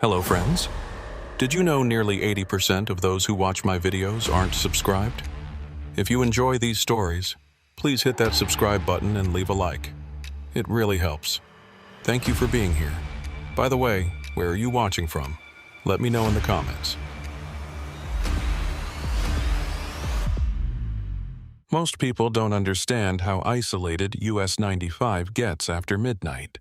Hello friends. Did you know nearly 80% of those who watch my videos aren't subscribed? If you enjoy these stories, please hit that subscribe button and leave a like. It really helps. Thank you for being here. By the way, where are you watching from? Let me know in the comments. Most people don't understand how isolated US 95 gets after midnight,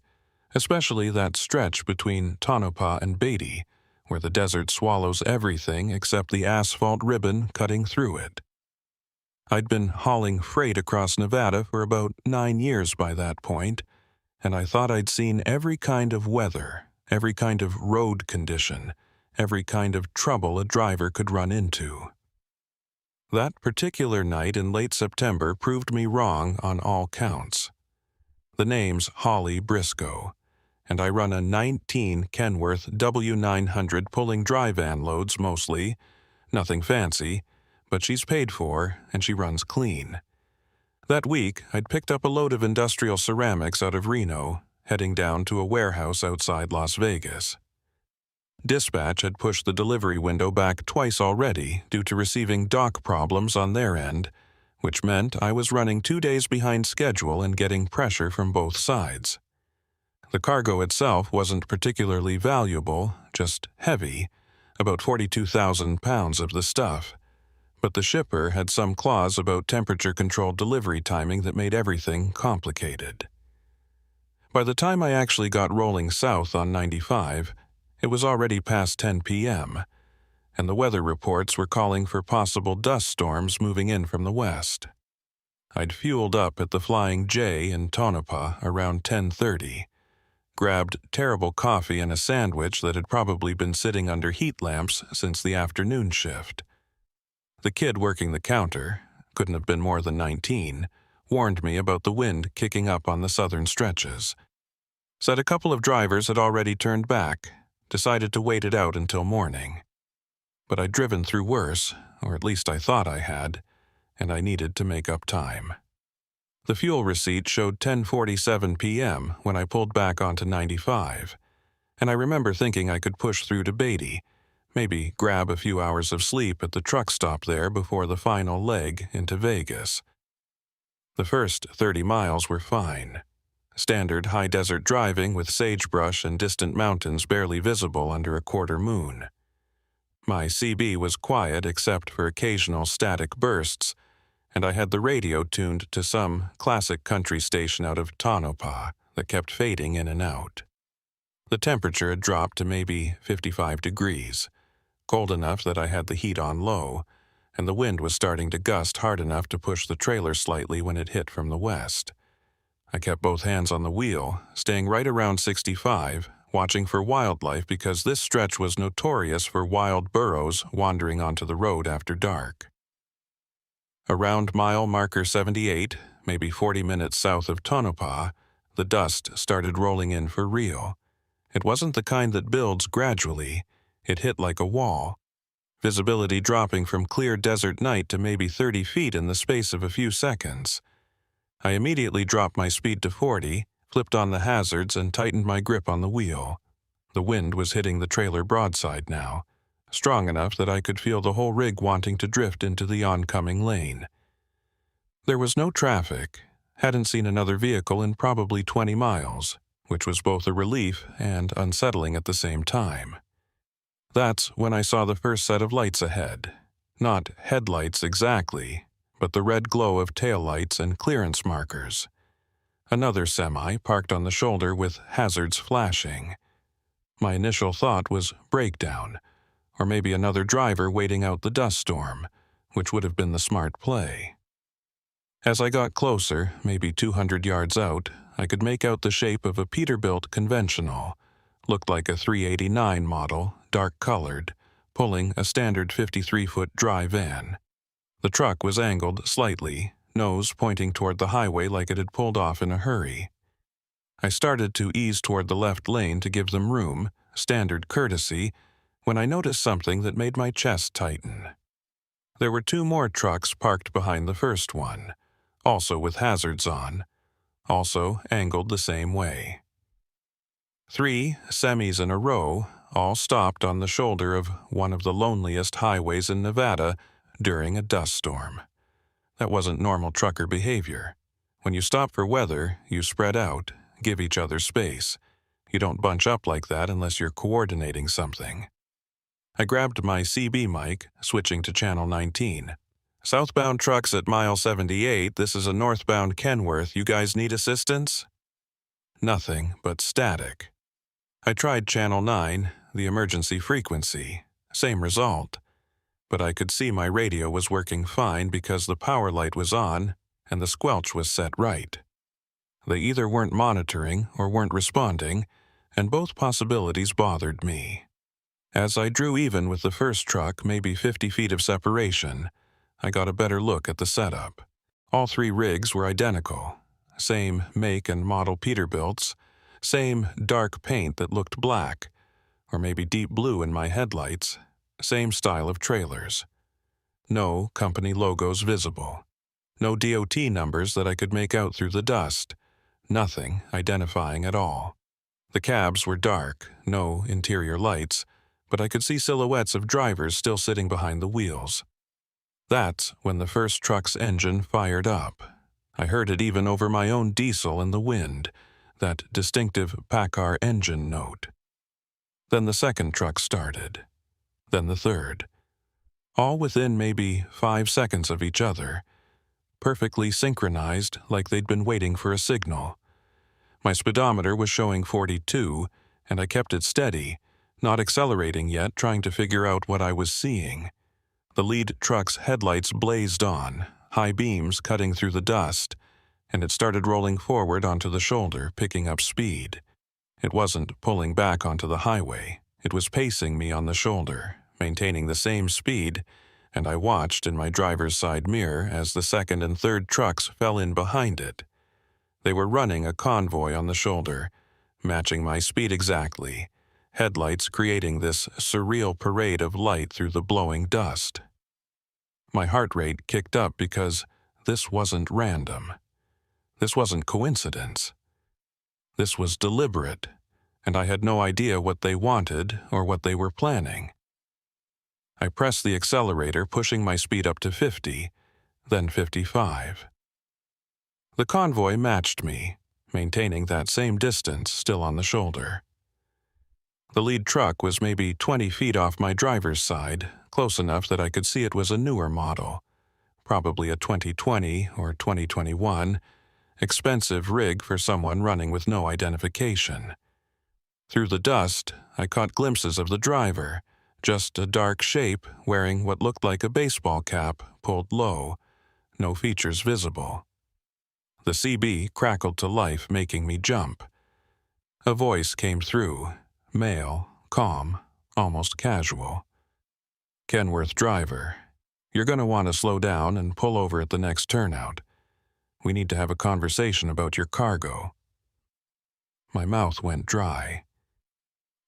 especially that stretch between Tonopah and Beatty, where the desert swallows everything except the asphalt ribbon cutting through it. I'd been hauling freight across Nevada for about 9 years by that point, and I thought I'd seen every kind of weather, every kind of road condition, every kind of trouble a driver could run into. That particular night in late September proved me wrong on all counts. The name's Holly Briscoe, and I run a 19 Kenworth W900 pulling dry van loads mostly, nothing fancy, but she's paid for and she runs clean. That week, I'd picked up a load of industrial ceramics out of Reno, heading down to a warehouse outside Las Vegas. Dispatch had pushed the delivery window back twice already due to receiving dock problems on their end, which meant I was running 2 days behind schedule and getting pressure from both sides. The cargo itself wasn't particularly valuable, just heavy, about 42,000 pounds of the stuff, but the shipper had some clause about temperature-controlled delivery timing that made everything complicated. By the time I actually got rolling south on 95, it was already past 10 p.m., and the weather reports were calling for possible dust storms moving in from the west. I'd fueled up at the Flying J in Tonopah around 10:30, grabbed terrible coffee and a sandwich that had probably been sitting under heat lamps since the afternoon shift. The kid working the counter, couldn't have been more than 19, warned me about the wind kicking up on the southern stretches. Said a couple of drivers had already turned back, decided to wait it out until morning. But I'd driven through worse, or at least I thought I had, and I needed to make up time. The fuel receipt showed 10:47 p.m. when I pulled back onto 95, and I remember thinking I could push through to Beatty, maybe grab a few hours of sleep at the truck stop there before the final leg into Vegas. The first 30 miles were fine. Standard high desert driving with sagebrush and distant mountains barely visible under a quarter moon. My CB was quiet except for occasional static bursts, and I had the radio tuned to some classic country station out of Tonopah that kept fading in and out. The temperature had dropped to maybe 55 degrees, cold enough that I had the heat on low, and the wind was starting to gust hard enough to push the trailer slightly when it hit from the west. I kept both hands on the wheel, staying right around 65, watching for wildlife because this stretch was notorious for wild burros wandering onto the road after dark. Around mile marker 78, maybe 40 minutes south of Tonopah, the dust started rolling in for real. It wasn't the kind that builds gradually. It hit like a wall, visibility dropping from clear desert night to maybe 30 feet in the space of a few seconds. I immediately dropped my speed to 40, flipped on the hazards, and tightened my grip on the wheel. The wind was hitting the trailer broadside now, strong enough that I could feel the whole rig wanting to drift into the oncoming lane. There was no traffic, hadn't seen another vehicle in probably 20 miles, which was both a relief and unsettling at the same time. That's when I saw the first set of lights ahead. Not headlights exactly, but the red glow of taillights and clearance markers. Another semi parked on the shoulder with hazards flashing. My initial thought was breakdown, or maybe another driver waiting out the dust storm, which would have been the smart play. As I got closer, maybe 200 yards out, I could make out the shape of a Peterbilt conventional. Looked like a 389 model, dark-colored, pulling a standard 53-foot dry van. The truck was angled slightly, nose pointing toward the highway like it had pulled off in a hurry. I started to ease toward the left lane to give them room, standard courtesy, when I noticed something that made my chest tighten. There were 2 more trucks parked behind the first one, also with hazards on, also angled the same way. 3 semis in a row, all stopped on the shoulder of one of the loneliest highways in Nevada during a dust storm. That wasn't normal trucker behavior. When you stop for weather, you spread out, give each other space. You don't bunch up like that unless you're coordinating something. I grabbed my CB mic, switching to channel 19. "Southbound trucks at mile 78, this is a northbound Kenworth. You guys need assistance?" Nothing but static. I tried channel 9, the emergency frequency. Same result. But I could see my radio was working fine because the power light was on and the squelch was set right. They either weren't monitoring or weren't responding, and both possibilities bothered me. As I drew even with the first truck, maybe 50 feet of separation, I got a better look at the setup. All three rigs were identical. Same make and model Peterbilts, same dark paint that looked black, or maybe deep blue in my headlights, same style of trailers. No company logos visible. No DOT numbers that I could make out through the dust. Nothing identifying at all. The cabs were dark, no interior lights, but I could see silhouettes of drivers still sitting behind the wheels. That's when the first truck's engine fired up. I heard it even over my own diesel in the wind, that distinctive Packard engine note. Then the second truck started. Then the third. All within maybe 5 seconds of each other, perfectly synchronized like they'd been waiting for a signal. My speedometer was showing 42, and I kept it steady, not accelerating yet, trying to figure out what I was seeing. The lead truck's headlights blazed on, high beams cutting through the dust, and it started rolling forward onto the shoulder, picking up speed. It wasn't pulling back onto the highway. It was pacing me on the shoulder, maintaining the same speed, and I watched in my driver's side mirror as the second and third trucks fell in behind it. They were running a convoy on the shoulder, matching my speed exactly, headlights creating this surreal parade of light through the blowing dust. My heart rate kicked up because this wasn't random. This wasn't coincidence. This was deliberate, and I had no idea what they wanted or what they were planning. I pressed the accelerator, pushing my speed up to 50, then 55. The convoy matched me, maintaining that same distance still on the shoulder. The lead truck was maybe 20 feet off my driver's side, close enough that I could see it was a newer model, probably a 2020 or 2021, expensive rig for someone running with no identification. Through the dust, I caught glimpses of the driver, just a dark shape wearing what looked like a baseball cap pulled low, no features visible. The CB crackled to life, making me jump. A voice came through, male, calm, almost casual. "Kenworth driver, you're going to want to slow down and pull over at the next turnout. We need to have a conversation about your cargo." My mouth went dry.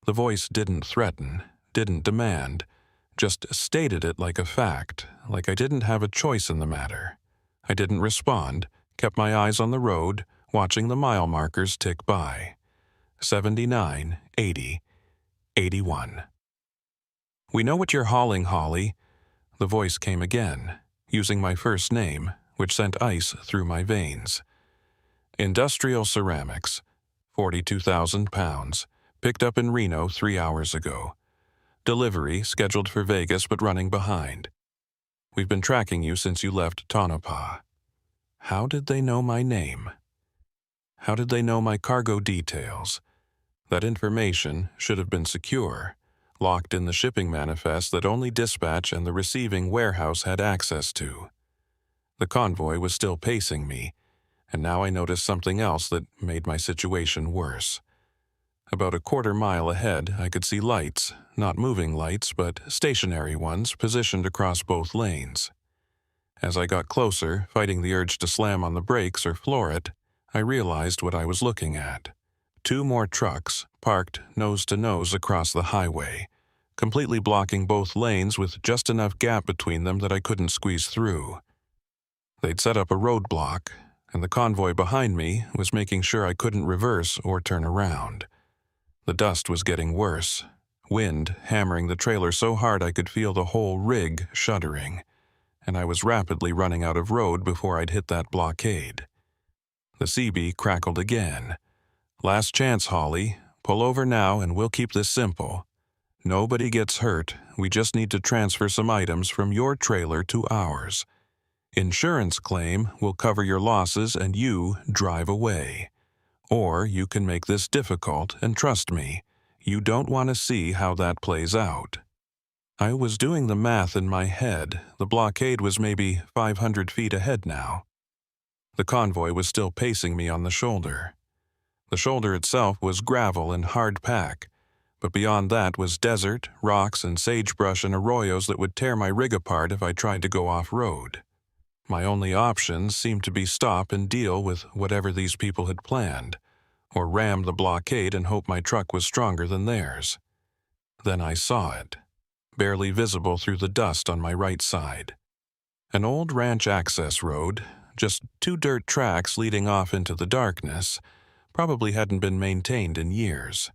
The voice didn't threaten, didn't demand, just stated it like a fact, like I didn't have a choice in the matter. I didn't respond, kept my eyes on the road, watching the mile markers tick by. 79, 80, 81. "We know what you're hauling, Holly." The voice came again, using my first name, which sent ice through my veins. "Industrial ceramics, 42,000 pounds, picked up in Reno 3 hours ago. Delivery scheduled for Vegas but running behind. We've been tracking you since you left Tonopah." How did they know my name? How did they know my cargo details? That information should have been secure, locked in the shipping manifest that only dispatch and the receiving warehouse had access to. The convoy was still pacing me, and now I noticed something else that made my situation worse. About a quarter mile ahead, I could see lights, not moving lights, but stationary ones positioned across both lanes. As I got closer, fighting the urge to slam on the brakes or floor it, I realized what I was looking at. 2 more trucks parked nose to nose across the highway, completely blocking both lanes with just enough gap between them that I couldn't squeeze through. They'd set up a roadblock, and the convoy behind me was making sure I couldn't reverse or turn around. The dust was getting worse, wind hammering the trailer so hard I could feel the whole rig shuddering, and I was rapidly running out of road before I'd hit that blockade. The CB crackled again. "Last chance, Holly. Pull over now and we'll keep this simple. Nobody gets hurt. We just need to transfer some items from your trailer to ours. Insurance claim will cover your losses and you drive away. Or you can make this difficult, and trust me, you don't want to see how that plays out." I was doing the math in my head. The blockade was maybe 500 feet ahead now. The convoy was still pacing me on the shoulder. The shoulder itself was gravel and hard pack, but beyond that was desert, rocks, and sagebrush and arroyos that would tear my rig apart if I tried to go off-road. My only options seemed to be stop and deal with whatever these people had planned, or ram the blockade and hope my truck was stronger than theirs. Then I saw it, barely visible through the dust on my right side. An old ranch access road, just 2 dirt tracks leading off into the darkness, probably hadn't been maintained in years.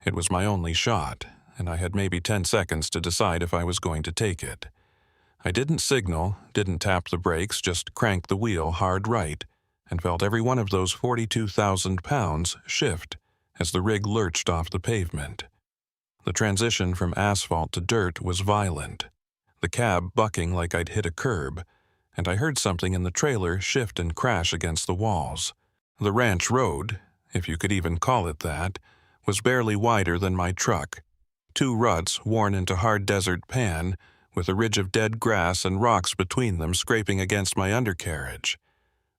It was my only shot, and I had maybe 10 seconds to decide if I was going to take it. I didn't signal, didn't tap the brakes, just cranked the wheel hard right, and felt every one of those 42,000 pounds shift as the rig lurched off the pavement. The transition from asphalt to dirt was violent, the cab bucking like I'd hit a curb, and I heard something in the trailer shift and crash against the walls. The ranch road, if you could even call it that, was barely wider than my truck. 2 ruts worn into hard desert pan, with a ridge of dead grass and rocks between them scraping against my undercarriage.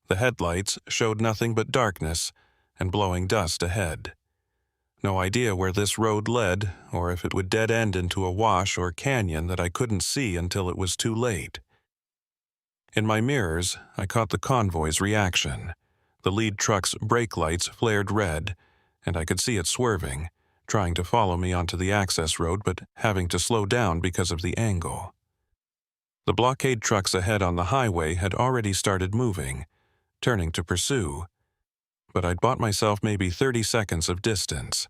The headlights showed nothing but darkness and blowing dust ahead. No idea where this road led, or if it would dead end into a wash or canyon that I couldn't see until it was too late. In my mirrors, I caught the convoy's reaction. The lead truck's brake lights flared red, and I could see it swerving, trying to follow me onto the access road but having to slow down because of the angle. The blockade trucks ahead on the highway had already started moving, turning to pursue. But I'd bought myself maybe 30 seconds of distance.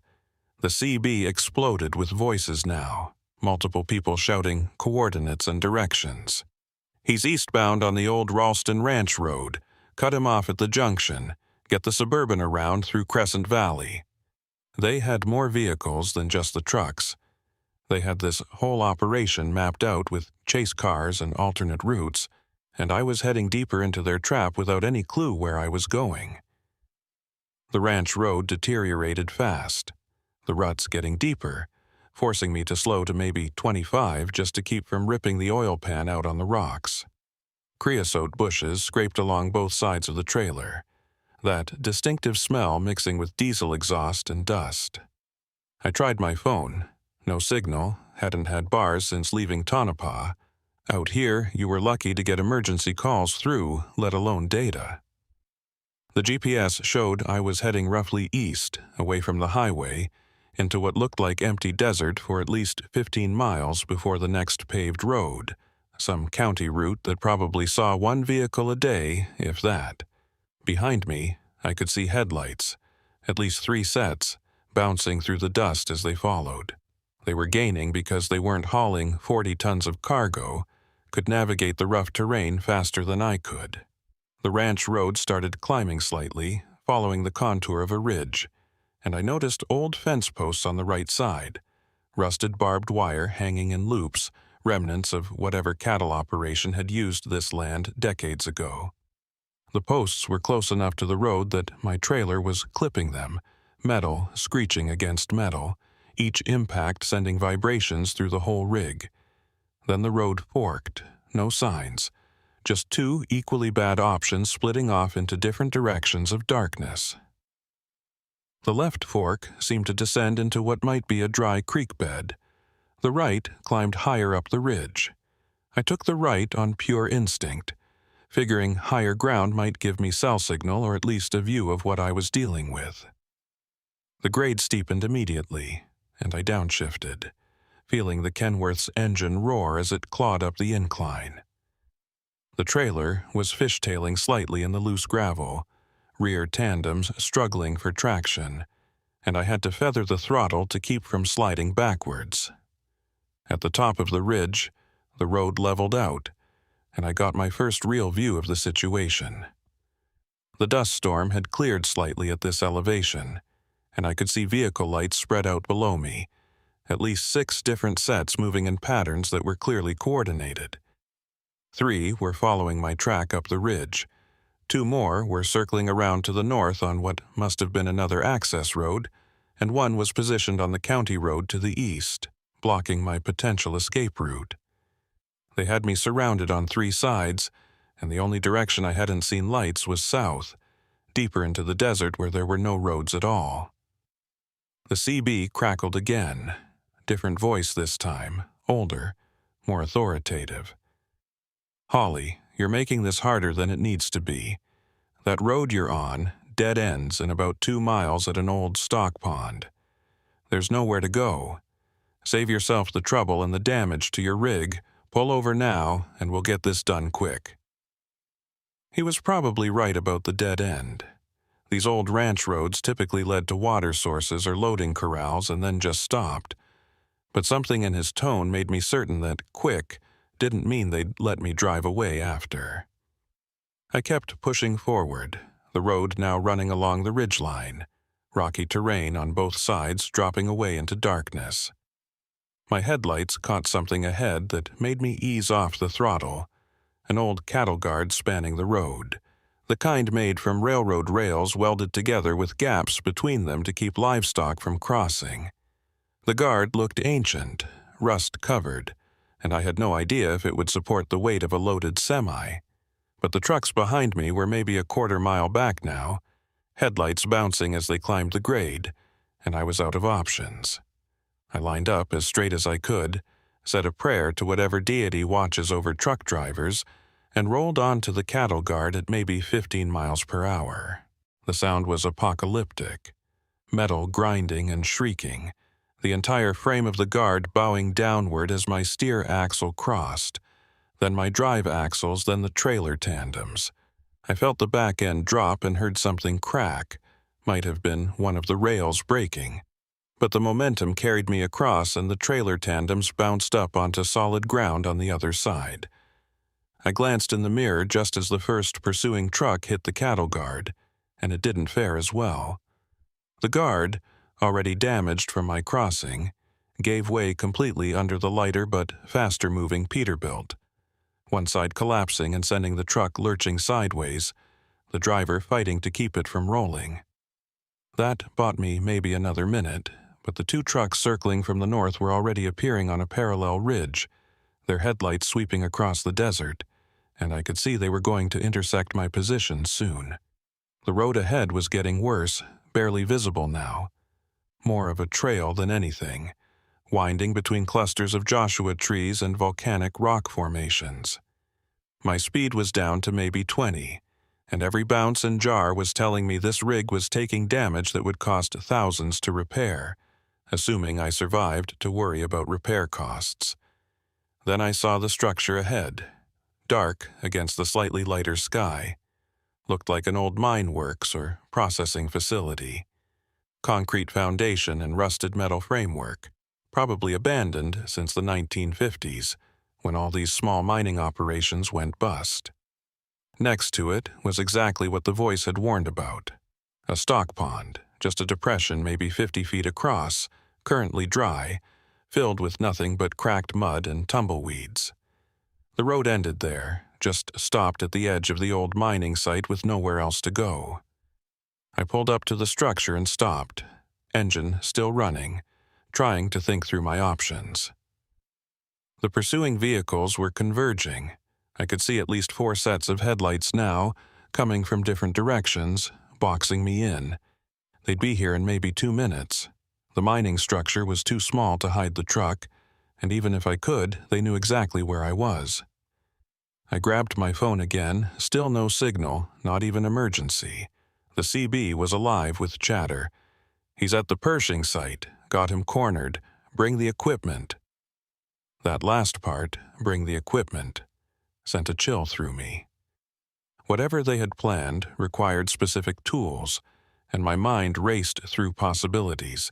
The CB exploded with voices now, multiple people shouting coordinates and directions. "He's eastbound on the old Ralston Ranch Road. Cut him off at the junction. Get the Suburban around through Crescent Valley." They had more vehicles than just the trucks. They had this whole operation mapped out with chase cars and alternate routes, and I was heading deeper into their trap without any clue where I was going. The ranch road deteriorated fast, the ruts getting deeper, forcing me to slow to maybe 25 just to keep from ripping the oil pan out on the rocks. Creosote bushes scraped along both sides of the trailer, that distinctive smell mixing with diesel exhaust and dust. I tried my phone. No signal, hadn't had bars since leaving Tonopah. Out here, you were lucky to get emergency calls through, let alone data. The GPS showed I was heading roughly east, away from the highway, into what looked like empty desert for at least 15 miles before the next paved road, some county route that probably saw 1 vehicle a day, if that. Behind me, I could see headlights, at least 3 sets, bouncing through the dust as they followed. They were gaining because they weren't hauling 40 tons of cargo, could navigate the rough terrain faster than I could. The ranch road started climbing slightly, following the contour of a ridge, and I noticed old fence posts on the right side, rusted barbed wire hanging in loops, remnants of whatever cattle operation had used this land decades ago. The posts were close enough to the road that my trailer was clipping them, metal screeching against metal, each impact sending vibrations through the whole rig. Then the road forked, no signs, just 2 equally bad options splitting off into different directions of darkness. The left fork seemed to descend into what might be a dry creek bed. The right climbed higher up the ridge. I took the right on pure instinct, figuring higher ground might give me cell signal or at least a view of what I was dealing with. The grade steepened immediately, and I downshifted, feeling the Kenworth's engine roar as it clawed up the incline. The trailer was fishtailing slightly in the loose gravel, rear tandems struggling for traction, and I had to feather the throttle to keep from sliding backwards. At the top of the ridge, the road leveled out, and I got my first real view of the situation. The dust storm had cleared slightly at this elevation, and I could see vehicle lights spread out below me, at least 6 different sets moving in patterns that were clearly coordinated. 3 were following my track up the ridge. 2 more were circling around to the north on what must have been another access road, and 1 was positioned on the county road to the east, blocking my potential escape route. They had me surrounded on 3 sides, and the only direction I hadn't seen lights was south, deeper into the desert where there were no roads at all. The CB crackled again, different voice this time, older, more authoritative. "Holly, you're making this harder than it needs to be. That road you're on dead ends in about 2 miles at an old stock pond. There's nowhere to go. Save yourself the trouble and the damage to your rig, pull over now, and we'll get this done quick." He was probably right about the dead end. These old ranch roads typically led to water sources or loading corrals and then just stopped. But something in his tone made me certain that quick didn't mean they'd let me drive away after. I kept pushing forward, the road now running along the ridgeline, rocky terrain on both sides dropping away into darkness. My headlights caught something ahead that made me ease off the throttle, an old cattle guard spanning the road, the kind made from railroad rails welded together with gaps between them to keep livestock from crossing. The guard looked ancient, rust-covered, and I had no idea if it would support the weight of a loaded semi. But the trucks behind me were maybe a quarter-mile back now, headlights bouncing as they climbed the grade, and I was out of options. I lined up as straight as I could, said a prayer to whatever deity watches over truck drivers, and rolled on to the cattle guard at maybe 15 miles per hour. The sound was apocalyptic, metal grinding and shrieking, the entire frame of the guard bowing downward as my steer axle crossed, then my drive axles, then the trailer tandems. I felt the back end drop and heard something crack, might have been one of the rails breaking. But the momentum carried me across and the trailer tandems bounced up onto solid ground on the other side. I glanced in the mirror just as the first pursuing truck hit the cattle guard, and it didn't fare as well. The guard, already damaged from my crossing, gave way completely under the lighter but faster-moving Peterbilt, one side collapsing and sending the truck lurching sideways, the driver fighting to keep it from rolling. That bought me maybe another minute, but the 2 trucks circling from the north were already appearing on a parallel ridge, their headlights sweeping across the desert, and I could see they were going to intersect my position soon. The road ahead was getting worse, barely visible now. More of a trail than anything, winding between clusters of Joshua trees and volcanic rock formations. My speed was down to maybe 20, and every bounce and jar was telling me this rig was taking damage that would cost thousands to repair, assuming I survived to worry about repair costs. Then I saw the structure ahead, dark against the slightly lighter sky. Looked like an old mine works or processing facility. Concrete foundation and rusted metal framework, probably abandoned since the 1950s, when all these small mining operations went bust. Next to it was exactly what the voice had warned about. A stock pond, just a depression maybe 50 feet across, currently dry, filled with nothing but cracked mud and tumbleweeds. The road ended there, just stopped at the edge of the old mining site with nowhere else to go. I pulled up to the structure and stopped, engine still running, trying to think through my options. The pursuing vehicles were converging. I could see at least 4 sets of headlights now, coming from different directions, boxing me in. They'd be here in maybe 2 minutes. The mining structure was too small to hide the truck, and even if I could, they knew exactly where I was. I grabbed my phone again, still no signal, not even emergency. The CB was alive with chatter. "He's at the Pershing site, got him cornered, bring the equipment." That last part, bring the equipment, sent a chill through me. Whatever they had planned required specific tools, and my mind raced through possibilities,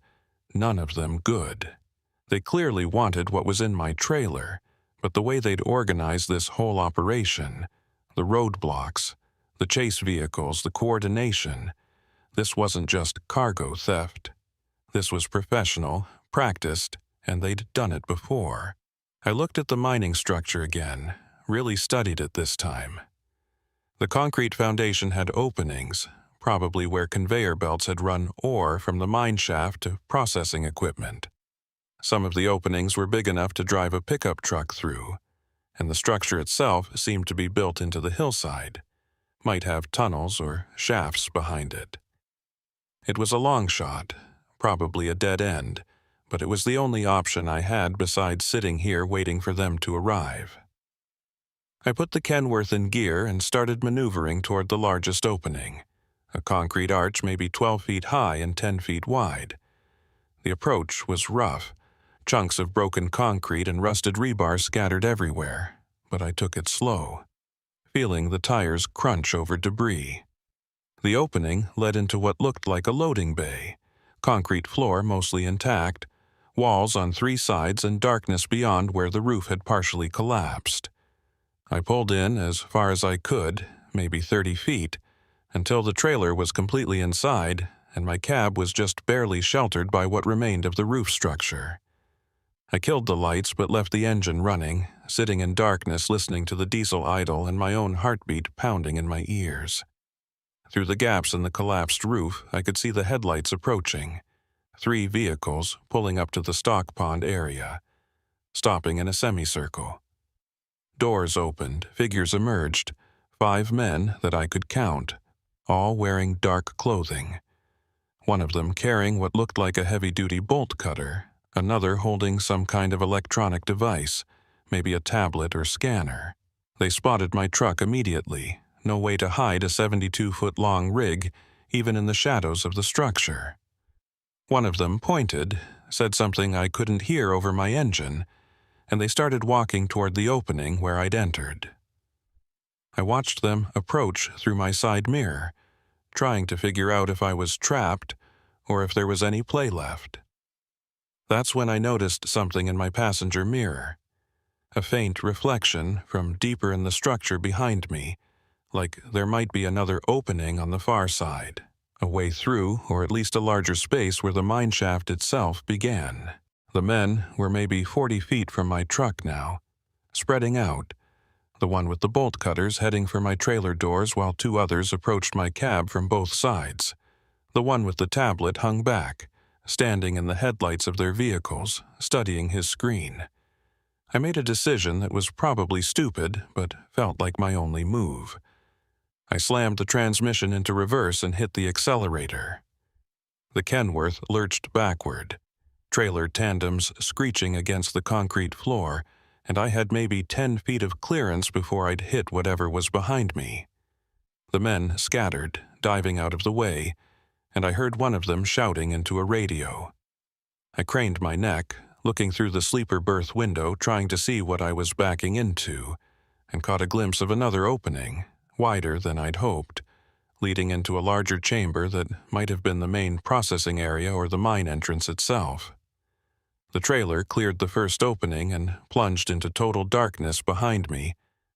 none of them good. They clearly wanted what was in my trailer, but the way they'd organized this whole operation, the roadblocks, the chase vehicles, the coordination, this wasn't just cargo theft. This was professional, practiced, and they'd done it before. I looked at the mining structure again, really studied it this time. The concrete foundation had openings, probably where conveyor belts had run ore from the mine shaft to processing equipment. Some of the openings were big enough to drive a pickup truck through, and the structure itself seemed to be built into the hillside, might have tunnels or shafts behind it. It was a long shot, probably a dead end, but it was the only option I had besides sitting here waiting for them to arrive. I put the Kenworth in gear and started maneuvering toward the largest opening, a concrete arch maybe 12 feet high and 10 feet wide. The approach was rough, chunks of broken concrete and rusted rebar scattered everywhere, but I took it slow, feeling the tires crunch over debris. The opening led into what looked like a loading bay, concrete floor mostly intact, walls on 3 sides and darkness beyond where the roof had partially collapsed. I pulled in as far as I could, maybe 30 feet, until the trailer was completely inside and my cab was just barely sheltered by what remained of the roof structure. I killed the lights but left the engine running, sitting in darkness listening to the diesel idle and my own heartbeat pounding in my ears. Through the gaps in the collapsed roof, I could see the headlights approaching, 3 vehicles pulling up to the stock pond area, stopping in a semicircle. Doors opened, figures emerged, 5 men that I could count, all wearing dark clothing. One of them carrying what looked like a heavy-duty bolt cutter, another holding some kind of electronic device, maybe a tablet or scanner. They spotted my truck immediately, no way to hide a 72-foot-long rig, even in the shadows of the structure. One of them pointed, said something I couldn't hear over my engine, and they started walking toward the opening where I'd entered. I watched them approach through my side mirror, trying to figure out if I was trapped or if there was any play left. That's when I noticed something in my passenger mirror, a faint reflection from deeper in the structure behind me, like there might be another opening on the far side, a way through or at least a larger space where the mine shaft itself began. The men were maybe 40 feet from my truck now, spreading out, the one with the bolt cutters heading for my trailer doors while 2 others approached my cab from both sides. The one with the tablet hung back, standing in the headlights of their vehicles, studying his screen. I made a decision that was probably stupid, but felt like my only move. I slammed the transmission into reverse and hit the accelerator. The Kenworth lurched backward, trailer tandems screeching against the concrete floor, and I had maybe 10 feet of clearance before I'd hit whatever was behind me. The men scattered, diving out of the way, and I heard one of them shouting into a radio. I craned my neck, looking through the sleeper berth window trying to see what I was backing into, and caught a glimpse of another opening, wider than I'd hoped, leading into a larger chamber that might have been the main processing area or the mine entrance itself. The trailer cleared the first opening and plunged into total darkness behind me.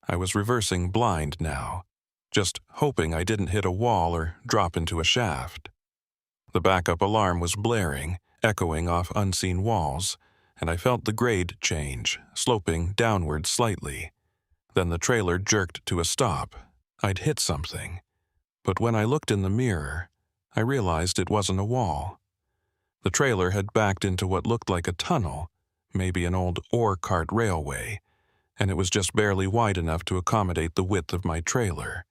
I was reversing blind now, just hoping I didn't hit a wall or drop into a shaft. The backup alarm was blaring, echoing off unseen walls, and I felt the grade change, sloping downward slightly. Then the trailer jerked to a stop. I'd hit something. But when I looked in the mirror, I realized it wasn't a wall. The trailer had backed into what looked like a tunnel, maybe an old ore cart railway, and it was just barely wide enough to accommodate the width of my trailer.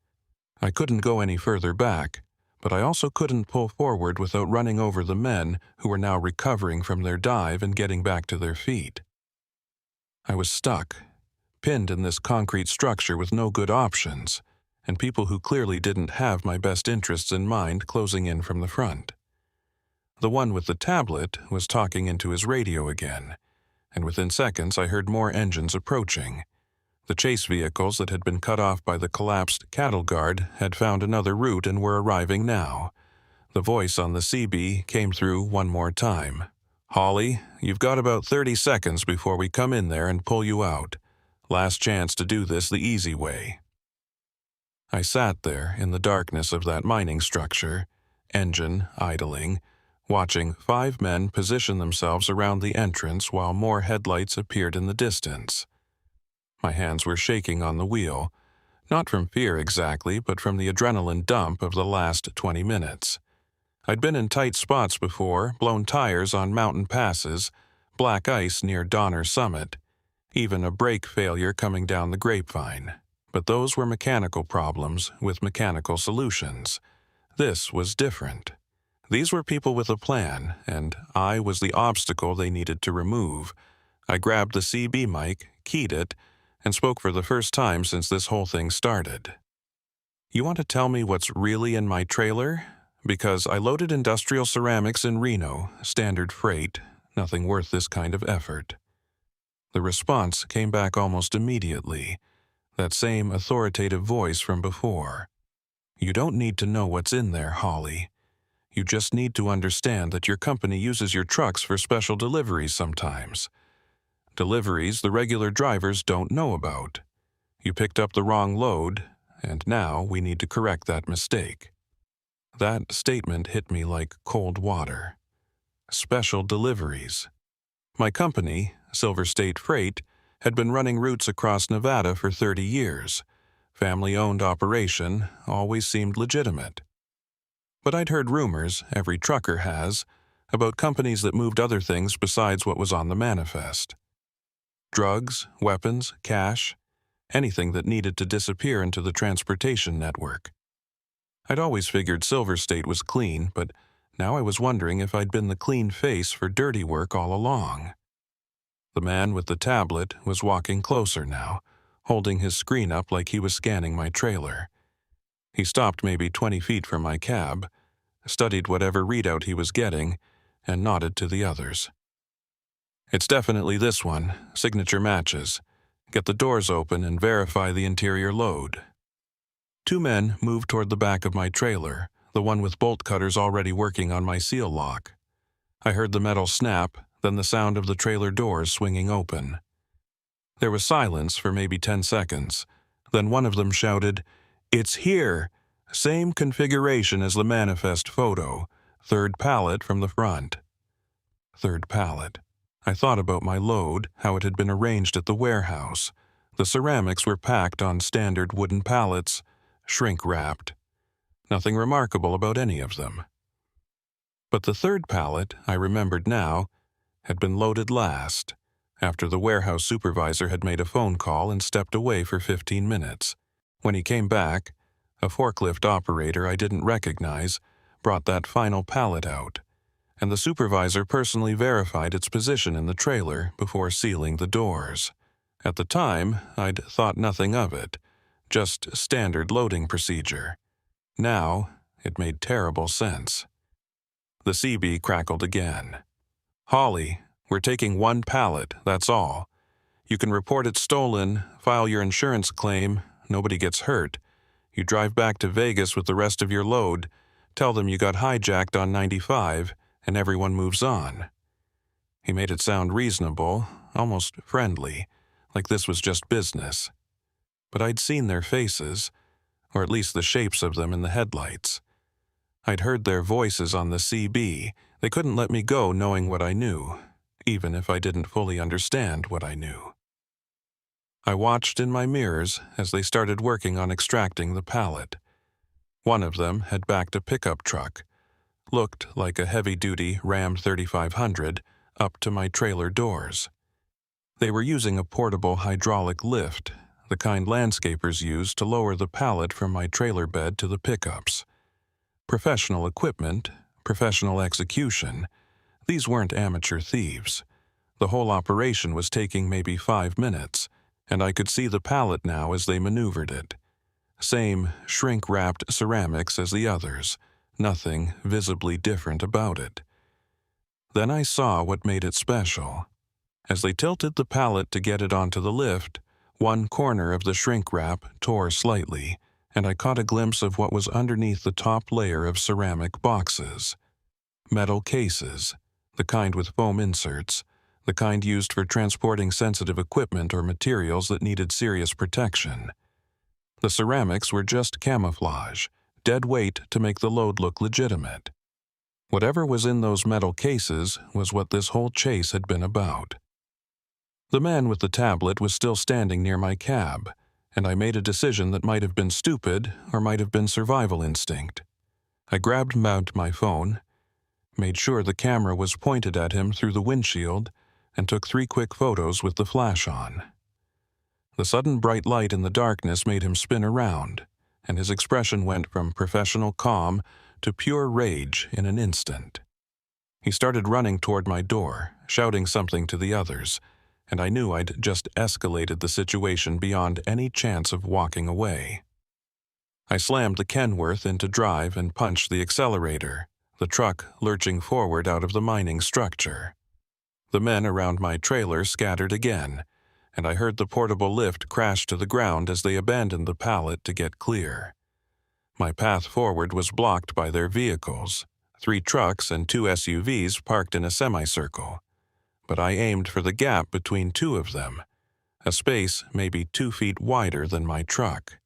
I couldn't go any further back, but I also couldn't pull forward without running over the men who were now recovering from their dive and getting back to their feet. I was stuck, pinned in this concrete structure with no good options, and people who clearly didn't have my best interests in mind closing in from the front. The one with the tablet was talking into his radio again, and within seconds I heard more engines approaching. The chase vehicles that had been cut off by the collapsed cattle guard had found another route and were arriving now. The voice on the CB came through one more time. "Holly, you've got about 30 seconds before we come in there and pull you out. Last chance to do this the easy way." I sat there in the darkness of that mining structure, engine idling, watching 5 men position themselves around the entrance while more headlights appeared in the distance. My hands were shaking on the wheel, not from fear exactly, but from the adrenaline dump of the last 20 minutes. I'd been in tight spots before, blown tires on mountain passes, black ice near Donner Summit, even a brake failure coming down the Grapevine. But those were mechanical problems with mechanical solutions. This was different. These were people with a plan, and I was the obstacle they needed to remove. I grabbed the CB mic, keyed it, and spoke for the first time since this whole thing started. "You want to tell me what's really in my trailer? Because I loaded industrial ceramics in Reno, standard freight, nothing worth this kind of effort." The response came back almost immediately, that same authoritative voice from before. "You don't need to know what's in there, Holly. You just need to understand that your company uses your trucks for special deliveries sometimes. Deliveries the regular drivers don't know about. You picked up the wrong load, and now we need to correct that mistake." That statement hit me like cold water. Special deliveries. My company, Silver State Freight, had been running routes across Nevada for 30 years. Family-owned operation, always seemed legitimate. But I'd heard rumors, every trucker has, about companies that moved other things besides what was on the manifest. Drugs, weapons, cash, anything that needed to disappear into the transportation network. I'd always figured Silver State was clean, but now I was wondering if I'd been the clean face for dirty work all along. The man with the tablet was walking closer now, holding his screen up like he was scanning my trailer. He stopped maybe 20 feet from my cab, studied whatever readout he was getting, and nodded to the others. "It's definitely this one, signature matches. Get the doors open and verify the interior load." 2 men moved toward the back of my trailer, the one with bolt cutters already working on my seal lock. I heard the metal snap, then the sound of the trailer doors swinging open. There was silence for maybe 10 seconds. Then one of them shouted, "It's here! Same configuration as the manifest photo. 3rd pallet from the front." 3rd pallet. I thought about my load, how it had been arranged at the warehouse. The ceramics were packed on standard wooden pallets, shrink-wrapped. Nothing remarkable about any of them. But the 3rd pallet, I remembered now, had been loaded last, after the warehouse supervisor had made a phone call and stepped away for 15 minutes. When he came back, a forklift operator I didn't recognize brought that final pallet out, and the supervisor personally verified its position in the trailer before sealing the doors. At the time, I'd thought nothing of it, just standard loading procedure. Now, it made terrible sense. The CB crackled again. "Holly, we're taking 1 pallet, that's all. You can report it stolen, file your insurance claim, nobody gets hurt. You drive back to Vegas with the rest of your load, tell them you got hijacked on 95, and everyone moves on." He made it sound reasonable, almost friendly, like this was just business. But I'd seen their faces, or at least the shapes of them in the headlights. I'd heard their voices on the CB. They couldn't let me go knowing what I knew, even if I didn't fully understand what I knew. I watched in my mirrors as they started working on extracting the pallet. One of them had backed a pickup truck, looked like a heavy-duty Ram 3500, up to my trailer doors. They were using a portable hydraulic lift, the kind landscapers use to lower the pallet from my trailer bed to the pickups. Professional equipment, professional execution. These weren't amateur thieves. The whole operation was taking maybe 5 minutes, and I could see the pallet now as they maneuvered it. Same shrink-wrapped ceramics as the others, nothing visibly different about it. Then I saw what made it special. As they tilted the pallet to get it onto the lift, one corner of the shrink wrap tore slightly, and I caught a glimpse of what was underneath the top layer of ceramic boxes. Metal cases, the kind with foam inserts, the kind used for transporting sensitive equipment or materials that needed serious protection. The ceramics were just camouflage, dead weight to make the load look legitimate. Whatever was in those metal cases was what this whole chase had been about. The man with the tablet was still standing near my cab, and I made a decision that might have been stupid or might have been survival instinct. I grabbed out my phone, made sure the camera was pointed at him through the windshield, and took 3 quick photos with the flash on. The sudden bright light in the darkness made him spin around, and his expression went from professional calm to pure rage in an instant. He started running toward my door, shouting something to the others, and I knew I'd just escalated the situation beyond any chance of walking away. I slammed the Kenworth into drive and punched the accelerator, the truck lurching forward out of the mining structure. The men around my trailer scattered again, and I heard the portable lift crash to the ground as they abandoned the pallet to get clear. My path forward was blocked by their vehicles, 3 trucks and 2 SUVs parked in a semicircle, but I aimed for the gap between 2 of them, a space maybe 2 feet wider than my truck.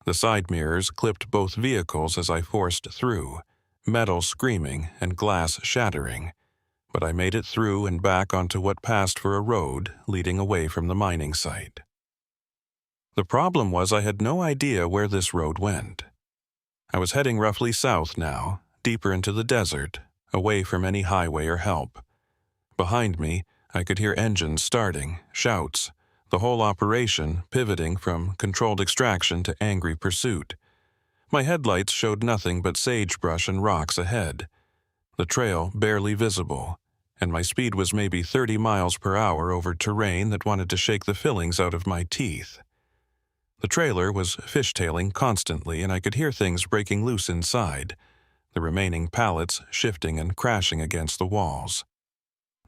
The side mirrors clipped both vehicles as I forced through, metal screaming and glass shattering, but I made it through and back onto what passed for a road leading away from the mining site. The problem was I had no idea where this road went. I was heading roughly south now, deeper into the desert, away from any highway or help. Behind me, I could hear engines starting, shouts, the whole operation pivoting from controlled extraction to angry pursuit. My headlights showed nothing but sagebrush and rocks ahead, the trail barely visible, and my speed was maybe 30 miles per hour over terrain that wanted to shake the fillings out of my teeth. The trailer was fishtailing constantly, and I could hear things breaking loose inside, the remaining pallets shifting and crashing against the walls.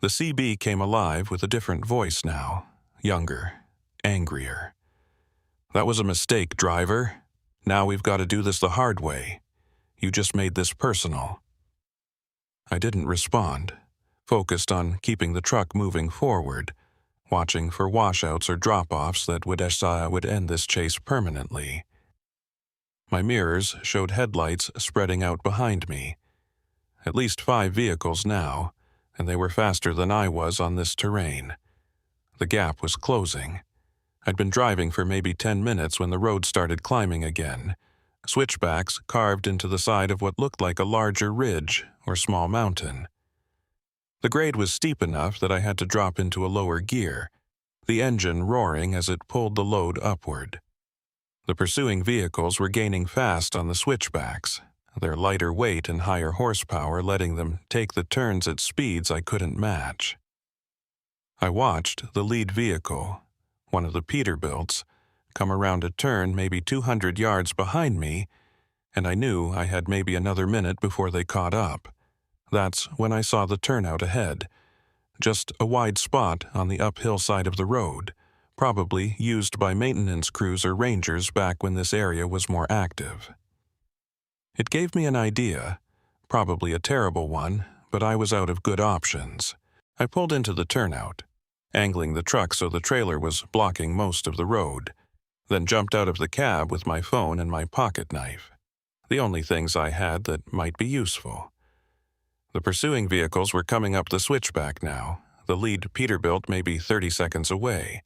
The CB came alive with a different voice now, younger, angrier. "That was a mistake, driver. Now we've got to do this the hard way. You just made this personal." I didn't respond, focused on keeping the truck moving forward, watching for washouts or drop-offs that would end this chase permanently. My mirrors showed headlights spreading out behind me. At least 5 vehicles now, and they were faster than I was on this terrain. The gap was closing. I'd been driving for maybe 10 minutes when the road started climbing again, switchbacks carved into the side of what looked like a larger ridge or small mountain. The grade was steep enough that I had to drop into a lower gear, the engine roaring as it pulled the load upward. The pursuing vehicles were gaining fast on the switchbacks, their lighter weight and higher horsepower letting them take the turns at speeds I couldn't match. I watched the lead vehicle, one of the Peterbilts, come around a turn maybe 200 yards behind me, and I knew I had maybe another minute before they caught up. That's when I saw the turnout ahead, just a wide spot on the uphill side of the road, probably used by maintenance crews or rangers back when this area was more active. It gave me an idea, probably a terrible one, but I was out of good options. I pulled into the turnout, angling the truck so the trailer was blocking most of the road, then jumped out of the cab with my phone and my pocket knife, the only things I had that might be useful. The pursuing vehicles were coming up the switchback now, the lead Peterbilt maybe 30 seconds away.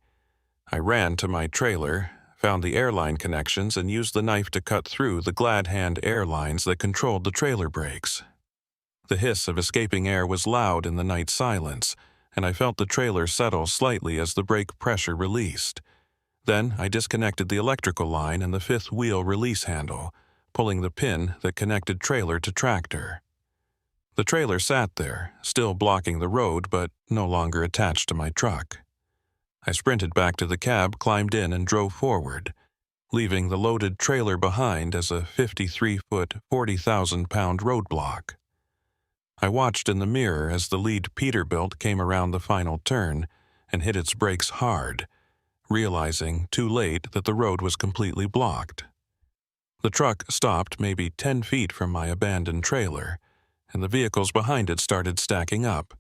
I ran to my trailer, found the airline connections, and used the knife to cut through the glad hand air lines that controlled the trailer brakes. The hiss of escaping air was loud in the night silence, and I felt the trailer settle slightly as the brake pressure released. Then I disconnected the electrical line and the 5th wheel release handle, pulling the pin that connected trailer to tractor. The trailer sat there, still blocking the road but no longer attached to my truck. I sprinted back to the cab, climbed in, and drove forward, leaving the loaded trailer behind as a 53-foot, 40,000-pound roadblock. I watched in the mirror as the lead Peterbilt came around the final turn and hit its brakes hard, realizing too late that the road was completely blocked. The truck stopped maybe 10 feet from my abandoned trailer, and the vehicles behind it started stacking up,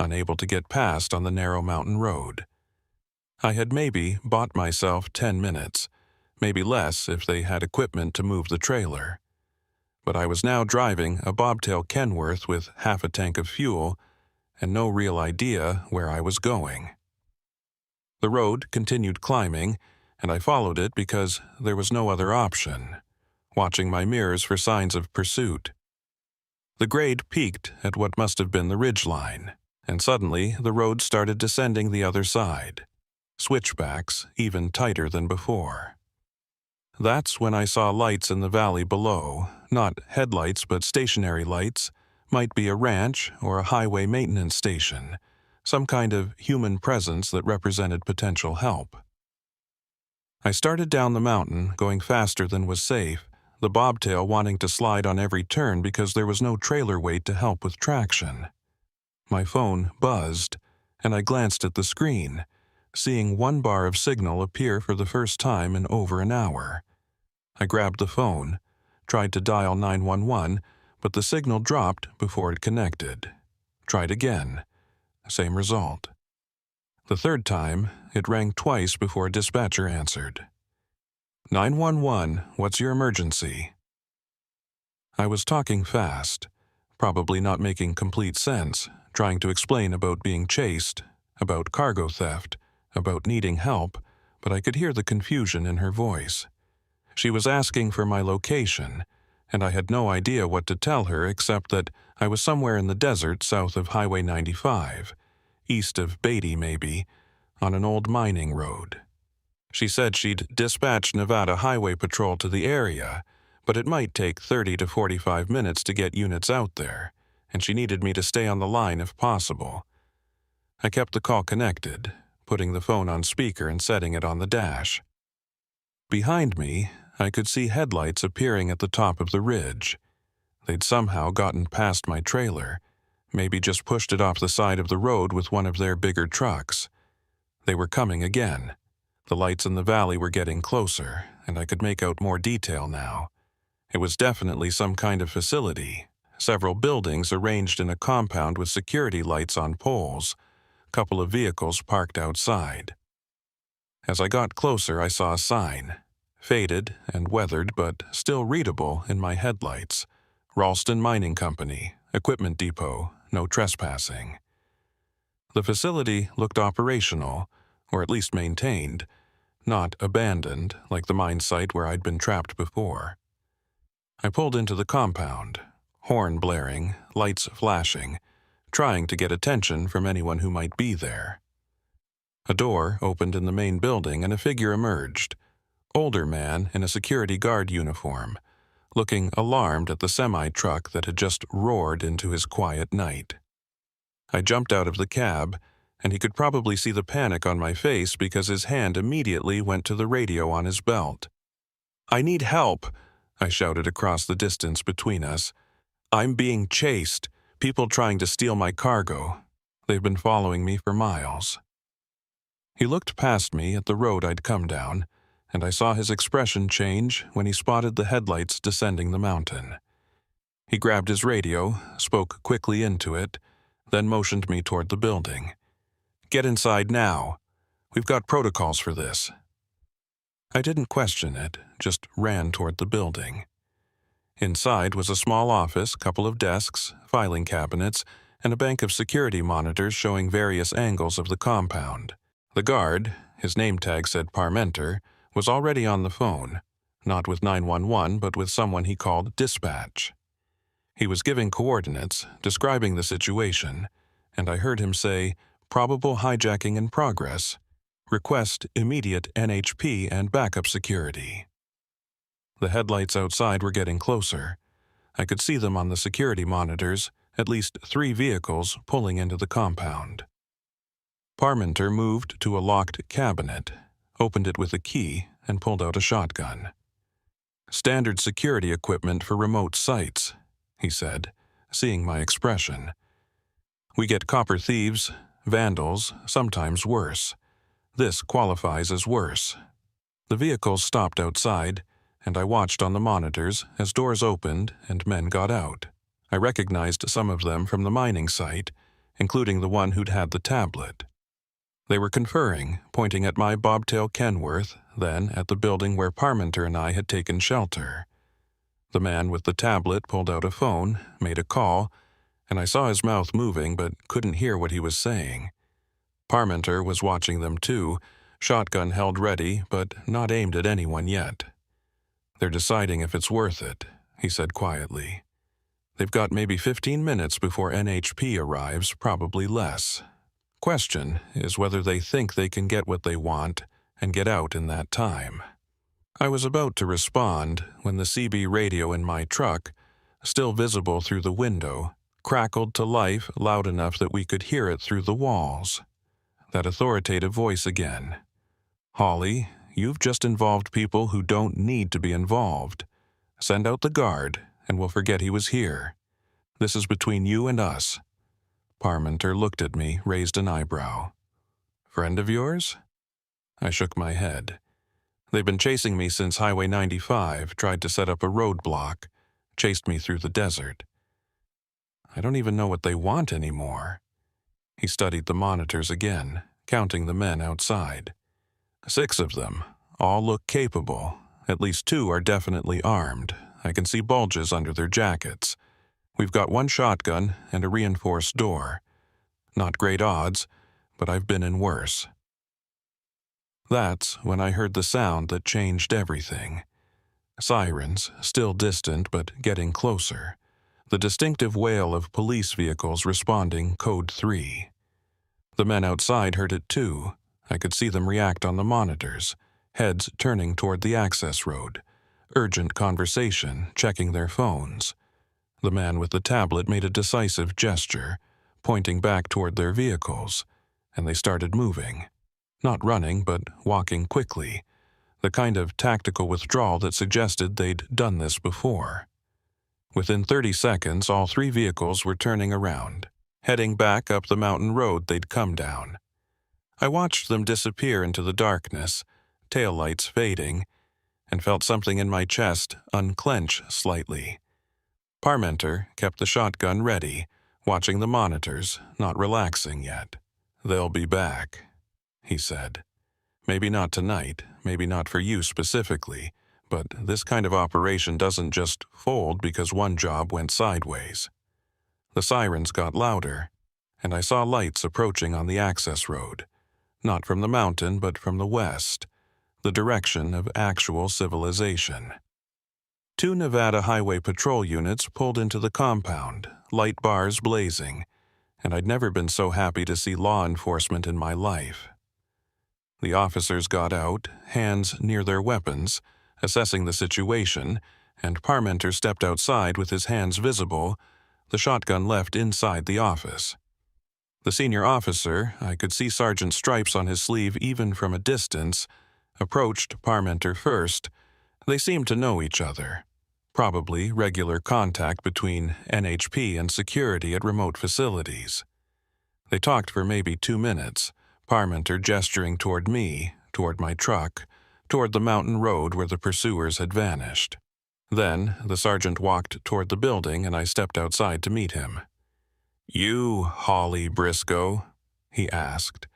unable to get past on the narrow mountain road. I had maybe bought myself 10 minutes, maybe less if they had equipment to move the trailer. But I was now driving a bobtail Kenworth with half a tank of fuel and no real idea where I was going. The road continued climbing, and I followed it because there was no other option, watching my mirrors for signs of pursuit. The grade peaked at what must have been the ridgeline, and suddenly the road started descending the other side, switchbacks even tighter than before. That's when I saw lights in the valley below, not headlights but stationary lights, might be a ranch or a highway maintenance station, some kind of human presence that represented potential help. I started down the mountain, going faster than was safe, the bobtail wanting to slide on every turn because there was no trailer weight to help with traction. My phone buzzed, and I glanced at the screen, seeing one bar of signal appear for the first time in over an hour. I grabbed the phone, tried to dial 911, but the signal dropped before it connected. Tried again. Same result. The third time, it rang twice before a dispatcher answered. 911, what's your emergency? I was talking fast, probably not making complete sense, trying to explain about being chased, about cargo theft, about needing help, but I could hear the confusion in her voice. She was asking for my location, and I had no idea what to tell her except that I was somewhere in the desert south of Highway 95, east of Beatty maybe, on an old mining road. She said she'd dispatch Nevada Highway Patrol to the area, but it might take 30 to 45 minutes to get units out there, and she needed me to stay on the line if possible. I kept the call connected, putting the phone on speaker and setting it on the dash. Behind me, I could see headlights appearing at the top of the ridge. They'd somehow gotten past my trailer, maybe just pushed it off the side of the road with one of their bigger trucks. They were coming again. The lights in the valley were getting closer, and I could make out more detail now. It was definitely some kind of facility, several buildings arranged in a compound with security lights on poles, a couple of vehicles parked outside. As I got closer, I saw a sign, faded and weathered but still readable in my headlights. Ralston Mining Company, Equipment Depot, no trespassing. The facility looked operational, or at least maintained, not abandoned like the mine site where I'd been trapped before. I pulled into the compound, horn blaring, lights flashing, trying to get attention from anyone who might be there. A door opened in the main building and a figure emerged, older man in a security guard uniform, looking alarmed at the semi-truck that had just roared into his quiet night. I jumped out of the cab, and he could probably see the panic on my face because his hand immediately went to the radio on his belt. "I need help," I shouted across the distance between us. "I'm being chased, people trying to steal my cargo. They've been following me for miles." He looked past me at the road I'd come down, and I saw his expression change when he spotted the headlights descending the mountain. He grabbed his radio, spoke quickly into it, then motioned me toward the building. "Get inside now. We've got protocols for this." I didn't question it, just ran toward the building. Inside was a small office, couple of desks, filing cabinets, and a bank of security monitors showing various angles of the compound. The guard, his name tag said Parmenter, was already on the phone, not with 911 but with someone he called dispatch. He was giving coordinates, describing the situation, and I heard him say, "Probable hijacking in progress. Request immediate NHP and backup security." The headlights outside were getting closer. I could see them on the security monitors, at least 3 vehicles pulling into the compound. Parmenter moved to a locked cabinet, opened it with a key, and pulled out a shotgun. "Standard security equipment for remote sites," he said, seeing my expression. "We get copper thieves, vandals, sometimes worse. This qualifies as worse." The vehicles stopped outside, and I watched on the monitors as doors opened and men got out. I recognized some of them from the mining site, including the one who'd had the tablet. They were conferring, pointing at my bobtail Kenworth, then at the building where Parmenter and I had taken shelter. The man with the tablet pulled out a phone, made a call, and I saw his mouth moving but couldn't hear what he was saying. Parmenter was watching them too, shotgun held ready but not aimed at anyone yet. "They're deciding if it's worth it," he said quietly. "They've got maybe 15 minutes before NHP arrives, probably less. Question is whether they think they can get what they want and get out in that time." I was about to respond when the CB radio in my truck, still visible through the window, crackled to life loud enough that we could hear it through the walls. That authoritative voice again. "Holly, you've just involved people who don't need to be involved. Send out the guard, and we'll forget he was here. This is between you and us." Parmenter looked at me, raised an eyebrow. "Friend of yours?" I shook my head. "They've been chasing me since Highway 95, tried to set up a roadblock, chased me through the desert. I don't even know what they want anymore." He studied the monitors again, counting the men outside. 6 of them. All look capable. At least 2 are definitely armed. I can see bulges under their jackets. We've got 1 shotgun and a reinforced door. Not great odds, but I've been in worse. That's when I heard the sound that changed everything. Sirens, still distant but getting closer. The distinctive wail of police vehicles responding Code 3. The men outside heard it too. I could see them react on the monitors, heads turning toward the access road. Urgent conversation, checking their phones. The man with the tablet made a decisive gesture, pointing back toward their vehicles, and they started moving. Not running, but walking quickly, the kind of tactical withdrawal that suggested they'd done this before. Within 30 seconds, all 3 vehicles were turning around, heading back up the mountain road they'd come down. I watched them disappear into the darkness, taillights fading, and felt something in my chest unclench slightly. Parmenter kept the shotgun ready, watching the monitors, not relaxing yet. "They'll be back," he said. "Maybe not tonight, maybe not for you specifically, but this kind of operation doesn't just fold because one job went sideways." The sirens got louder, and I saw lights approaching on the access road, not from the mountain but from the west, the direction of actual civilization. 2 Nevada Highway Patrol units pulled into the compound, light bars blazing, and I'd never been so happy to see law enforcement in my life. The officers got out, hands near their weapons, assessing the situation, and Parmenter stepped outside with his hands visible, the shotgun left inside the office. The senior officer, I could see sergeant stripes on his sleeve even from a distance, approached Parmenter first. They seemed to know each other. Probably regular contact between NHP and security at remote facilities. They talked for maybe 2 minutes, Parmenter gesturing toward me, toward my truck, toward the mountain road where the pursuers had vanished. Then the sergeant walked toward the building and I stepped outside to meet him. "You, Holly Briscoe?" he asked,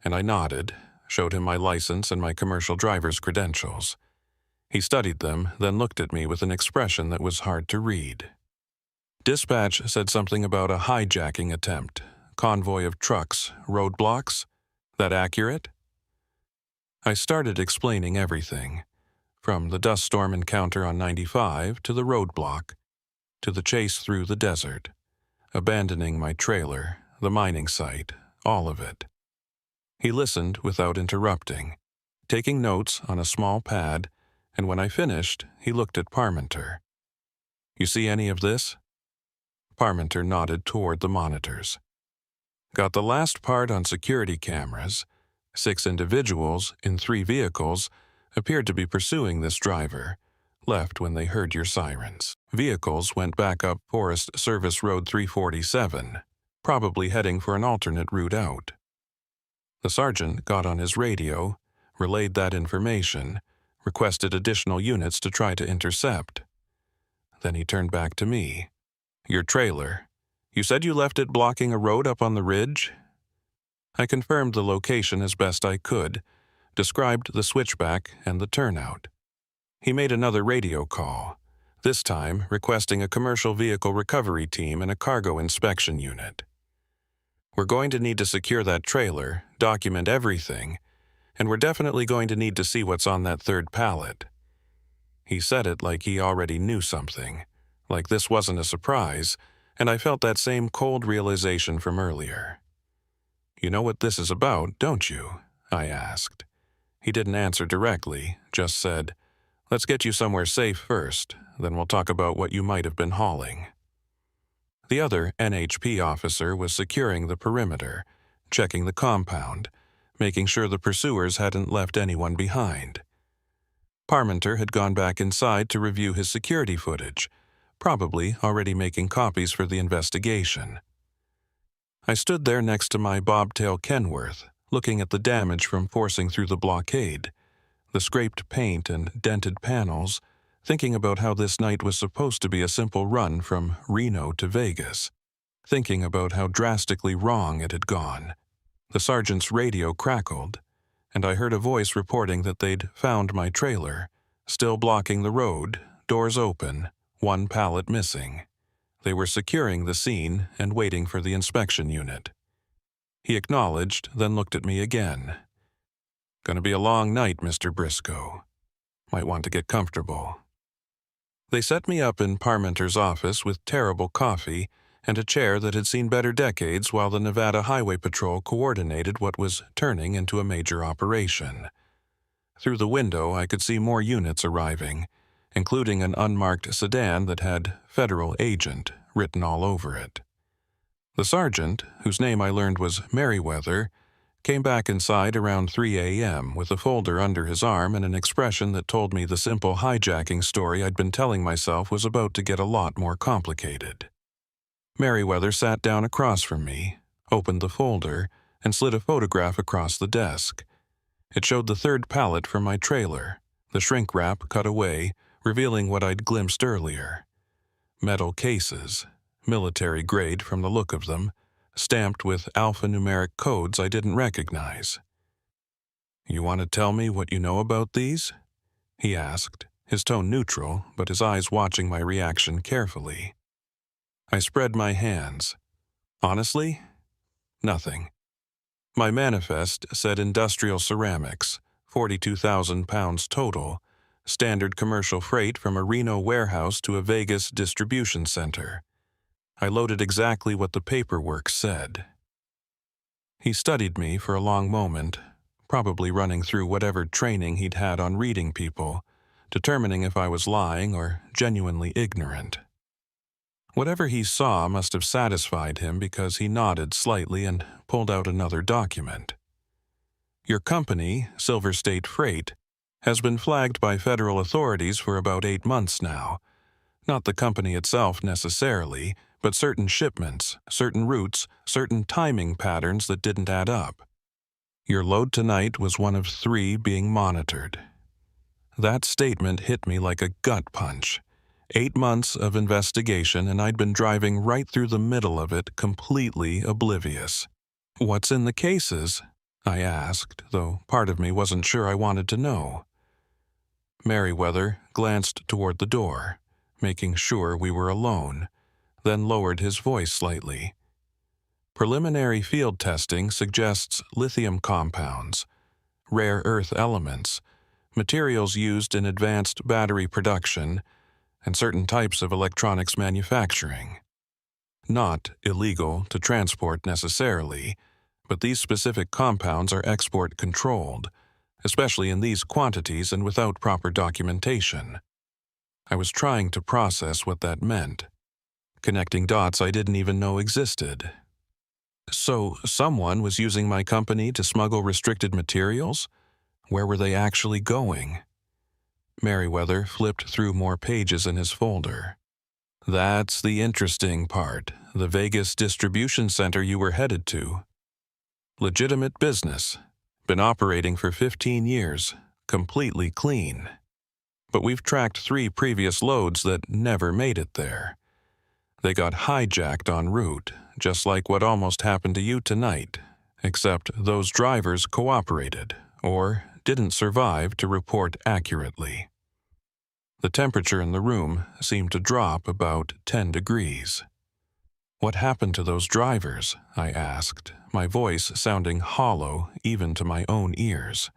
and I nodded, showed him my license and my commercial driver's credentials. He studied them, then looked at me with an expression that was hard to read. "Dispatch said something about a hijacking attempt, convoy of trucks, roadblocks. That accurate?" I started explaining everything, from the dust storm encounter on 95 to the roadblock, to the chase through the desert, abandoning my trailer, the mining site, all of it. He listened without interrupting, taking notes on a small pad, and when I finished, he looked at Parmenter. "You see any of this?" Parmenter nodded toward the monitors. "Got the last part on security cameras. 6 individuals in 3 vehicles appeared to be pursuing this driver, left when they heard your sirens. Vehicles went back up Forest Service Road 347, probably heading for an alternate route out. The sergeant got on his radio, relayed that information, requested additional units to try to intercept. Then he turned back to me. "Your trailer. You said you left it blocking a road up on the ridge?" I confirmed the location as best I could, described the switchback and the turnout. He made another radio call, this time requesting a commercial vehicle recovery team and a cargo inspection unit. "We're going to need to secure that trailer, document everything, and we're definitely going to need to see what's on that third pallet." He said it like he already knew something, like this wasn't a surprise, and I felt that same cold realization from earlier. "You know what this is about, don't you?" I asked. He didn't answer directly, just said, "Let's get you somewhere safe first, then we'll talk about what you might have been hauling." The other NHP officer was securing the perimeter, checking the compound, making sure the pursuers hadn't left anyone behind. Parmenter had gone back inside to review his security footage, probably already making copies for the investigation. I stood there next to my bobtail Kenworth, looking at the damage from forcing through the blockade, the scraped paint and dented panels, thinking about how this night was supposed to be a simple run from Reno to Vegas, thinking about how drastically wrong it had gone. The sergeant's radio crackled, and I heard a voice reporting that they'd found my trailer, still blocking the road, doors open, one pallet missing. They were securing the scene and waiting for the inspection unit. He acknowledged, then looked at me again. "Gonna be a long night, Mr. Briscoe. Might want to get comfortable." They set me up in Parmenter's office with terrible coffee and a chair that had seen better decades while the Nevada Highway Patrol coordinated what was turning into a major operation. Through the window, I could see more units arriving, including an unmarked sedan that had "Federal Agent" written all over it. The sergeant, whose name I learned was Merriweather, came back inside around 3 a.m. with a folder under his arm and an expression that told me the simple hijacking story I'd been telling myself was about to get a lot more complicated. Merriweather sat down across from me, opened the folder, and slid a photograph across the desk. It showed the third pallet from my trailer, the shrink wrap cut away, revealing what I'd glimpsed earlier. Metal cases, military grade from the look of them, stamped with alphanumeric codes I didn't recognize. "You want to tell me what you know about these?" he asked, his tone neutral, but his eyes watching my reaction carefully. I spread my hands. Honestly, nothing. My manifest said industrial ceramics, 42,000 pounds total, standard commercial freight from a Reno warehouse to a Vegas distribution center. I loaded exactly what the paperwork said. He studied me for a long moment, probably running through whatever training he'd had on reading people, determining if I was lying or genuinely ignorant. Whatever he saw must have satisfied him because he nodded slightly and pulled out another document. "Your company, Silver State Freight, has been flagged by federal authorities for about 8 months now. Not the company itself necessarily, but certain shipments, certain routes, certain timing patterns that didn't add up. Your load tonight was one of 3 being monitored." That statement hit me like a gut punch. 8 months of investigation, and I'd been driving right through the middle of it, completely oblivious. "What's in the cases?" I asked, though part of me wasn't sure I wanted to know. Merriweather glanced toward the door, making sure we were alone, then lowered his voice slightly. "Preliminary field testing suggests lithium compounds, rare earth elements, materials used in advanced battery production, and certain types of electronics manufacturing. Not illegal to transport necessarily, but these specific compounds are export-controlled, especially in these quantities and without proper documentation." I was trying to process what that meant, connecting dots I didn't even know existed. So someone was using my company to smuggle restricted materials? Where were they actually going? Merriweather flipped through more pages in his folder. "That's the interesting part, the Vegas distribution center you were headed to. Legitimate business, been operating for 15 years, completely clean. But we've tracked 3 previous loads that never made it there. They got hijacked en route, just like what almost happened to you tonight, except those drivers cooperated, or didn't survive to report accurately. The temperature in the room seemed to drop about 10 degrees. "What happened to those drivers?" I asked, my voice sounding hollow even to my own ears.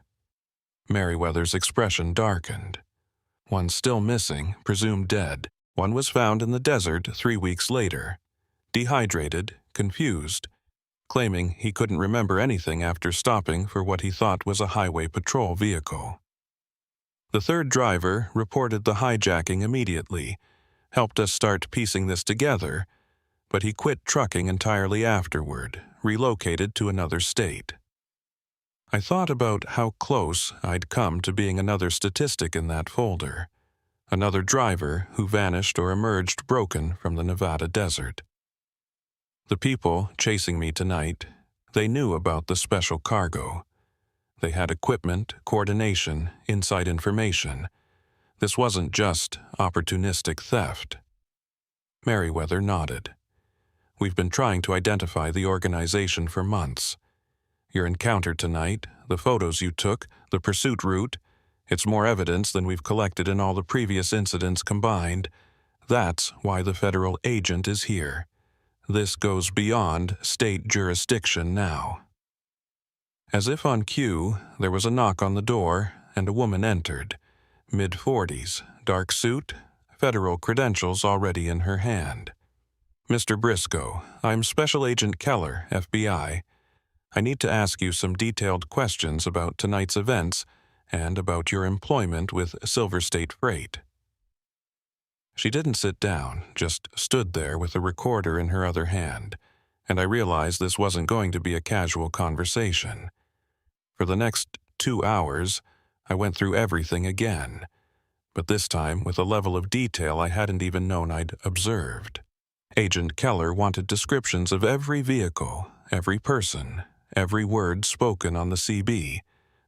Merriweather's expression darkened. "One's still missing, presumed dead. One was found in the desert 3 weeks later, dehydrated, confused, claiming he couldn't remember anything after stopping for what he thought was a highway patrol vehicle. The 3rd driver reported the hijacking immediately, helped us start piecing this together, but he quit trucking entirely afterward, relocated to another state." I thought about how close I'd come to being another statistic in that folder, another driver who vanished or emerged broken from the Nevada desert. The people chasing me tonight, they knew about the special cargo. They had equipment, coordination, inside information. This wasn't just opportunistic theft. Merriweather nodded. "We've been trying to identify the organization for months. Your encounter tonight, the photos you took, the pursuit route, it's more evidence than we've collected in all the previous incidents combined. That's why the federal agent is here. This goes beyond state jurisdiction now." As if on cue, there was a knock on the door, and a woman entered, mid-40s, dark suit, federal credentials already in her hand. "Mr. Briscoe, I'm Special Agent Keller, FBI. I need to ask you some detailed questions about tonight's events and about your employment with Silver State Freight." She didn't sit down, just stood there with a recorder in her other hand, and I realized this wasn't going to be a casual conversation. For the next 2 hours, I went through everything again, but this time with a level of detail I hadn't even known I'd observed. Agent Keller wanted descriptions of every vehicle, every person, every word spoken on the CB,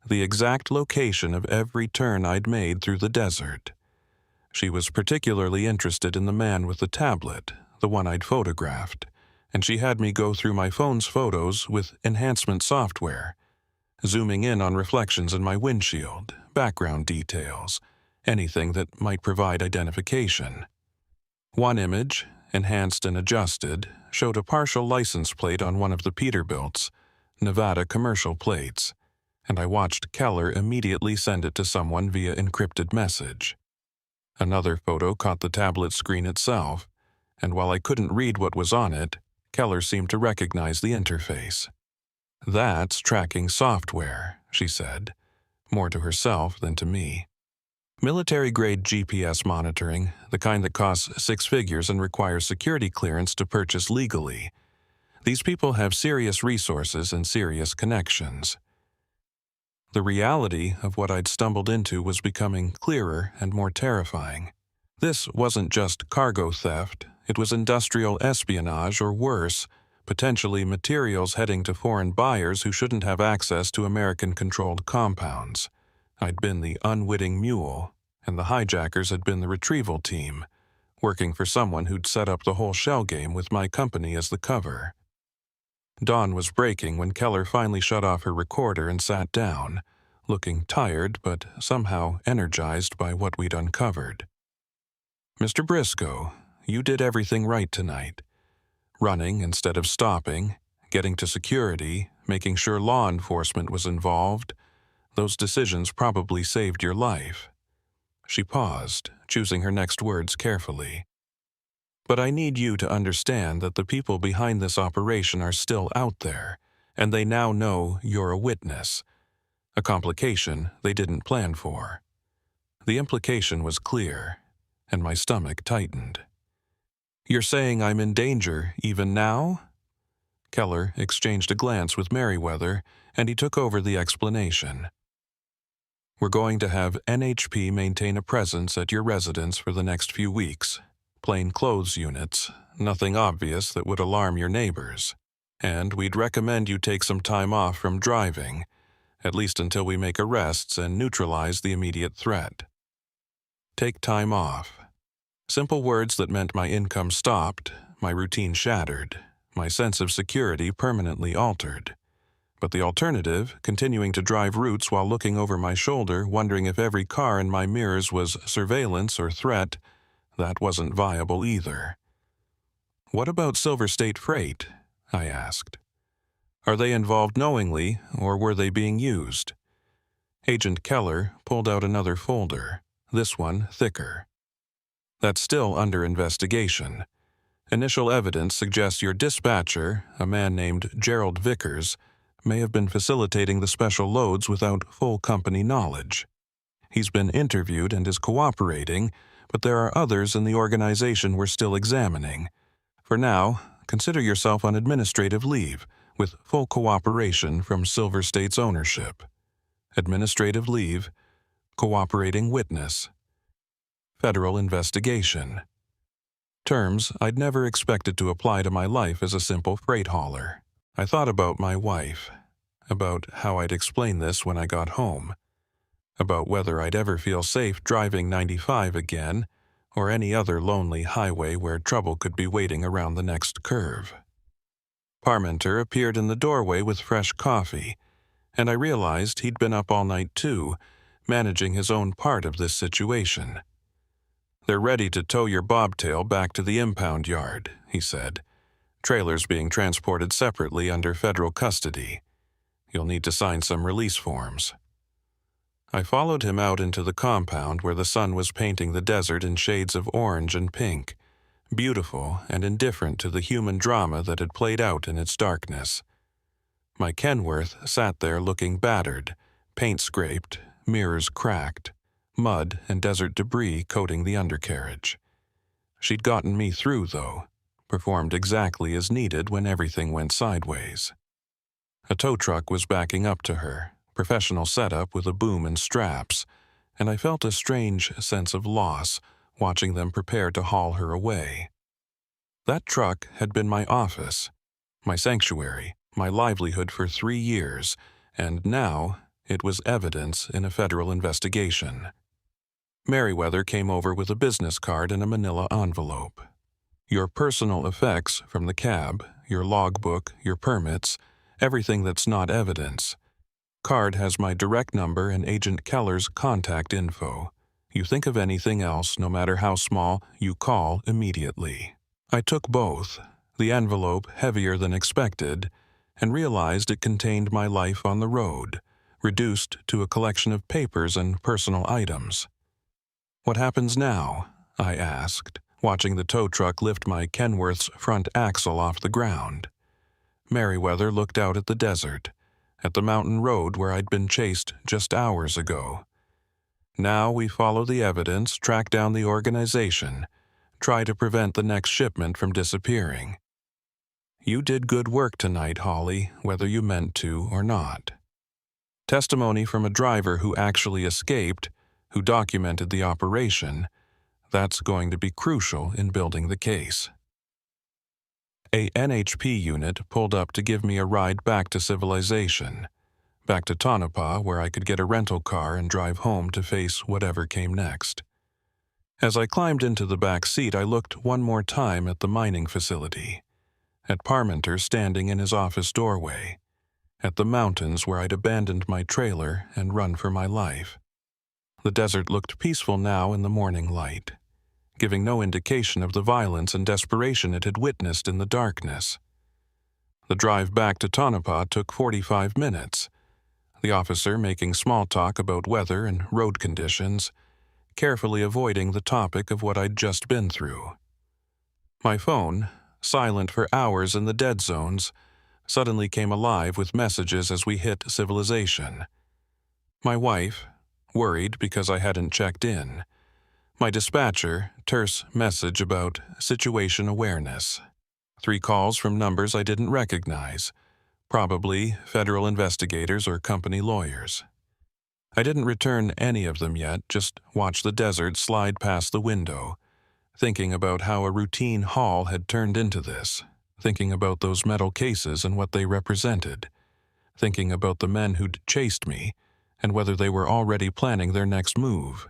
the exact location of every turn I'd made through the desert. She was particularly interested in the man with the tablet, the one I'd photographed, and she had me go through my phone's photos with enhancement software, zooming in on reflections in my windshield, background details, anything that might provide identification. One image, enhanced and adjusted, showed a partial license plate on one of the Peterbilt's, Nevada commercial plates, and I watched Keller immediately send it to someone via encrypted message. Another photo caught the tablet screen itself, and while I couldn't read what was on it, Keller seemed to recognize the interface. "That's tracking software," she said, more to herself than to me. "Military-grade GPS monitoring, the kind that costs 6 figures and requires security clearance to purchase legally. These people have serious resources and serious connections." The reality of what I'd stumbled into was becoming clearer and more terrifying. This wasn't just cargo theft, it was industrial espionage or worse, potentially materials heading to foreign buyers who shouldn't have access to American-controlled compounds. I'd been the unwitting mule, and the hijackers had been the retrieval team, working for someone who'd set up the whole shell game with my company as the cover. Dawn was breaking when Keller finally shut off her recorder and sat down, looking tired but somehow energized by what we'd uncovered. "Mr. Briscoe, you did everything right tonight. Running instead of stopping, getting to security, making sure law enforcement was involved. Those decisions probably saved your life." She paused, choosing her next words carefully. "But I need you to understand that the people behind this operation are still out there, and they now know you're a witness, a complication they didn't plan for." The implication was clear, and my stomach tightened. "You're saying I'm in danger even now?" Keller exchanged a glance with Merriweather, and he took over the explanation. "We're going to have NHP maintain a presence at your residence for the next few weeks. Plain clothes units, nothing obvious that would alarm your neighbors. And we'd recommend you take some time off from driving, at least until we make arrests and neutralize the immediate threat. Take time off. Simple words that meant my income stopped, my routine shattered, my sense of security permanently altered. But the alternative, continuing to drive routes while looking over my shoulder, wondering if every car in my mirrors was surveillance or threat, that wasn't viable either. "What about Silver State Freight?" I asked. "Are they involved knowingly, or were they being used?" Agent Keller pulled out another folder, this one thicker. "That's still under investigation. Initial evidence suggests your dispatcher, a man named Gerald Vickers, may have been facilitating the special loads without full company knowledge. He's been interviewed and is cooperating, but there are others in the organization we're still examining. For now, consider yourself on administrative leave, with full cooperation from Silver State's ownership. Administrative leave, cooperating witness. Federal investigation." Terms I'd never expected to apply to my life as a simple freight hauler. I thought about my wife, about how I'd explain this when I got home, about whether I'd ever feel safe driving 95 again, or any other lonely highway where trouble could be waiting around the next curve. Parmenter appeared in the doorway with fresh coffee, and I realized he'd been up all night too, managing his own part of this situation. "They're ready to tow your bobtail back to the impound yard," he said. "Trailers being transported separately under federal custody. You'll need to sign some release forms." I followed him out into the compound where the sun was painting the desert in shades of orange and pink, beautiful and indifferent to the human drama that had played out in its darkness. My Kenworth sat there looking battered, paint scraped, mirrors cracked, mud and desert debris coating the undercarriage. She'd gotten me through, though, performed exactly as needed when everything went sideways. A tow truck was backing up to her, professional setup with a boom and straps, and I felt a strange sense of loss watching them prepare to haul her away. That truck had been my office, my sanctuary, my livelihood for 3 years, and now it was evidence in a federal investigation. Merriweather came over with a business card and a manila envelope. "Your personal effects from the cab, your logbook, your permits, everything that's not evidence. Card has my direct number and Agent Keller's contact info. You think of anything else, no matter how small, you call immediately." I took both, the envelope heavier than expected, and realized it contained my life on the road, reduced to a collection of papers and personal items. "What happens now?" I asked, watching the tow truck lift my Kenworth's front axle off the ground. Merriweather looked out at the desert, at the mountain road where I'd been chased just hours ago. "Now we follow the evidence, track down the organization, try to prevent the next shipment from disappearing. You did good work tonight, Holly, whether you meant to or not." Testimony from a driver who actually escaped, who documented the operation, that's going to be crucial in building the case. A NHP unit pulled up to give me a ride back to civilization, back to Tonopah where I could get a rental car and drive home to face whatever came next. As I climbed into the back seat, I looked one more time at the mining facility, at Parmenter standing in his office doorway, at the mountains where I'd abandoned my trailer and run for my life. The desert looked peaceful now in the morning light, giving no indication of the violence and desperation it had witnessed in the darkness. The drive back to Tonopah took 45 minutes, the officer making small talk about weather and road conditions, carefully avoiding the topic of what I'd just been through. My phone, silent for hours in the dead zones, suddenly came alive with messages as we hit civilization. My wife, worried because I hadn't checked in. My dispatcher, terse message about situation awareness. 3 calls from numbers I didn't recognize, probably federal investigators or company lawyers. I didn't return any of them yet, just watched the desert slide past the window, thinking about how a routine haul had turned into this, thinking about those metal cases and what they represented, thinking about the men who'd chased me and whether they were already planning their next move.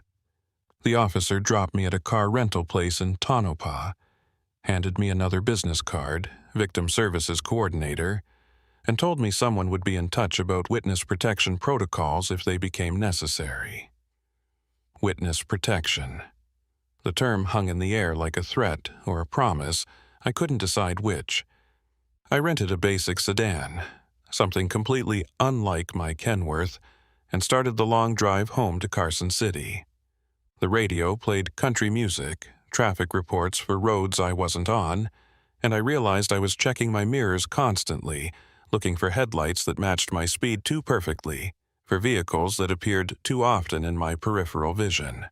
The officer dropped me at a car rental place in Tonopah, handed me another business card, victim services coordinator, and told me someone would be in touch about witness protection protocols if they became necessary. Witness protection. The term hung in the air like a threat or a promise. I couldn't decide which. I rented a basic sedan, something completely unlike my Kenworth, and started the long drive home to Carson City. The radio played country music, traffic reports for roads I wasn't on, and I realized I was checking my mirrors constantly, looking for headlights that matched my speed too perfectly, for vehicles that appeared too often in my peripheral vision.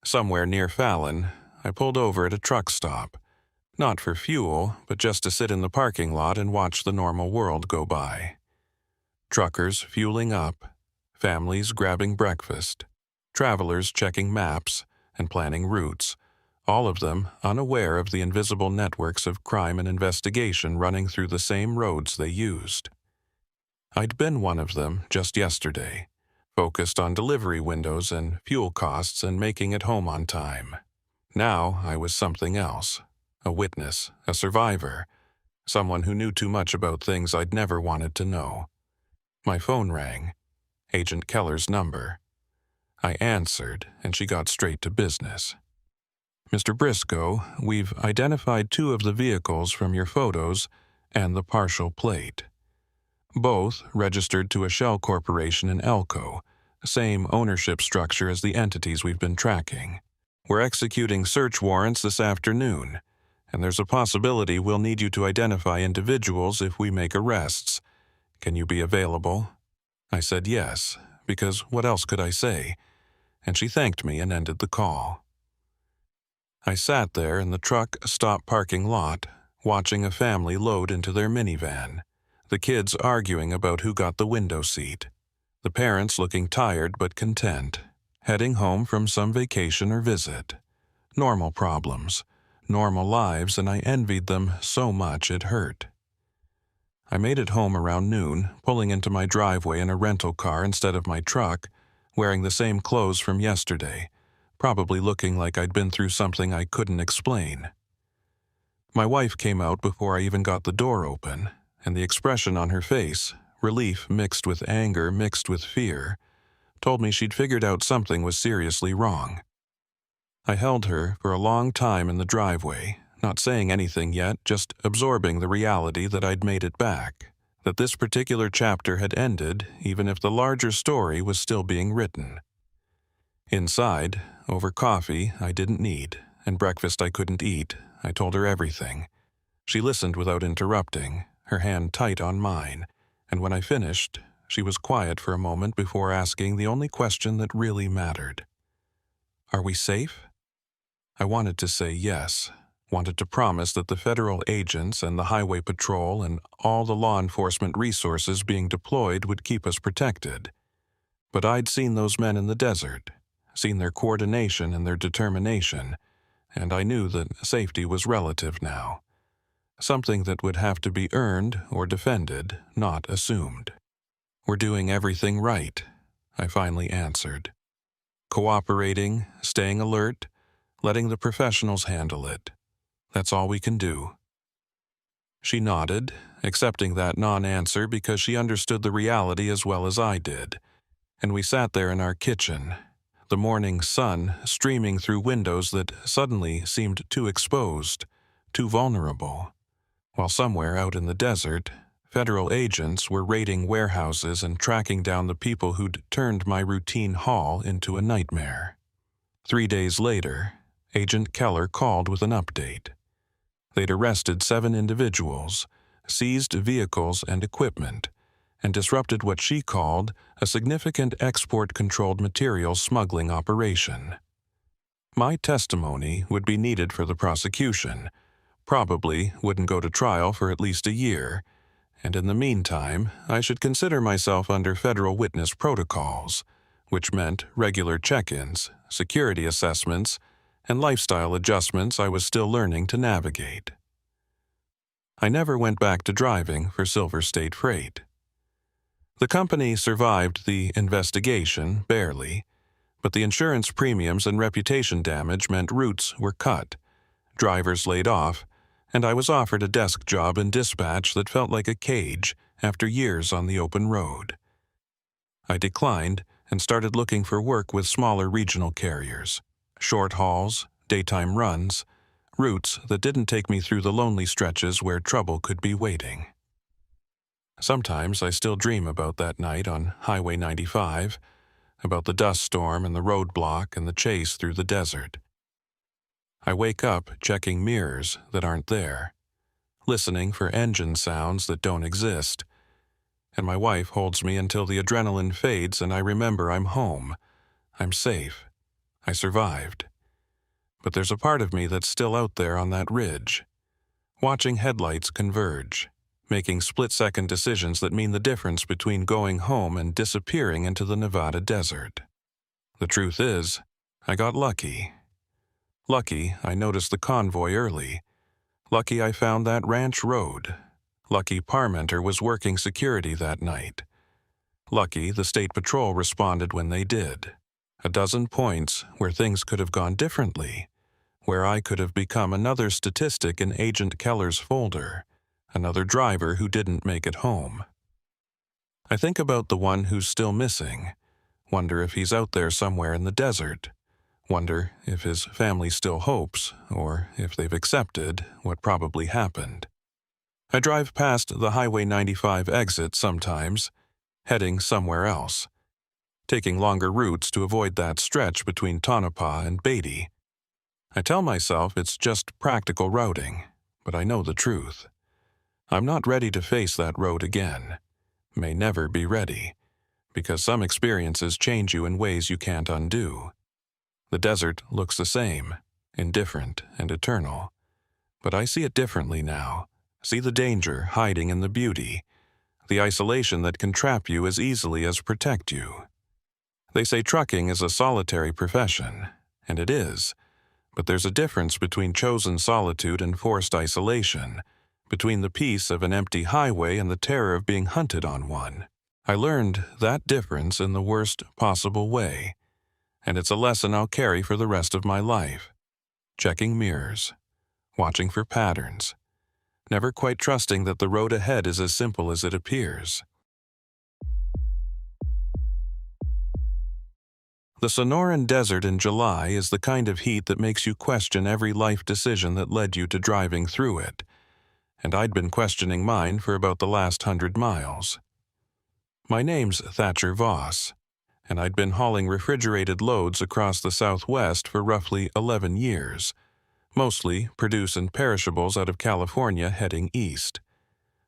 Somewhere near Fallon, I pulled over at a truck stop, not for fuel, but just to sit in the parking lot and watch the normal world go by. Truckers fueling up, families grabbing breakfast, travelers checking maps and planning routes, all of them unaware of the invisible networks of crime and investigation running through the same roads they used. I'd been one of them just yesterday, focused on delivery windows and fuel costs and making it home on time. Now I was something else, a witness, a survivor, someone who knew too much about things I'd never wanted to know. My phone rang, Agent Keller's number. I answered, and she got straight to business. Mr. Briscoe, we've identified 2 of the vehicles from your photos and the partial plate. Both registered to a shell corporation in Elko, same ownership structure as the entities we've been tracking. We're executing search warrants this afternoon, and there's a possibility we'll need you to identify individuals if we make arrests. Can you be available? I said yes, because what else could I say? And she thanked me and ended the call. I sat there in the truck stop parking lot, watching a family load into their minivan, the kids arguing about who got the window seat, the parents looking tired but content, heading home from some vacation or visit. Normal problems, normal lives, and I envied them so much it hurt. I made it home around noon, pulling into my driveway in a rental car instead of my truck, wearing the same clothes from yesterday, probably looking like I'd been through something I couldn't explain. My wife came out before I even got the door open, and the expression on her face, relief mixed with anger mixed with fear, told me she'd figured out something was seriously wrong. I held her for a long time in the driveway, not saying anything yet, just absorbing the reality that I'd made it back, that this particular chapter had ended even if the larger story was still being written. Inside, over coffee I didn't need, and breakfast I couldn't eat, I told her everything. She listened without interrupting, her hand tight on mine, and when I finished, she was quiet for a moment before asking the only question that really mattered. Are we safe? I wanted to say yes, wanted to promise that the federal agents and the highway patrol and all the law enforcement resources being deployed would keep us protected. But I'd seen those men in the desert, seen their coordination and their determination, and I knew that safety was relative now, something that would have to be earned or defended, not assumed. We're doing everything right, I finally answered. Cooperating, staying alert, letting the professionals handle it. That's all we can do. She nodded, accepting that non-answer because she understood the reality as well as I did, and we sat there in our kitchen, the morning sun streaming through windows that suddenly seemed too exposed, too vulnerable, while somewhere out in the desert, federal agents were raiding warehouses and tracking down the people who'd turned my routine haul into a nightmare. 3 days later, Agent Keller called with an update. They'd arrested 7 individuals, seized vehicles and equipment, and disrupted what she called a significant export-controlled materials smuggling operation. My testimony would be needed for the prosecution, probably wouldn't go to trial for at least a year, and in the meantime, I should consider myself under federal witness protocols, which meant regular check-ins, security assessments, and lifestyle adjustments I was still learning to navigate. I never went back to driving for Silver State Freight. The company survived the investigation, barely, but the insurance premiums and reputation damage meant routes were cut, drivers laid off, and I was offered a desk job in dispatch that felt like a cage after years on the open road. I declined and started looking for work with smaller regional carriers, short hauls, daytime runs, routes that didn't take me through the lonely stretches where trouble could be waiting. Sometimes I still dream about that night on Highway 95, about the dust storm and the roadblock and the chase through the desert. I wake up checking mirrors that aren't there, listening for engine sounds that don't exist, and my wife holds me until the adrenaline fades and I remember I'm home, I'm safe, I survived. But there's a part of me that's still out there on that ridge, watching headlights converge, making split-second decisions that mean the difference between going home and disappearing into the Nevada desert. The truth is, I got lucky. Lucky I noticed the convoy early. Lucky I found that ranch road. Lucky Parmenter was working security that night. Lucky the State Patrol responded when they did. A dozen points where things could have gone differently, where I could have become another statistic in Agent Keller's folder, another driver who didn't make it home. I think about the one who's still missing, wonder if he's out there somewhere in the desert, wonder if his family still hopes, or if they've accepted what probably happened. I drive past the Highway 95 exit sometimes, heading somewhere else, taking longer routes to avoid that stretch between Tonopah and Beatty. I tell myself it's just practical routing, but I know the truth. I'm not ready to face that road again. May never be ready, because some experiences change you in ways you can't undo. The desert looks the same, indifferent and eternal. But I see it differently now, see the danger hiding in the beauty, the isolation that can trap you as easily as protect you. They say trucking is a solitary profession, and it is, but there's a difference between chosen solitude and forced isolation, between the peace of an empty highway and the terror of being hunted on one. I learned that difference in the worst possible way, and it's a lesson I'll carry for the rest of my life. Checking mirrors, watching for patterns, never quite trusting that the road ahead is as simple as it appears. The Sonoran Desert in July is the kind of heat that makes you question every life decision that led you to driving through it, and I'd been questioning mine for about the last 100 miles. My name's Thatcher Voss, and I'd been hauling refrigerated loads across the Southwest for roughly 11 years, mostly produce and perishables out of California heading east.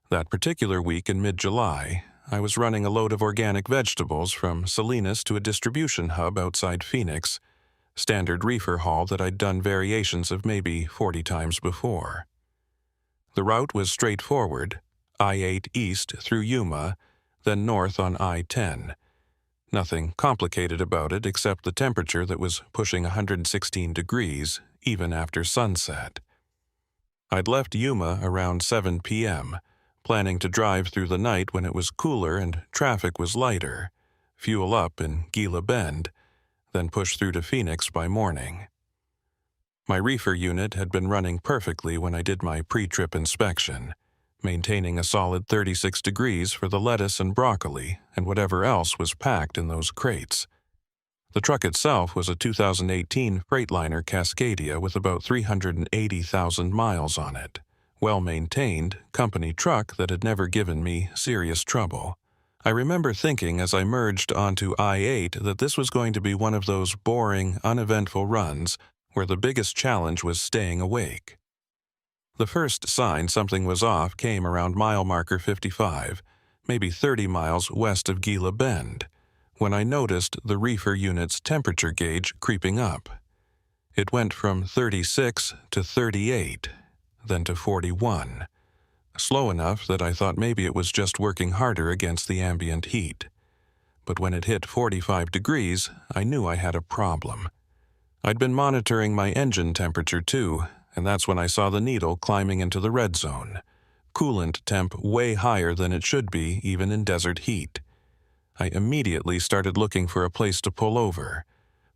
That particular week in mid-July, I was running a load of organic vegetables from Salinas to a distribution hub outside Phoenix, standard reefer haul that I'd done variations of maybe 40 times before. The route was straightforward, I-8 east through Yuma, then north on I-10. Nothing complicated about it except the temperature that was pushing 116 degrees, even after sunset. I'd left Yuma around 7 p.m., planning to drive through the night when it was cooler and traffic was lighter, fuel up in Gila Bend, then push through to Phoenix by morning. My reefer unit had been running perfectly when I did my pre-trip inspection, maintaining a solid 36 degrees for the lettuce and broccoli and whatever else was packed in those crates. The truck itself was a 2018 Freightliner Cascadia with about 380,000 miles on it. Well-maintained, company truck that had never given me serious trouble. I remember thinking as I merged onto I-8 that this was going to be one of those boring, uneventful runs where the biggest challenge was staying awake. The first sign something was off came around mile marker 55, maybe 30 miles west of Gila Bend, when I noticed the reefer unit's temperature gauge creeping up. It went from 36 to 38, then to 41, slow enough that I thought maybe it was just working harder against the ambient heat. But when it hit 45 degrees, I knew I had a problem. I'd been monitoring my engine temperature too, and that's when I saw the needle climbing into the red zone. Coolant temp way higher than it should be even in desert heat. I immediately started looking for a place to pull over,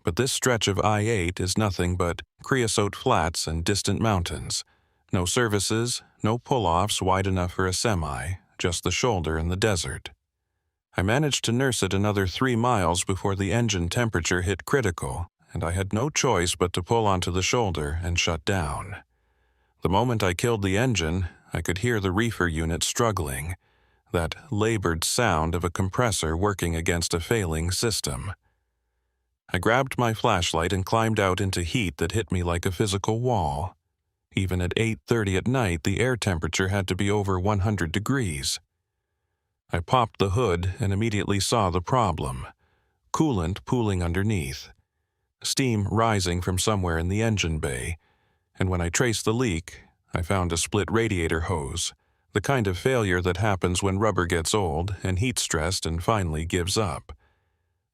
but this stretch of I-8 is nothing but creosote flats and distant mountains. No services, no pull-offs wide enough for a semi, just the shoulder and the desert. I managed to nurse it another 3 miles before the engine temperature hit critical, and I had no choice but to pull onto the shoulder and shut down. The moment I killed the engine, I could hear the reefer unit struggling, that labored sound of a compressor working against a failing system. I grabbed my flashlight and climbed out into heat that hit me like a physical wall. Even at 8:30 at night, the air temperature had to be over 100 degrees. I popped the hood and immediately saw the problem. Coolant pooling underneath. Steam rising from somewhere in the engine bay, and when I traced the leak, I found a split radiator hose, the kind of failure that happens when rubber gets old and heat-stressed and finally gives up.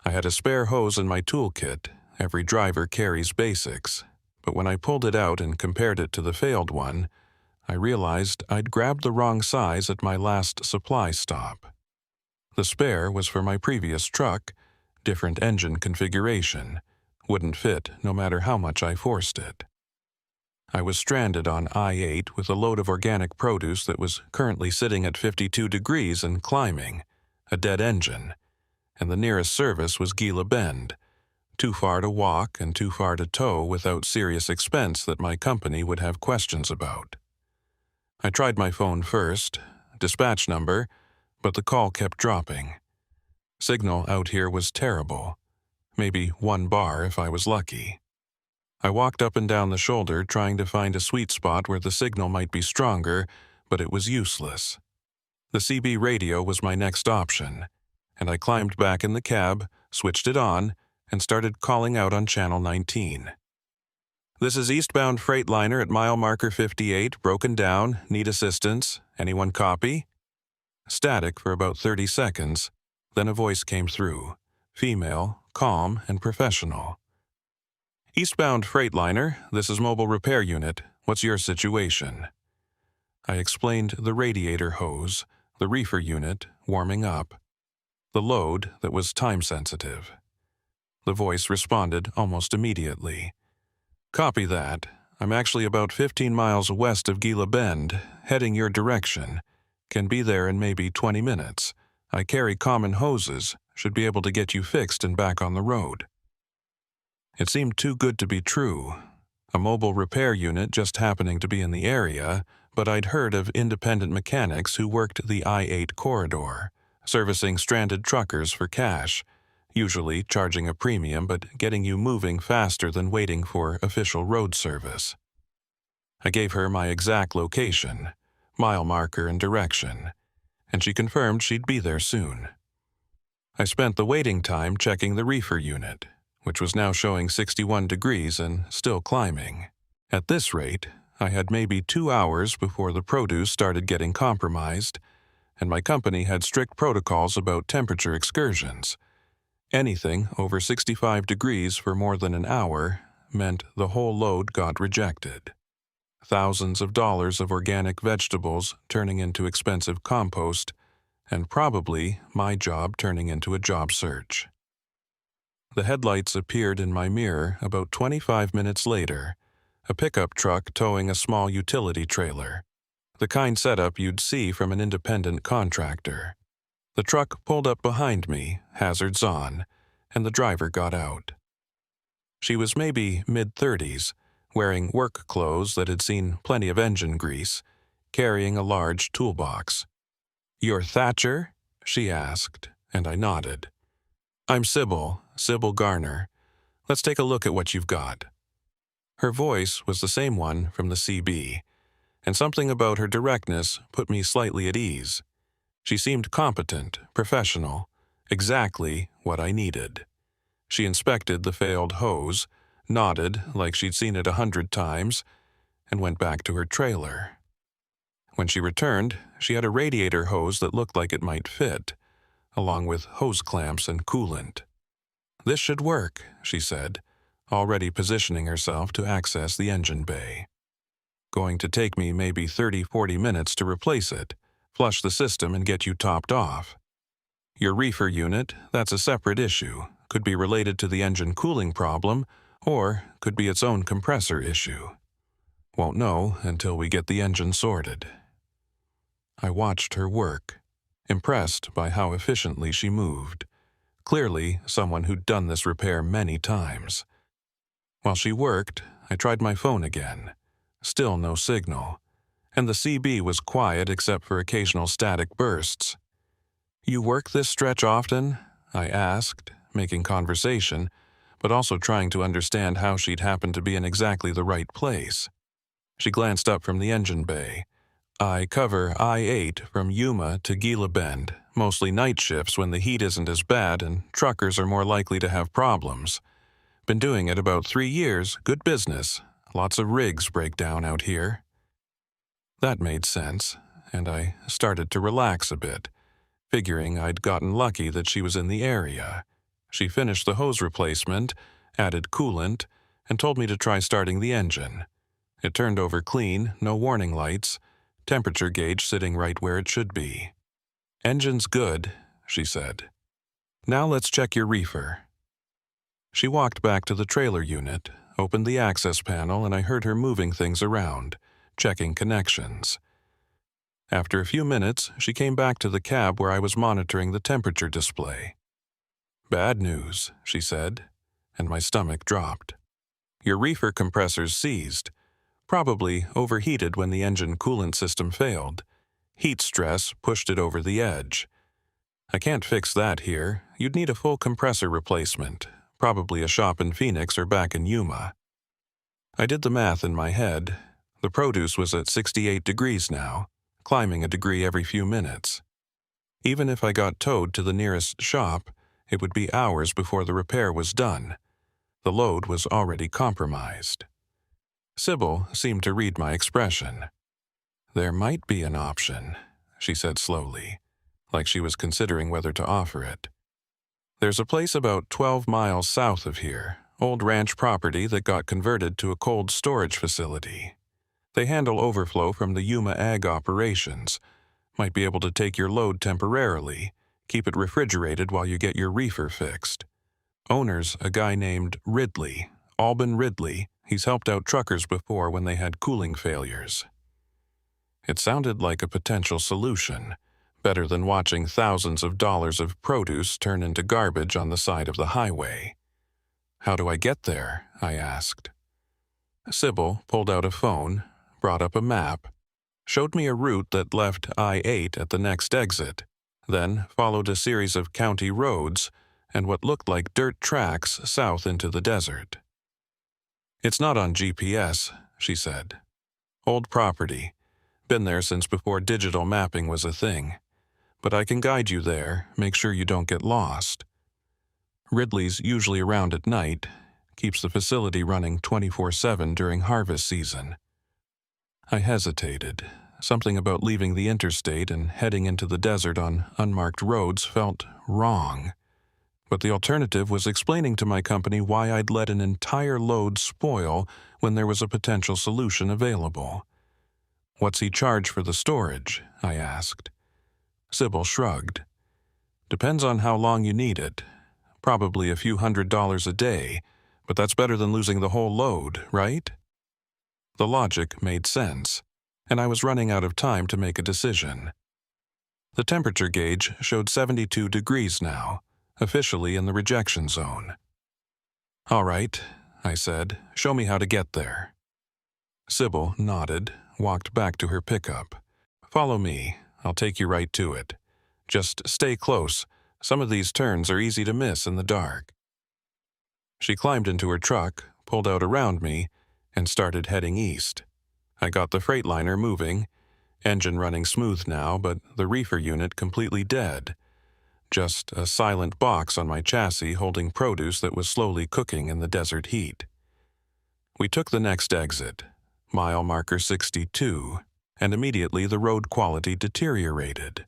I had a spare hose in my toolkit. Every driver carries basics, but when I pulled it out and compared it to the failed one, I realized I'd grabbed the wrong size at my last supply stop. The spare was for my previous truck, different engine configuration, wouldn't fit no matter how much I forced it. I was stranded on I-8 with a load of organic produce that was currently sitting at 52 degrees and climbing, a dead engine, and the nearest service was Gila Bend, too far to walk and too far to tow without serious expense that my company would have questions about. I tried my phone first, dispatch number, but the call kept dropping. Signal out here was terrible, maybe 1 bar if I was lucky. I walked up and down the shoulder trying to find a sweet spot where the signal might be stronger, but it was useless. The CB radio was my next option, and I climbed back in the cab, switched it on, and started calling out on Channel 19. "This is eastbound Freightliner at mile marker 58, broken down, need assistance. Anyone copy?" Static for about 30 seconds, then a voice came through, female, calm, and professional. "Eastbound Freightliner, this is Mobile Repair Unit. What's your situation?" I explained the radiator hose, the reefer unit, warming up, the load that was time-sensitive. The voice responded almost immediately. "Copy that. I'm actually about 15 miles west of Gila Bend, heading your direction. Can be there in maybe 20 minutes. I carry common hoses, should be able to get you fixed and back on the road." It seemed too good to be true. A mobile repair unit just happening to be in the area, but I'd heard of independent mechanics who worked the I-8 corridor, servicing stranded truckers for cash, usually charging a premium but getting you moving faster than waiting for official road service. I gave her my exact location, mile marker and direction, and she confirmed she'd be there soon. I spent the waiting time checking the reefer unit, which was now showing 61 degrees and still climbing. At this rate, I had maybe 2 hours before the produce started getting compromised, and my company had strict protocols about temperature excursions. Anything over 65 degrees for more than an hour meant the whole load got rejected. Thousands of dollars of organic vegetables turning into expensive compost, and probably my job turning into a job search. The headlights appeared in my mirror about 25 minutes later, a pickup truck towing a small utility trailer, the kind setup you'd see from an independent contractor. The truck pulled up behind me, hazards on, and the driver got out. She was maybe mid-30s, wearing work clothes that had seen plenty of engine grease, carrying a large toolbox. "You're Thatcher?" she asked, and I nodded. "I'm Sybil Garner. Let's take a look at what you've got." Her voice was the same one from the CB, and something about her directness put me slightly at ease. She seemed competent, professional, exactly what I needed. She inspected the failed hose, nodded like she'd seen it 100 times, and went back to her trailer. When she returned, she had a radiator hose that looked like it might fit, along with hose clamps and coolant. "This should work," she said, already positioning herself to access the engine bay. "Going to take me maybe 30-40 minutes to replace it, flush the system and get you topped off. Your reefer unit, that's a separate issue, could be related to the engine cooling problem, or could be its own compressor issue. Won't know until we get the engine sorted." I watched her work, impressed by how efficiently she moved. Clearly, someone who'd done this repair many times. While she worked, I tried my phone again. Still no signal, and the CB was quiet except for occasional static bursts. "You work this stretch often?" I asked, making conversation, but also trying to understand how she'd happened to be in exactly the right place. She glanced up from the engine bay. "I cover I-8 from Yuma to Gila Bend, mostly night shifts when the heat isn't as bad and truckers are more likely to have problems. Been doing it about 3 years, good business. Lots of rigs break down out here." That made sense, and I started to relax a bit, figuring I'd gotten lucky that she was in the area. She finished the hose replacement, added coolant, and told me to try starting the engine. It turned over clean, no warning lights, temperature gauge sitting right where it should be. "Engine's good," she said. "Now let's check your reefer." She walked back to the trailer unit, opened the access panel, and I heard her moving things around, checking connections. After a few minutes, she came back to the cab where I was monitoring the temperature display. "Bad news," she said, and my stomach dropped. "Your reefer compressor's seized. Probably overheated when the engine coolant system failed. Heat stress pushed it over the edge. I can't fix that here. You'd need a full compressor replacement, probably a shop in Phoenix or back in Yuma." I did the math in my head. The produce was at 68 degrees now, climbing a degree every few minutes. Even if I got towed to the nearest shop, it would be hours before the repair was done. The load was already compromised. Sybil seemed to read my expression. "There might be an option," she said slowly, like she was considering whether to offer it. "There's a place about 12 miles south of here, old ranch property that got converted to a cold storage facility. They handle overflow from the Yuma ag operations. Might be able to take your load temporarily, keep it refrigerated while you get your reefer fixed. Owner's a guy named Ridley, Alban Ridley. He's helped out truckers before when they had cooling failures." It sounded like a potential solution, better than watching thousands of dollars of produce turn into garbage on the side of the highway. "How do I get there?" I asked. Sybil pulled out a phone, brought up a map, showed me a route that left I-8 at the next exit, then followed a series of county roads and what looked like dirt tracks south into the desert. "It's not on GPS," she said. "Old property. Been there since before digital mapping was a thing. But I can guide you there, make sure you don't get lost. Ridley's usually around at night, keeps the facility running 24/7 during harvest season." I hesitated. Something about leaving the interstate and heading into the desert on unmarked roads felt wrong. But the alternative was explaining to my company why I'd let an entire load spoil when there was a potential solution available. "What's he charge for the storage?" I asked. Sybil shrugged. "Depends on how long you need it. Probably a few $100s a day, but that's better than losing the whole load, right?" The logic made sense, and I was running out of time to make a decision. The temperature gauge showed 72 degrees now, officially in the rejection zone. "All right," I said, "show me how to get there." Sybil nodded, walked back to her pickup. "Follow me. I'll take you right to it. Just stay close. Some of these turns are easy to miss in the dark." She climbed into her truck, pulled out around me, and started heading east. I got the Freightliner moving, engine running smooth now, but the reefer unit completely dead. Just a silent box on my chassis holding produce that was slowly cooking in the desert heat. We took the next exit, mile marker 62, and immediately the road quality deteriorated.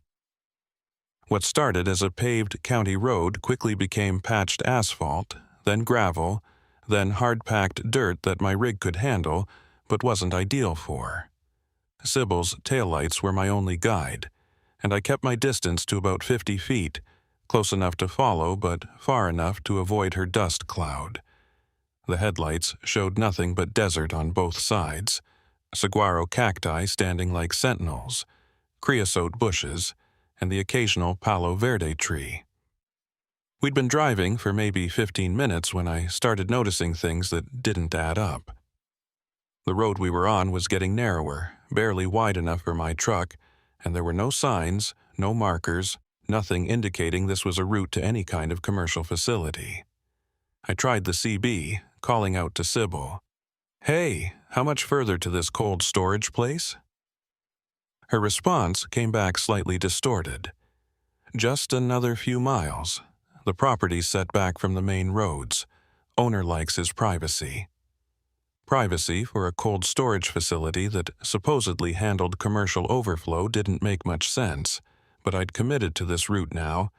What started as a paved county road quickly became patched asphalt, then gravel, then hard-packed dirt that my rig could handle but wasn't ideal for. Sybil's taillights were my only guide, and I kept my distance to about 50 feet, close enough to follow but far enough to avoid her dust cloud. The headlights showed nothing but desert on both sides, saguaro cacti standing like sentinels, creosote bushes, and the occasional palo verde tree. We'd been driving for maybe 15 minutes when I started noticing things that didn't add up. The road we were on was getting narrower, barely wide enough for my truck, and there were no signs, no markers, nothing indicating this was a route to any kind of commercial facility. I tried the CB, calling out to Sybil, "Hey, how much further to this cold storage place?" Her response came back slightly distorted. "Just another few miles. The property's set back from the main roads. Owner likes his privacy." Privacy for a cold storage facility that supposedly handled commercial overflow didn't make much sense, but I'd committed to this route now,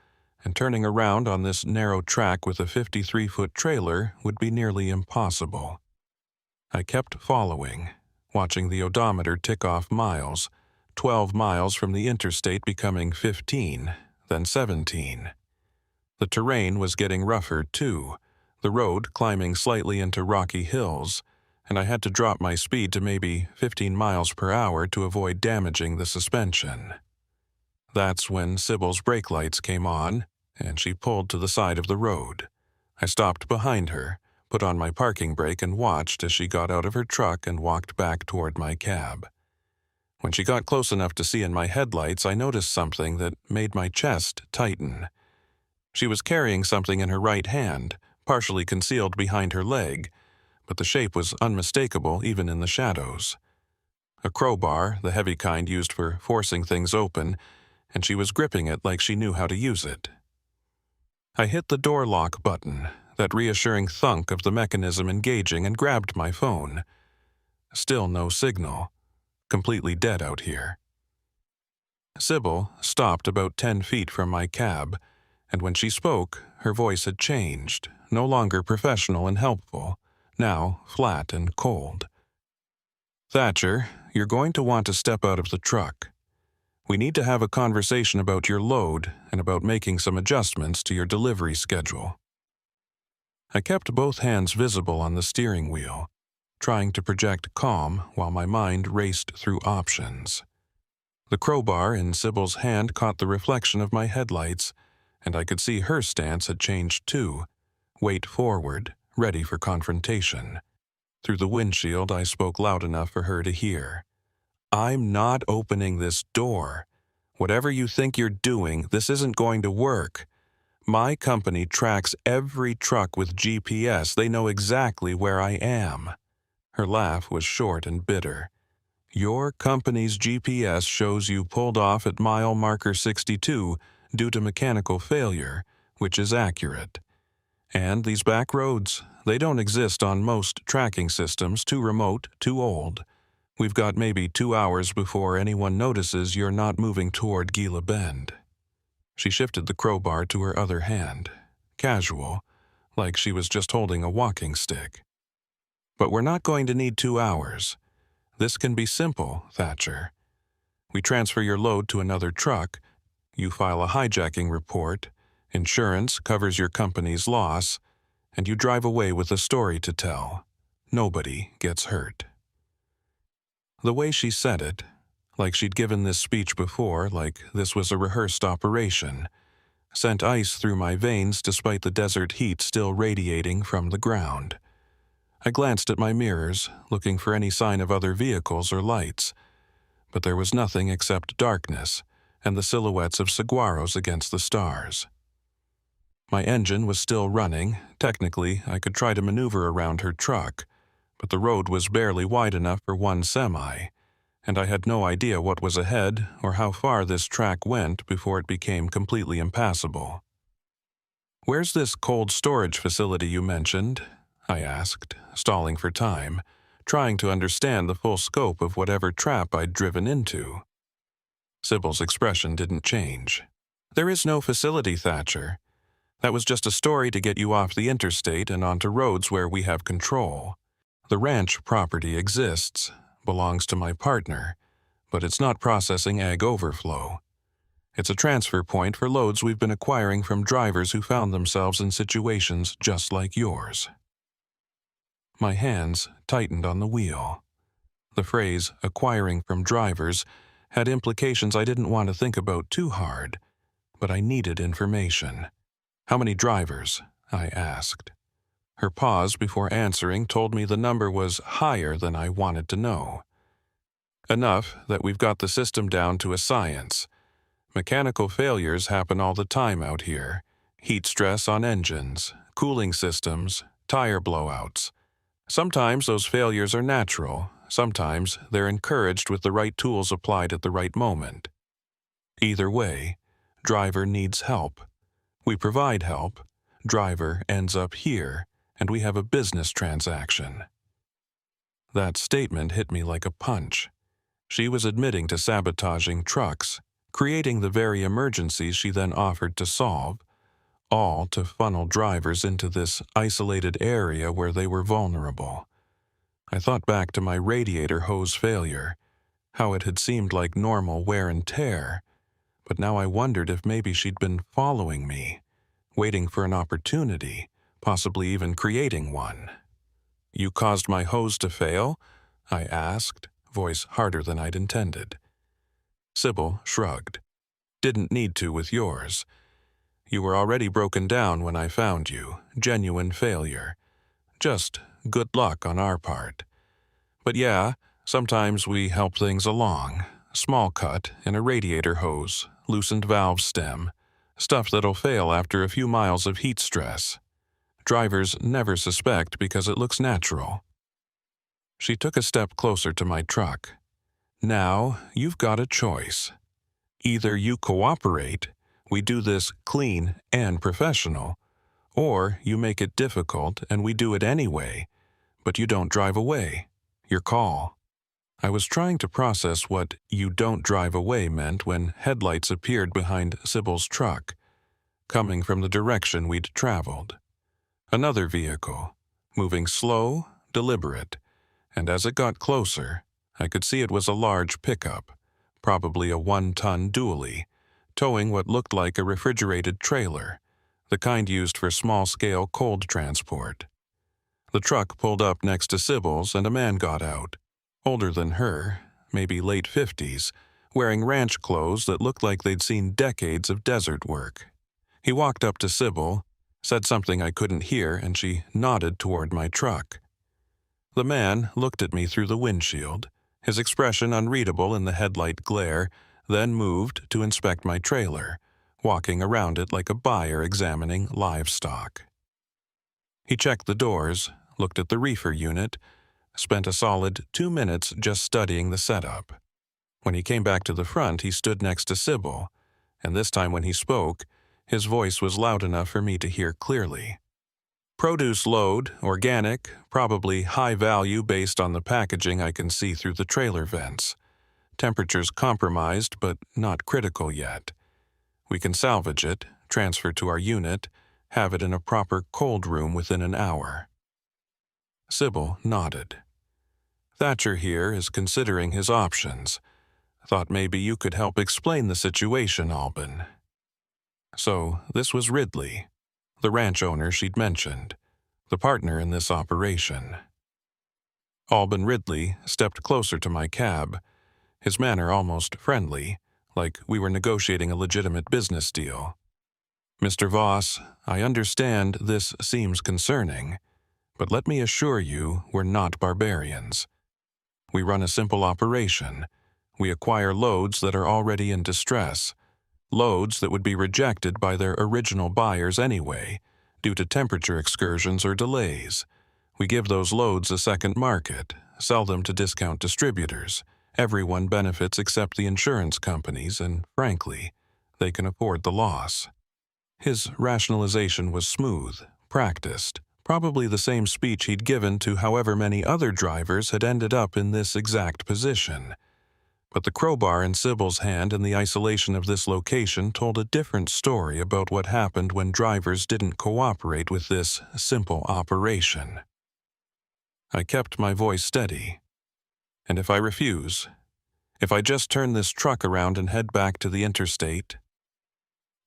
and turning around on this narrow track with a 53-foot trailer would be nearly impossible. I kept following, watching the odometer tick off miles, 12 miles from the interstate becoming 15, then 17. The terrain was getting rougher, too, the road climbing slightly into rocky hills, and I had to drop my speed to maybe 15 miles per hour to avoid damaging the suspension. That's when Sybil's brake lights came on, and she pulled to the side of the road. I stopped behind her, put on my parking brake, and watched as she got out of her truck and walked back toward my cab. When she got close enough to see in my headlights, I noticed something that made my chest tighten. She was carrying something in her right hand, partially concealed behind her leg, but the shape was unmistakable even in the shadows. A crowbar, the heavy kind used for forcing things open, and she was gripping it like she knew how to use it. I hit the door lock button, that reassuring thunk of the mechanism engaging, and grabbed my phone. Still no signal. Completely dead out here. Sybil stopped about 10 feet from my cab, and when she spoke, her voice had changed, no longer professional and helpful, now flat and cold. "Thatcher, you're going to want to step out of the truck. We need to have a conversation about your load and about making some adjustments to your delivery schedule." I kept both hands visible on the steering wheel, trying to project calm while my mind raced through options. The crowbar in Sybil's hand caught the reflection of my headlights, and I could see her stance had changed too, weight forward, ready for confrontation. Through the windshield, I spoke loud enough for her to hear. "I'm not opening this door. Whatever you think you're doing, this isn't going to work. My company tracks every truck with GPS. They know exactly where I am." Her laugh was short and bitter. "Your company's GPS shows you pulled off at mile marker 62 due to mechanical failure, which is accurate. And these back roads, they don't exist on most tracking systems, too remote, too old. We've got maybe 2 hours before anyone notices you're not moving toward Gila Bend." She shifted the crowbar to her other hand, casual, like she was just holding a walking stick. "But we're not going to need 2 hours. This can be simple, Thatcher. We transfer your load to another truck, you file a hijacking report, insurance covers your company's loss, and you drive away with a story to tell. Nobody gets hurt." The way she said it, like she'd given this speech before, like this was a rehearsed operation, sent ice through my veins despite the desert heat still radiating from the ground. I glanced at my mirrors, looking for any sign of other vehicles or lights, but there was nothing except darkness and the silhouettes of saguaros against the stars. My engine was still running. Technically, I could try to maneuver around her truck, but the road was barely wide enough for one semi, and I had no idea what was ahead or how far this track went before it became completely impassable. "Where's this cold storage facility you mentioned?" I asked, stalling for time, trying to understand the full scope of whatever trap I'd driven into. Sybil's expression didn't change. "There is no facility, Thatcher. That was just a story to get you off the interstate and onto roads where we have control. The ranch property exists, belongs to my partner, but it's not processing ag overflow. It's a transfer point for loads we've been acquiring from drivers who found themselves in situations just like yours. My hands tightened on the wheel. The phrase, acquiring from drivers, had implications I didn't want to think about too hard, but I needed information. How many drivers? I asked. Her pause before answering told me the number was higher than I wanted to know. Enough that we've got the system down to a science. Mechanical failures happen all the time out here. Heat stress on engines, cooling systems, tire blowouts. Sometimes those failures are natural. Sometimes they're encouraged with the right tools applied at the right moment. Either way, driver needs help. We provide help. Driver ends up here, and we have a business transaction. That statement hit me like a punch. She was admitting to sabotaging trucks, creating the very emergencies she then offered to solve, all to funnel drivers into this isolated area where they were vulnerable. I thought back to my radiator hose failure, how it had seemed like normal wear and tear, but now I wondered if maybe she'd been following me, waiting for an opportunity, possibly even creating one. "You caused my hose to fail?" I asked, voice harder than I'd intended. Sybil shrugged. "Didn't need to with yours. You were already broken down when I found you, genuine failure. Just good luck on our part. But yeah, sometimes we help things along. Small cut in a radiator hose, loosened valve stem, stuff that'll fail after a few miles of heat stress. Drivers never suspect because it looks natural." She took a step closer to my truck. "Now, you've got a choice. Either you cooperate, we do this clean and professional, or you make it difficult and we do it anyway, but you don't drive away. Your call." I was trying to process what "you don't drive away" meant when headlights appeared behind Sybil's truck, coming from the direction we'd traveled. Another vehicle, moving slow, deliberate, and as it got closer, I could see it was a large pickup, probably a 1-ton dually, towing what looked like a refrigerated trailer, the kind used for small-scale cold transport. The truck pulled up next to Sybil's and a man got out, older than her, maybe late 50s, wearing ranch clothes that looked like they'd seen decades of desert work. He walked up to Sybil, said something I couldn't hear, and she nodded toward my truck. The man looked at me through the windshield, his expression unreadable in the headlight glare, then moved to inspect my trailer, walking around it like a buyer examining livestock. He checked the doors, looked at the reefer unit, spent a solid 2 minutes just studying the setup. When he came back to the front, he stood next to Sybil, and this time when he spoke, his voice was loud enough for me to hear clearly. "Produce load, organic, probably high value based on the packaging I can see through the trailer vents. Temperature's compromised, but not critical yet. We can salvage it, transfer to our unit, have it in a proper cold room within an hour." Sybil nodded. "Thatcher here is considering his options. Thought maybe you could help explain the situation, Albin." So this was Ridley, the ranch owner she'd mentioned, the partner in this operation. Albin Ridley stepped closer to my cab, his manner almost friendly, like we were negotiating a legitimate business deal. "Mr. Voss, I understand this seems concerning, but let me assure you we're not barbarians. We run a simple operation. We acquire loads that are already in distress, loads that would be rejected by their original buyers anyway, due to temperature excursions or delays. We give those loads a second market, sell them to discount distributors. Everyone benefits except the insurance companies, and frankly, they can afford the loss." His rationalization was smooth, practiced, probably the same speech he'd given to however many other drivers had ended up in this exact position. But the crowbar in Sybil's hand and the isolation of this location told a different story about what happened when drivers didn't cooperate with this simple operation. I kept my voice steady. "And if I refuse? If I just turn this truck around and head back to the interstate?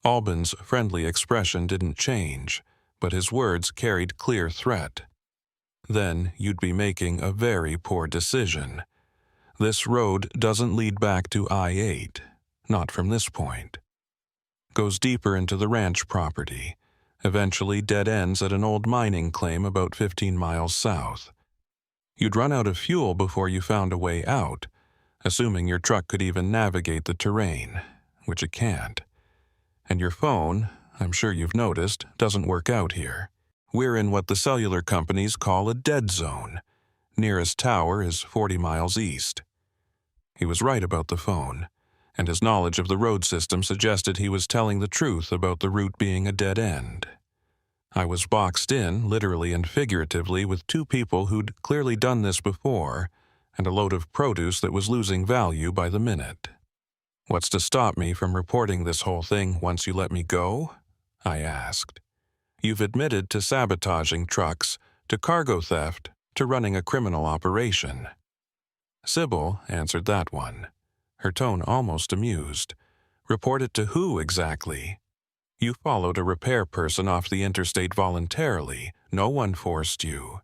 Albin's friendly expression didn't change, but his words carried clear threat. Then you'd be making a very poor decision. This road doesn't lead back to I-8, not from this point. Goes deeper into the ranch property, eventually dead ends at an old mining claim about 15 miles south. You'd run out of fuel before you found a way out, assuming your truck could even navigate the terrain, which it can't. And your phone, I'm sure you've noticed, doesn't work out here. We're in what the cellular companies call a dead zone. Nearest tower is 40 miles east. He was right about the phone, and his knowledge of the road system suggested he was telling the truth about the route being a dead end. I was boxed in, literally and figuratively, with two people who'd clearly done this before, and a load of produce that was losing value by the minute. What's to stop me from reporting this whole thing once you let me go? I asked. You've admitted to sabotaging trucks, to cargo theft, to running a criminal operation. Sybil answered that one, her tone almost amused. Report it to who exactly? You followed a repair person off the interstate voluntarily. No one forced you.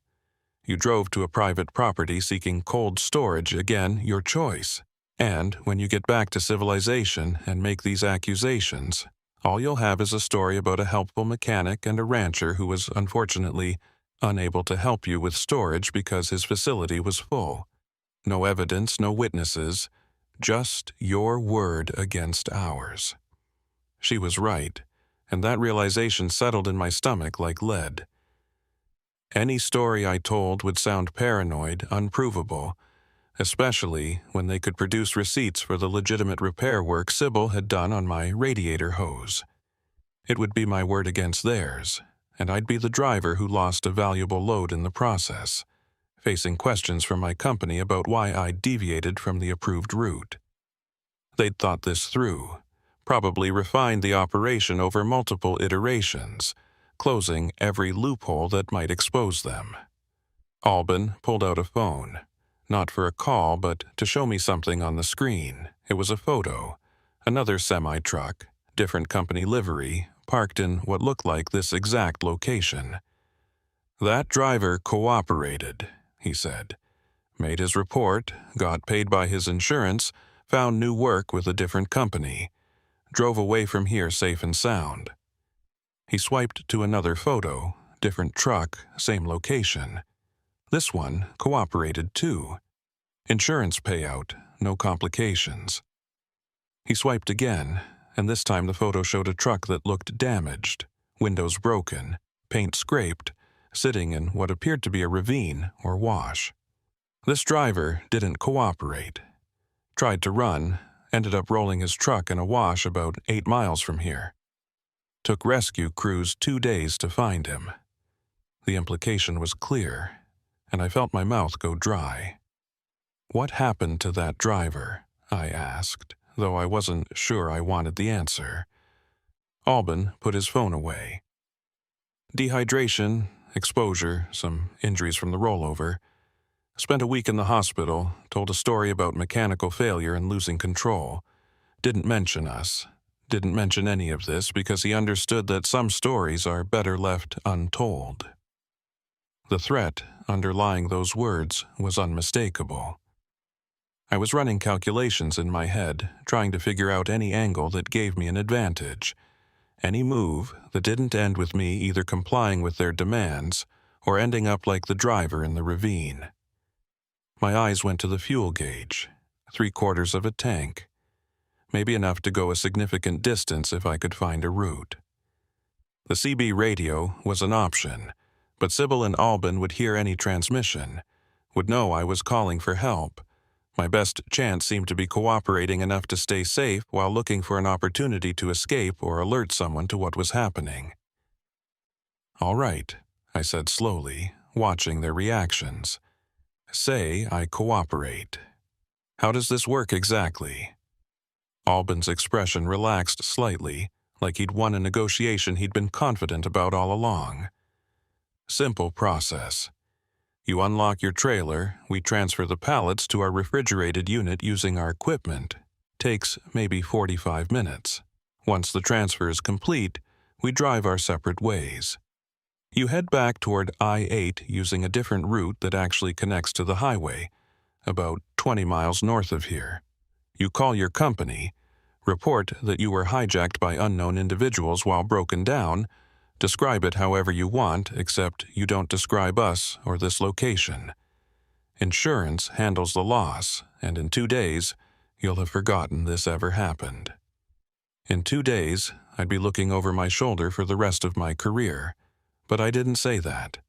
You drove to a private property seeking cold storage, again, your choice. And when you get back to civilization and make these accusations, all you'll have is a story about a helpful mechanic and a rancher who was, unfortunately, unable to help you with storage because his facility was full. No evidence, no witnesses, just your word against ours. She was right, and that realization settled in my stomach like lead. Any story I told would sound paranoid, unprovable, especially when they could produce receipts for the legitimate repair work Sybil had done on my radiator hose. It would be my word against theirs, and I'd be the driver who lost a valuable load in the process, facing questions from my company about why I'd deviated from the approved route. They'd thought this through, probably refined the operation over multiple iterations, closing every loophole that might expose them. Albin pulled out a phone. Not for a call, but to show me something on the screen. It was a photo. Another semi-truck, different company livery, parked in what looked like this exact location. That driver cooperated, he said. Made his report, got paid by his insurance, found new work with a different company. Drove away from here safe and sound. He swiped to another photo, different truck, same location. This one cooperated too. Insurance payout, no complications. He swiped again, and this time the photo showed a truck that looked damaged, windows broken, paint scraped, sitting in what appeared to be a ravine or wash. This driver didn't cooperate. Tried to run, ended up rolling his truck in a wash about 8 miles from here. Took rescue crews 2 days to find him. The implication was clear, and I felt my mouth go dry. What happened to that driver? I asked, though I wasn't sure I wanted the answer. Albin put his phone away. Dehydration, exposure, some injuries from the rollover. Spent a week in the hospital, told a story about mechanical failure and losing control. Didn't mention us. Didn't mention any of this because he understood that some stories are better left untold. The threat underlying those words was unmistakable. I was running calculations in my head, trying to figure out any angle that gave me an advantage. Any move that didn't end with me either complying with their demands or ending up like the driver in the ravine. My eyes went to the fuel gauge, 3/4 of a tank. Maybe enough to go a significant distance if I could find a route. The CB radio was an option, but Sybil and Albin would hear any transmission, would know I was calling for help. My best chance seemed to be cooperating enough to stay safe while looking for an opportunity to escape or alert someone to what was happening. "All right," I said slowly, watching their reactions. "Say I cooperate. How does this work exactly?" Albin's expression relaxed slightly, like he'd won a negotiation he'd been confident about all along. "Simple process. You unlock your trailer, we transfer the pallets to our refrigerated unit using our equipment. Takes maybe 45 minutes. Once the transfer is complete, we drive our separate ways. You head back toward I-8 using a different route that actually connects to the highway, about 20 miles north of here. You call your company, report that you were hijacked by unknown individuals while broken down, describe it however you want, except you don't describe us or this location. Insurance handles the loss, and in 2 days, you'll have forgotten this ever happened. In 2 days, I'd be looking over my shoulder for the rest of my career, but I didn't say that.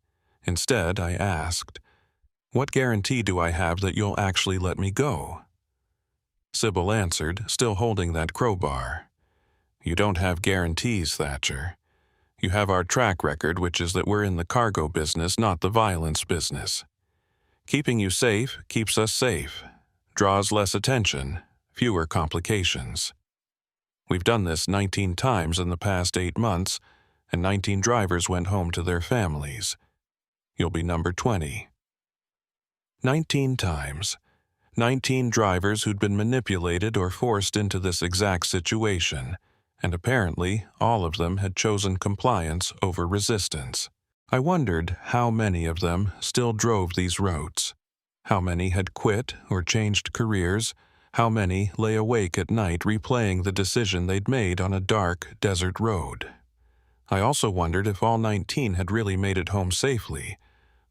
Instead, I asked, "What guarantee do I have that you'll actually let me go?" Sybil answered, still holding that crowbar. "You don't have guarantees, Thatcher. You have our track record, which is that we're in the cargo business, not the violence business. Keeping you safe keeps us safe, draws less attention, fewer complications. We've done this 19 times in the past 8 months, and 19 drivers went home to their families. You'll be number 20. 19 times. 19 drivers who'd been manipulated or forced into this exact situation, and apparently all of them had chosen compliance over resistance. I wondered how many of them still drove these routes, how many had quit or changed careers, how many lay awake at night replaying the decision they'd made on a dark desert road. I also wondered if all 19 had really made it home safely,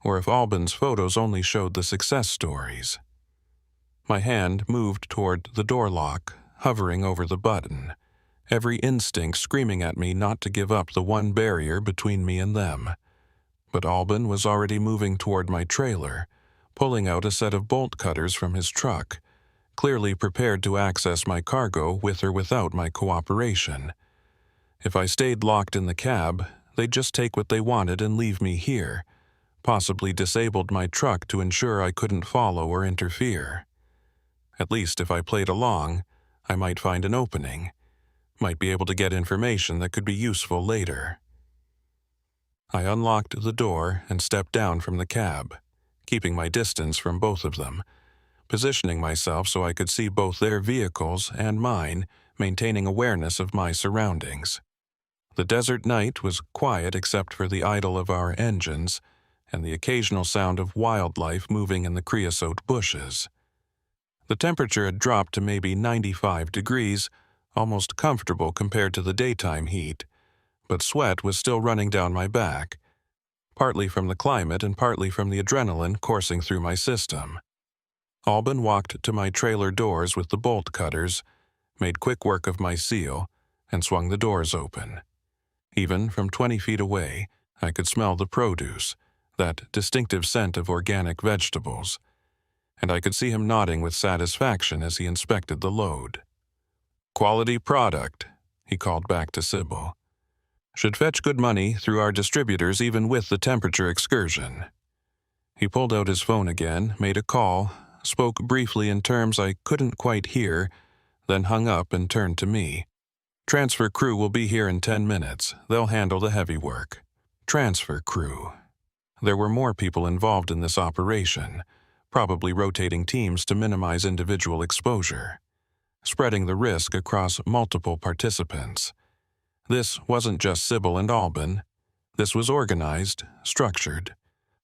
or if Albin's photos only showed the success stories. My hand moved toward the door lock, hovering over the button, every instinct screaming at me not to give up the one barrier between me and them. But Albin was already moving toward my trailer, pulling out a set of bolt cutters from his truck, clearly prepared to access my cargo with or without my cooperation. If I stayed locked in the cab, they'd just take what they wanted and leave me here, possibly disabled my truck to ensure I couldn't follow or interfere. At least if I played along, I might find an opening, might be able to get information that could be useful later. I unlocked the door and stepped down from the cab, keeping my distance from both of them, positioning myself so I could see both their vehicles and mine, maintaining awareness of my surroundings. The desert night was quiet except for the idle of our engines and the occasional sound of wildlife moving in the creosote bushes. The temperature had dropped to maybe 95 degrees, almost comfortable compared to the daytime heat, but sweat was still running down my back, partly from the climate and partly from the adrenaline coursing through my system. Albin walked to my trailer doors with the bolt cutters, made quick work of my seal, and swung the doors open. Even from 20 feet away, I could smell the produce, that distinctive scent of organic vegetables, and I could see him nodding with satisfaction as he inspected the load. "Quality product," he called back to Sybil. "Should fetch good money through our distributors even with the temperature excursion." He pulled out his phone again, made a call, spoke briefly in terms I couldn't quite hear, then hung up and turned to me. "Transfer crew will be here in 10 minutes. They'll handle the heavy work." Transfer crew. There were more people involved in this operation, probably rotating teams to minimize individual exposure, spreading the risk across multiple participants. This wasn't just Sybil and Albin. This was organized, structured,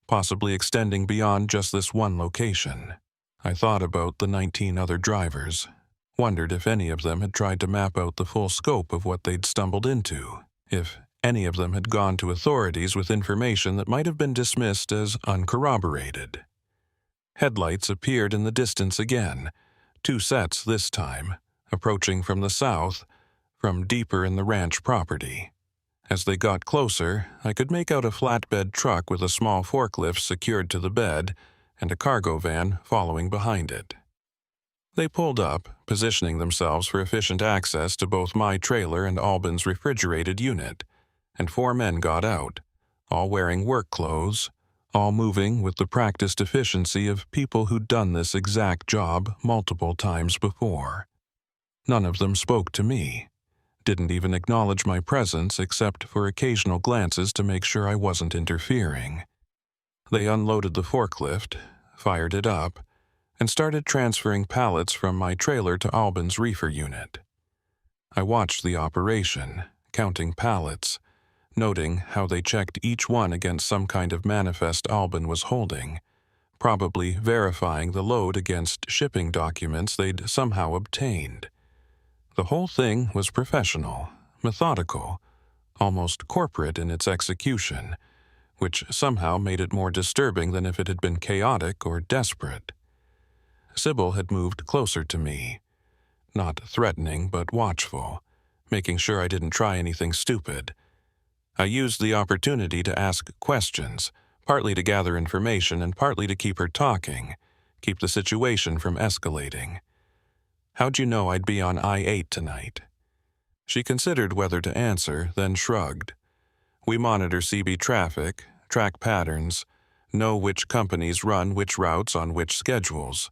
possibly extending beyond just this one location. I thought about the 19 other drivers, wondered if any of them had tried to map out the full scope of what they'd stumbled into, if any of them had gone to authorities with information that might have been dismissed as uncorroborated. Headlights appeared in the distance again, 2 sets this time, approaching from the south, from deeper in the ranch property. As they got closer, I could make out a flatbed truck with a small forklift secured to the bed and a cargo van following behind it. They pulled up, positioning themselves for efficient access to both my trailer and Albin's refrigerated unit, and 4 men got out, all wearing work clothes, all moving with the practiced efficiency of people who'd done this exact job multiple times before. None of them spoke to me, didn't even acknowledge my presence except for occasional glances to make sure I wasn't interfering. They unloaded the forklift, fired it up, and started transferring pallets from my trailer to Albin's reefer unit. I watched the operation, counting pallets, noting how they checked each one against some kind of manifest Albin was holding, probably verifying the load against shipping documents they'd somehow obtained. The whole thing was professional, methodical, almost corporate in its execution, which somehow made it more disturbing than if it had been chaotic or desperate. Sybil had moved closer to me, not threatening but watchful, making sure I didn't try anything stupid. I used the opportunity to ask questions, partly to gather information and partly to keep her talking, keep the situation from escalating. "How'd you know I'd be on I-8 tonight?" She considered whether to answer, then shrugged. "We monitor CB traffic, track patterns, know which companies run which routes on which schedules.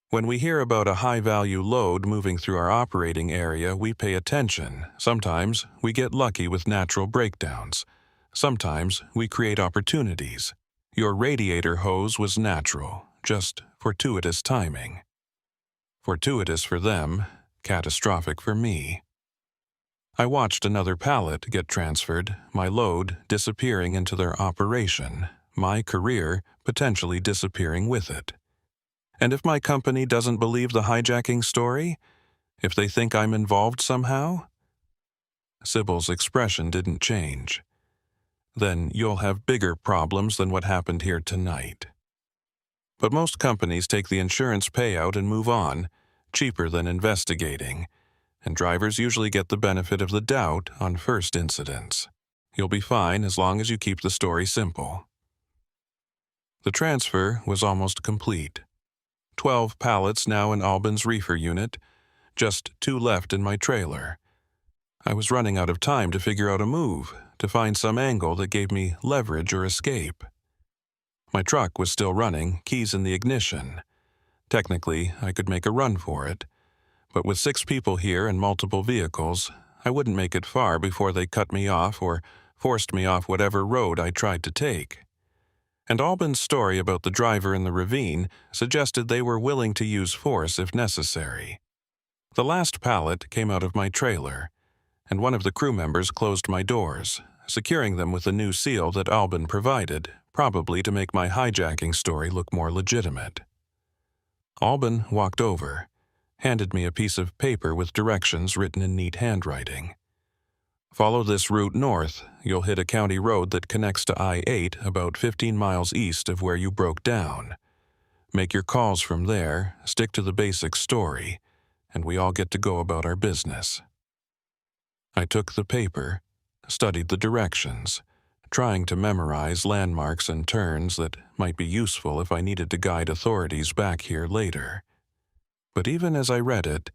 When we hear about a high-value load moving through our operating area, we pay attention. Sometimes we get lucky with natural breakdowns. Sometimes we create opportunities. Your radiator hose was natural, just fortuitous timing. Fortuitous for them, catastrophic for me." I watched another pallet get transferred, my load disappearing into their operation, my career potentially disappearing with it. And if my company doesn't believe the hijacking story? If they think I'm involved somehow? Sybil's expression didn't change. "Then you'll have bigger problems than what happened here tonight." But most companies take the insurance payout and move on, cheaper than investigating, and drivers usually get the benefit of the doubt on first incidents. You'll be fine as long as you keep the story simple. The transfer was almost complete. 12 pallets now in Albin's reefer unit, just 2 left in my trailer. I was running out of time to figure out a move, to find some angle that gave me leverage or escape. My truck was still running, keys in the ignition. Technically, I could make a run for it, but with 6 people here and multiple vehicles, I wouldn't make it far before they cut me off or forced me off whatever road I tried to take. And Albin's story about the driver in the ravine suggested they were willing to use force if necessary. The last pallet came out of my trailer, and one of the crew members closed my doors, securing them with a new seal that Albin provided, probably to make my hijacking story look more legitimate. Albin walked over, handed me a piece of paper with directions written in neat handwriting. "Follow this route north. You'll hit a county road that connects to I-8 about 15 miles east of where you broke down. Make your calls from there, stick to the basic story, and we all get to go about our business." I took the paper, studied the directions, trying to memorize landmarks and turns that might be useful if I needed to guide authorities back here later. But even as I read it,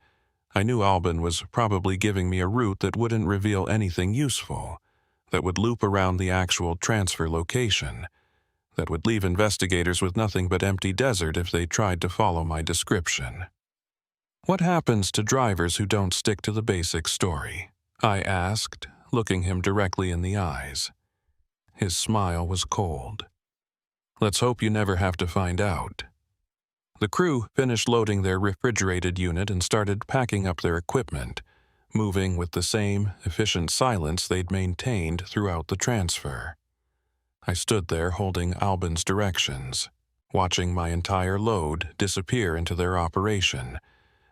I knew Albin was probably giving me a route that wouldn't reveal anything useful, that would loop around the actual transfer location, that would leave investigators with nothing but empty desert if they tried to follow my description. "What happens to drivers who don't stick to the basic story?" I asked, looking him directly in the eyes. His smile was cold. "Let's hope you never have to find out." The crew finished loading their refrigerated unit and started packing up their equipment, moving with the same efficient silence they'd maintained throughout the transfer. I stood there holding Albin's directions, watching my entire load disappear into their operation,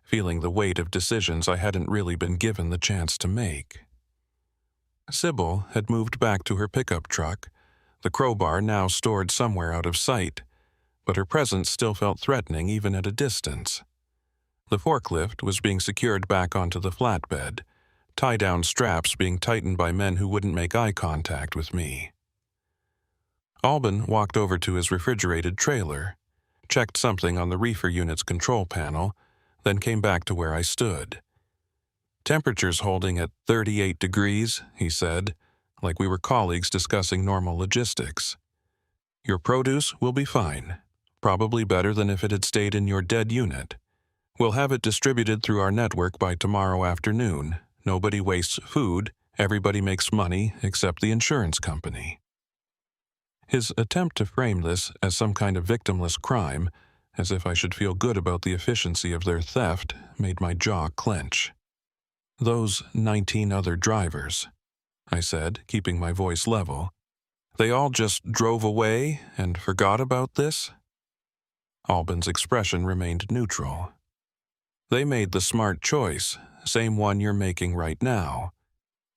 feeling the weight of decisions I hadn't really been given the chance to make. Sybil had moved back to her pickup truck, the crowbar now stored somewhere out of sight, but her presence still felt threatening even at a distance. The forklift was being secured back onto the flatbed, tie-down straps being tightened by men who wouldn't make eye contact with me. Albin walked over to his refrigerated trailer, checked something on the reefer unit's control panel, then came back to where I stood. "Temperature's holding at 38 degrees, he said, like we were colleagues discussing normal logistics. "Your produce will be fine, probably better than if it had stayed in your dead unit. We'll have it distributed through our network by tomorrow afternoon. Nobody wastes food, everybody makes money except the insurance company." His attempt to frame this as some kind of victimless crime, as if I should feel good about the efficiency of their theft, made my jaw clench. "Those 19 other drivers," I said, keeping my voice level. "They all just drove away and forgot about this?" Albin's expression remained neutral. "They made the smart choice, same one you're making right now.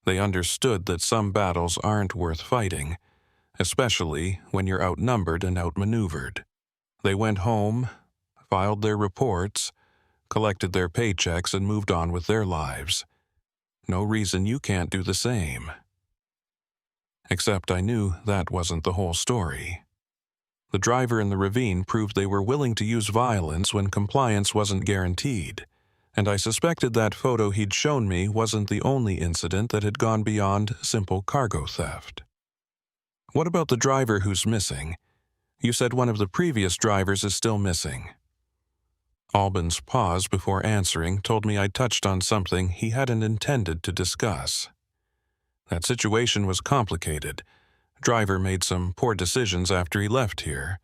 They understood that some battles aren't worth fighting, especially when you're outnumbered and outmaneuvered. They went home, filed their reports, collected their paychecks, and moved on with their lives. No reason you can't do the same." Except I knew that wasn't the whole story. The driver in the ravine proved they were willing to use violence when compliance wasn't guaranteed, and I suspected that photo he'd shown me wasn't the only incident that had gone beyond simple cargo theft. "What about the driver who's missing? You said one of the previous drivers is still missing." Albin's pause before answering told me I'd touched on something he hadn't intended to discuss. That situation was complicated. Driver made some poor decisions after he left here,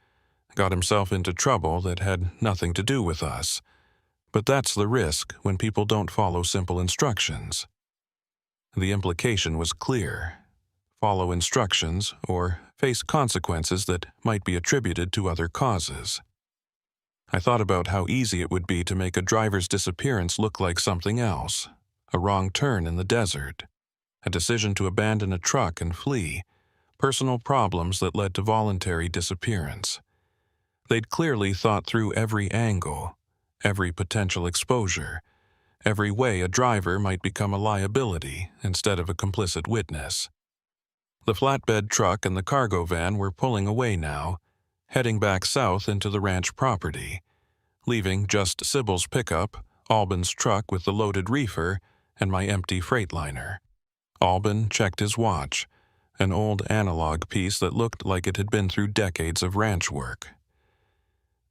got himself into trouble that had nothing to do with us. But that's the risk when people don't follow simple instructions. The implication was clear. Follow instructions or face consequences that might be attributed to other causes. I thought about how easy it would be to make a driver's disappearance look like something else, a wrong turn in the desert, a decision to abandon a truck and flee, personal problems that led to voluntary disappearance. They'd clearly thought through every angle, every potential exposure, every way a driver might become a liability instead of a complicit witness. The flatbed truck and the cargo van were pulling away now, heading back south into the ranch property, leaving just Sybil's pickup, Albin's truck with the loaded reefer, and my empty Freightliner. Albin checked his watch, an old analog piece that looked like it had been through decades of ranch work.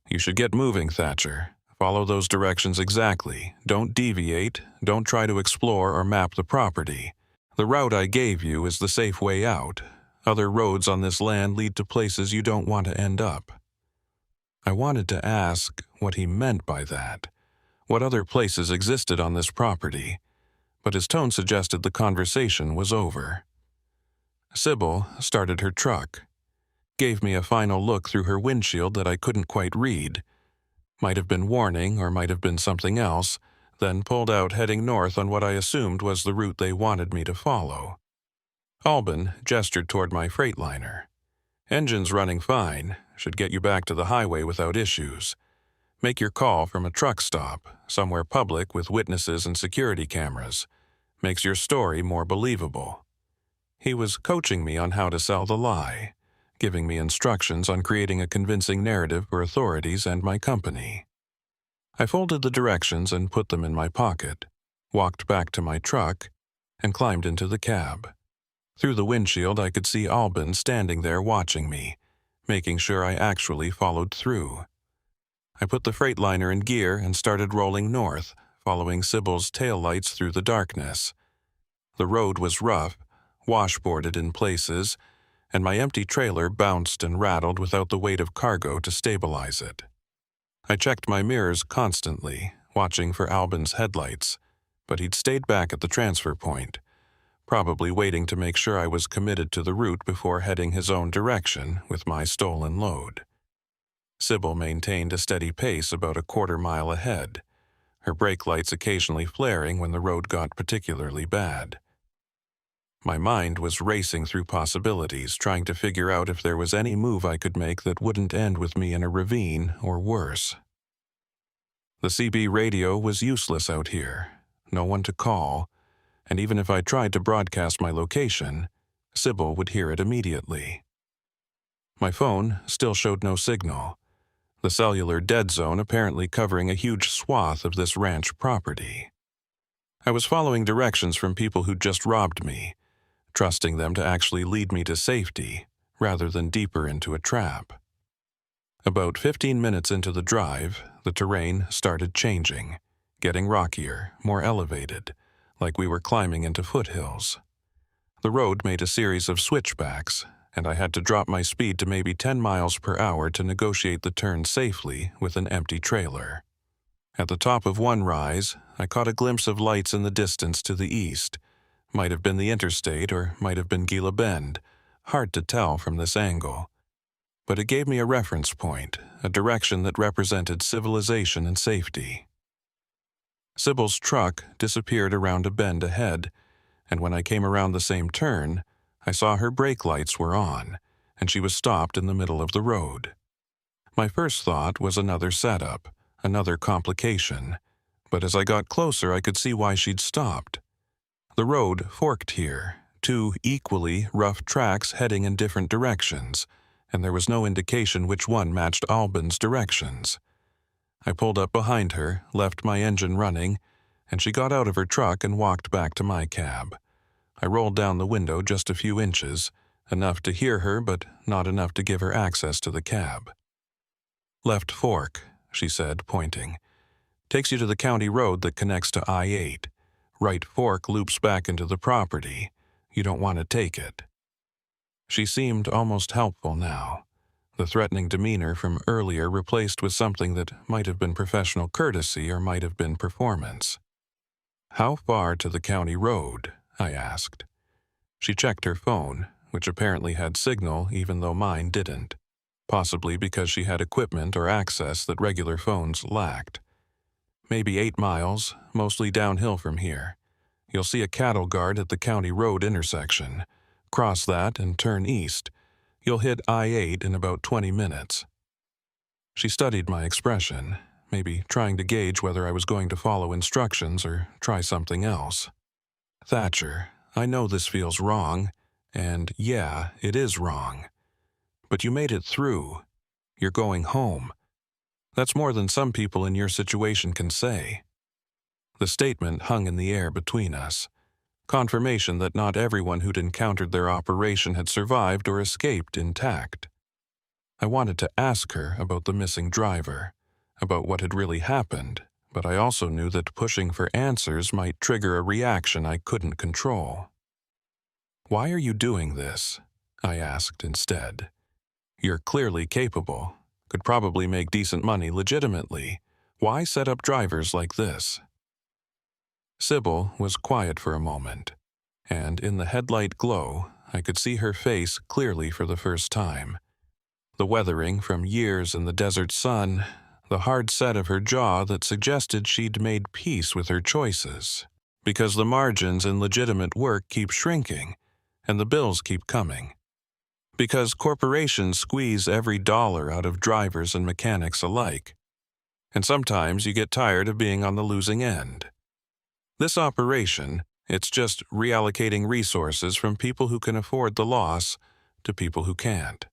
"You should get moving, Thatcher. Follow those directions exactly. Don't deviate, don't try to explore or map the property. The route I gave you is the safe way out. Other roads on this land lead to places you don't want to end up." I wanted to ask what he meant by that, what other places existed on this property, but his tone suggested the conversation was over. Sybil started her truck, gave me a final look through her windshield that I couldn't quite read. Might have been warning or might have been something else, then pulled out heading north on what I assumed was the route they wanted me to follow. Albin gestured toward my Freightliner. "Engine's running fine, should get you back to the highway without issues. Make your call from a truck stop, somewhere public with witnesses and security cameras. Makes your story more believable." He was coaching me on how to sell the lie, giving me instructions on creating a convincing narrative for authorities and my company. I folded the directions and put them in my pocket, walked back to my truck, and climbed into the cab. Through the windshield I could see Albin standing there watching me, making sure I actually followed through. I put the Freightliner in gear and started rolling north, following Sybil's taillights through the darkness. The road was rough, washboarded in places, and my empty trailer bounced and rattled without the weight of cargo to stabilize it. I checked my mirrors constantly, watching for Albin's headlights, but he'd stayed back at the transfer point, probably waiting to make sure I was committed to the route before heading his own direction with my stolen load. Sybil maintained a steady pace about a quarter-mile ahead, her brake lights occasionally flaring when the road got particularly bad. My mind was racing through possibilities, trying to figure out if there was any move I could make that wouldn't end with me in a ravine or worse. The CB radio was useless out here, no one to call, and even if I tried to broadcast my location, Sybil would hear it immediately. My phone still showed no signal, the cellular dead zone apparently covering a huge swath of this ranch property. I was following directions from people who'd just robbed me, trusting them to actually lead me to safety rather than deeper into a trap. About 15 minutes into the drive, the terrain started changing, getting rockier, more elevated, like we were climbing into foothills. The road made a series of switchbacks, and I had to drop my speed to maybe 10 miles per hour to negotiate the turn safely with an empty trailer. At the top of one rise, I caught a glimpse of lights in the distance to the east. Might have been the interstate or might have been Gila Bend. Hard to tell from this angle. But it gave me a reference point, a direction that represented civilization and safety. Sybil's truck disappeared around a bend ahead, and when I came around the same turn, I saw her brake lights were on, and she was stopped in the middle of the road. My first thought was another setup, another complication, but as I got closer I could see why she'd stopped. The road forked here, two equally rough tracks heading in different directions, and there was no indication which one matched Albin's directions. I pulled up behind her, left my engine running, and she got out of her truck and walked back to my cab. I rolled down the window just a few inches, enough to hear her but not enough to give her access to the cab. "Left fork," she said, pointing. "Takes you to the county road that connects to I-8. Right fork loops back into the property. You don't want to take it." She seemed almost helpful now, the threatening demeanor from earlier replaced with something that might have been professional courtesy or might have been performance. "How far to the county road?" I asked. She checked her phone, which apparently had signal even though mine didn't, possibly because she had equipment or access that regular phones lacked. "Maybe 8 miles, mostly downhill from here. You'll see a cattle guard at the county road intersection. Cross that and turn east. You'll hit I-8 in about 20 minutes. She studied my expression, maybe trying to gauge whether I was going to follow instructions or try something else. "Thatcher, I know this feels wrong, and yeah, it is wrong. But you made it through. You're going home. That's more than some people in your situation can say." The statement hung in the air between us, confirmation that not everyone who'd encountered their operation had survived or escaped intact. I wanted to ask her about the missing driver, about what had really happened, but I also knew that pushing for answers might trigger a reaction I couldn't control. "Why are you doing this?" I asked instead. "You're clearly capable, could probably make decent money legitimately. Why set up drivers like this?" Sybil was quiet for a moment, and in the headlight glow, I could see her face clearly for the first time. The weathering from years in the desert sun, the hard set of her jaw that suggested she'd made peace with her choices, because the margins in legitimate work keep shrinking, and the bills keep coming. Because corporations squeeze every dollar out of drivers and mechanics alike. And sometimes you get tired of being on the losing end. This operation, it's just reallocating resources from people who can afford the loss to people who can't.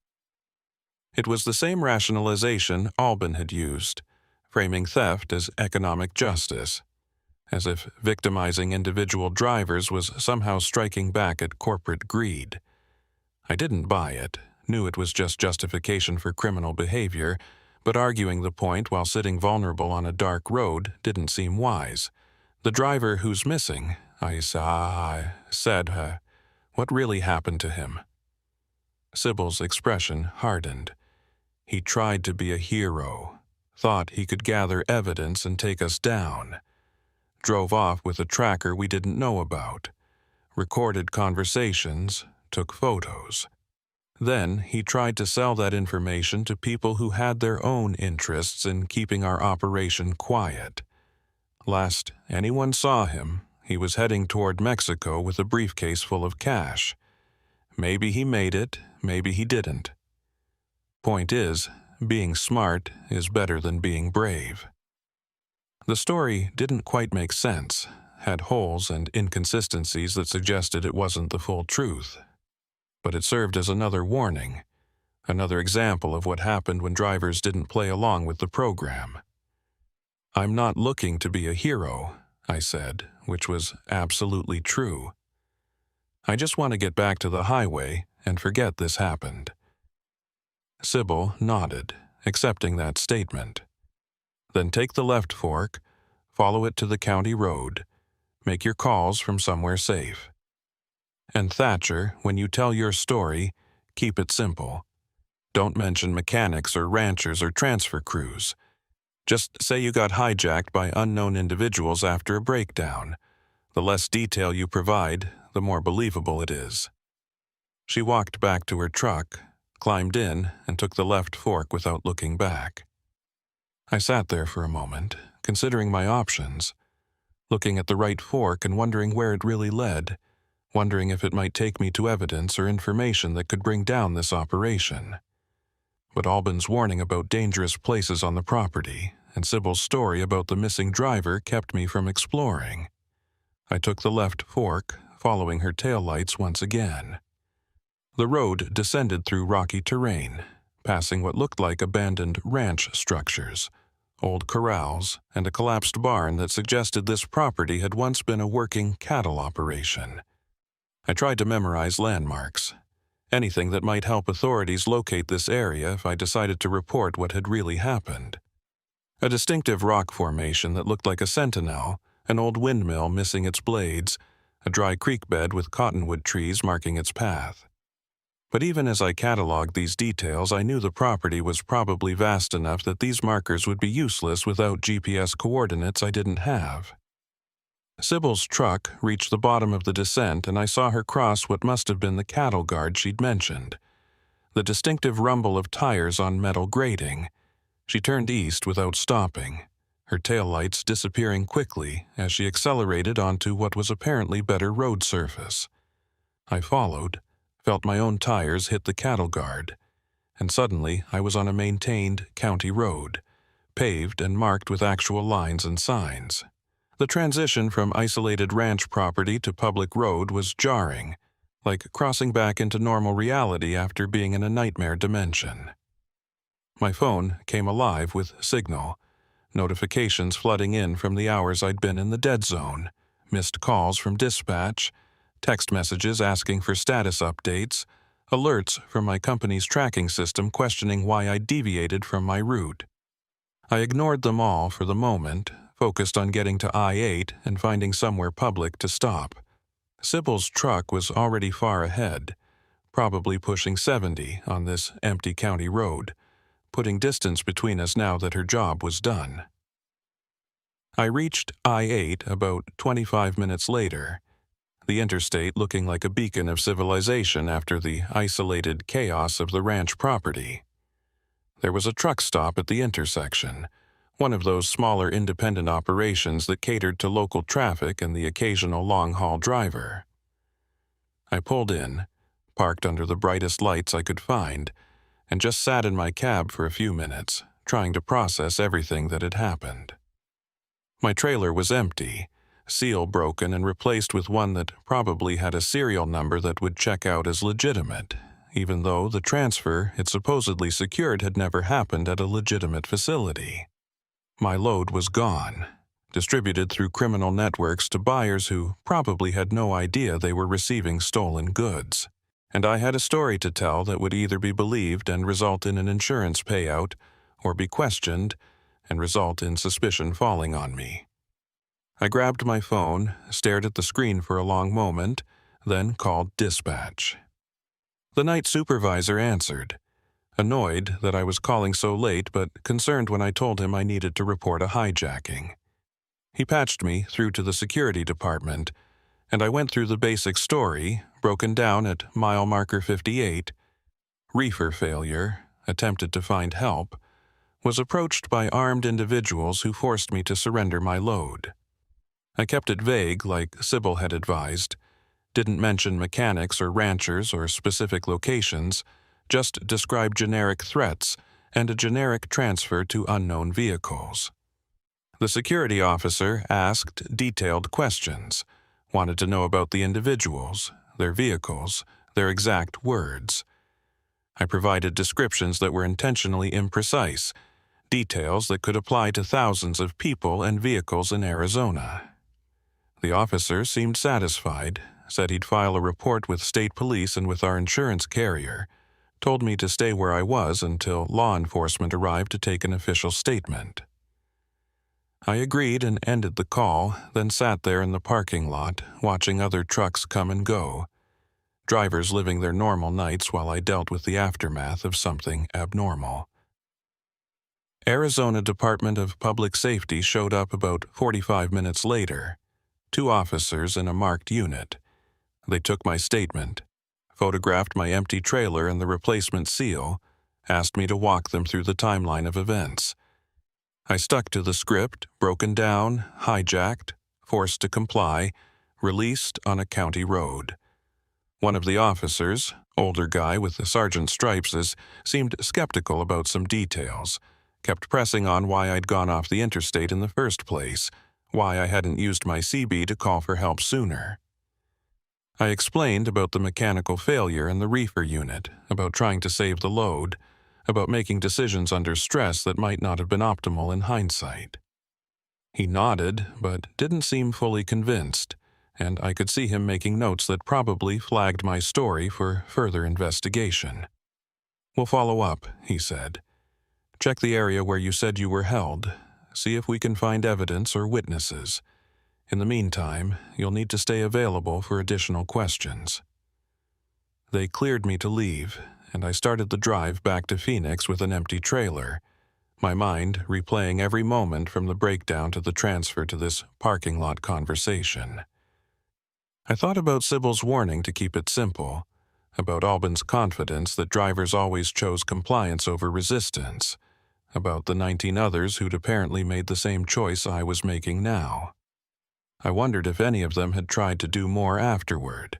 It was the same rationalization Albin had used, framing theft as economic justice, as if victimizing individual drivers was somehow striking back at corporate greed. I didn't buy it, knew it was just justification for criminal behavior, but arguing the point while sitting vulnerable on a dark road didn't seem wise. "The driver who's missing," I said, "what really happened to him?" Sybil's expression hardened. "He tried to be a hero, thought he could gather evidence and take us down. Drove off with a tracker we didn't know about, recorded conversations, took photos. Then he tried to sell that information to people who had their own interests in keeping our operation quiet. Last anyone saw him, he was heading toward Mexico with a briefcase full of cash. Maybe he made it, maybe he didn't. Point is, being smart is better than being brave." The story didn't quite make sense, had holes and inconsistencies that suggested it wasn't the full truth. But it served as another warning, another example of what happened when drivers didn't play along with the program. "I'm not looking to be a hero," I said, which was absolutely true. "I just want to get back to the highway and forget this happened." Sybil nodded, accepting that statement. "Then take the left fork, follow it to the county road, make your calls from somewhere safe. And Thatcher, when you tell your story, keep it simple. Don't mention mechanics or ranchers or transfer crews. Just say you got hijacked by unknown individuals after a breakdown. The less detail you provide, the more believable it is." She walked back to her truck, climbed in, and took the left fork without looking back. I sat there for a moment, considering my options, looking at the right fork and wondering where it really led, wondering if it might take me to evidence or information that could bring down this operation. But Albin's warning about dangerous places on the property and Sybil's story about the missing driver kept me from exploring. I took the left fork, following her taillights once again. The road descended through rocky terrain, passing what looked like abandoned ranch structures, old corrals, and a collapsed barn that suggested this property had once been a working cattle operation. I tried to memorize landmarks, anything that might help authorities locate this area if I decided to report what had really happened. A distinctive rock formation that looked like a sentinel, an old windmill missing its blades, a dry creek bed with cottonwood trees marking its path. But even as I cataloged these details, I knew the property was probably vast enough that these markers would be useless without GPS coordinates I didn't have. Sybil's truck reached the bottom of the descent, and I saw her cross what must have been the cattle guard she'd mentioned. The distinctive rumble of tires on metal grating. She turned east without stopping, her taillights disappearing quickly as she accelerated onto what was apparently better road surface. I followed, felt my own tires hit the cattle guard, and suddenly I was on a maintained county road, paved and marked with actual lines and signs. The transition from isolated ranch property to public road was jarring, like crossing back into normal reality after being in a nightmare dimension. My phone came alive with signal, notifications flooding in from the hours I'd been in the dead zone, missed calls from dispatch, text messages asking for status updates, alerts from my company's tracking system questioning why I deviated from my route. I ignored them all for the moment, focused on getting to I-8 and finding somewhere public to stop. Sybil's truck was already far ahead, probably pushing 70 on this empty county road, putting distance between us now that her job was done. I reached I-8 about 25 minutes later, the interstate looking like a beacon of civilization after the isolated chaos of the ranch property. There was a truck stop at the intersection, one of those smaller independent operations that catered to local traffic and the occasional long-haul driver. I pulled in, parked under the brightest lights I could find, and just sat in my cab for a few minutes, trying to process everything that had happened. My trailer was empty, seal broken and replaced with one that probably had a serial number that would check out as legitimate, even though the transfer it supposedly secured had never happened at a legitimate facility. My load was gone, distributed through criminal networks to buyers who probably had no idea they were receiving stolen goods. And I had a story to tell that would either be believed and result in an insurance payout, or be questioned and result in suspicion falling on me. I grabbed my phone, stared at the screen for a long moment, then called dispatch. The night supervisor answered, annoyed that I was calling so late but concerned when I told him I needed to report a hijacking. He patched me through to the security department, and I went through the basic story, broken down at mile marker 58. Reefer failure, attempted to find help, was approached by armed individuals who forced me to surrender my load. I kept it vague like Sybil had advised, didn't mention mechanics or ranchers or specific locations, just described generic threats and a generic transfer to unknown vehicles. The security officer asked detailed questions, wanted to know about the individuals, their vehicles, their exact words. I provided descriptions that were intentionally imprecise, details that could apply to thousands of people and vehicles in Arizona. The officer seemed satisfied, said he'd file a report with state police and with our insurance carrier, told me to stay where I was until law enforcement arrived to take an official statement. I agreed and ended the call, then sat there in the parking lot, watching other trucks come and go. drivers living their normal nights while I dealt with the aftermath of something abnormal. Arizona Department of Public Safety showed up about 45 minutes later, 2 officers in a marked unit. They took my statement, photographed my empty trailer and the replacement seal, asked me to walk them through the timeline of events. I stuck to the script, broken down, hijacked, forced to comply, released on a county road. One of the officers, older guy with the sergeant stripes, seemed skeptical about some details, kept pressing on why I'd gone off the interstate in the first place, why I hadn't used my CB to call for help sooner. I explained about the mechanical failure in the reefer unit, about trying to save the load, about making decisions under stress that might not have been optimal in hindsight. He nodded, but didn't seem fully convinced, and I could see him making notes that probably flagged my story for further investigation. "We'll follow up," he said. "Check the area where you said you were held. See if we can find evidence or witnesses. In the meantime, you'll need to stay available for additional questions." They cleared me to leave, and I started the drive back to Phoenix with an empty trailer, my mind replaying every moment from the breakdown to the transfer to this parking lot conversation. I thought about Sybil's warning to keep it simple, about Albin's confidence that drivers always chose compliance over resistance, about the 19 others who'd apparently made the same choice I was making now. I wondered if any of them had tried to do more afterward,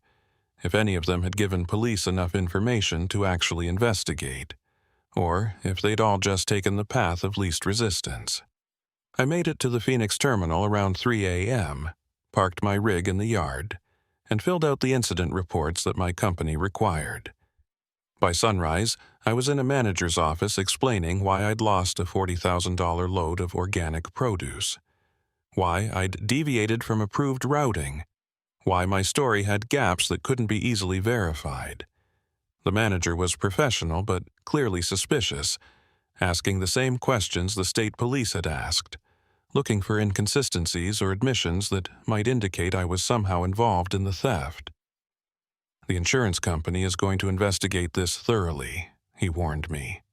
if any of them had given police enough information to actually investigate, or if they'd all just taken the path of least resistance. I made it to the Phoenix terminal around 3 a.m., parked my rig in the yard, and filled out the incident reports that my company required. By sunrise, I was in a manager's office explaining why I'd lost a $40,000 load of organic produce, why I'd deviated from approved routing, why my story had gaps that couldn't be easily verified. The manager was professional but clearly suspicious, asking the same questions the state police had asked, looking for inconsistencies or admissions that might indicate I was somehow involved in the theft. "The insurance company is going to investigate this thoroughly," he warned me.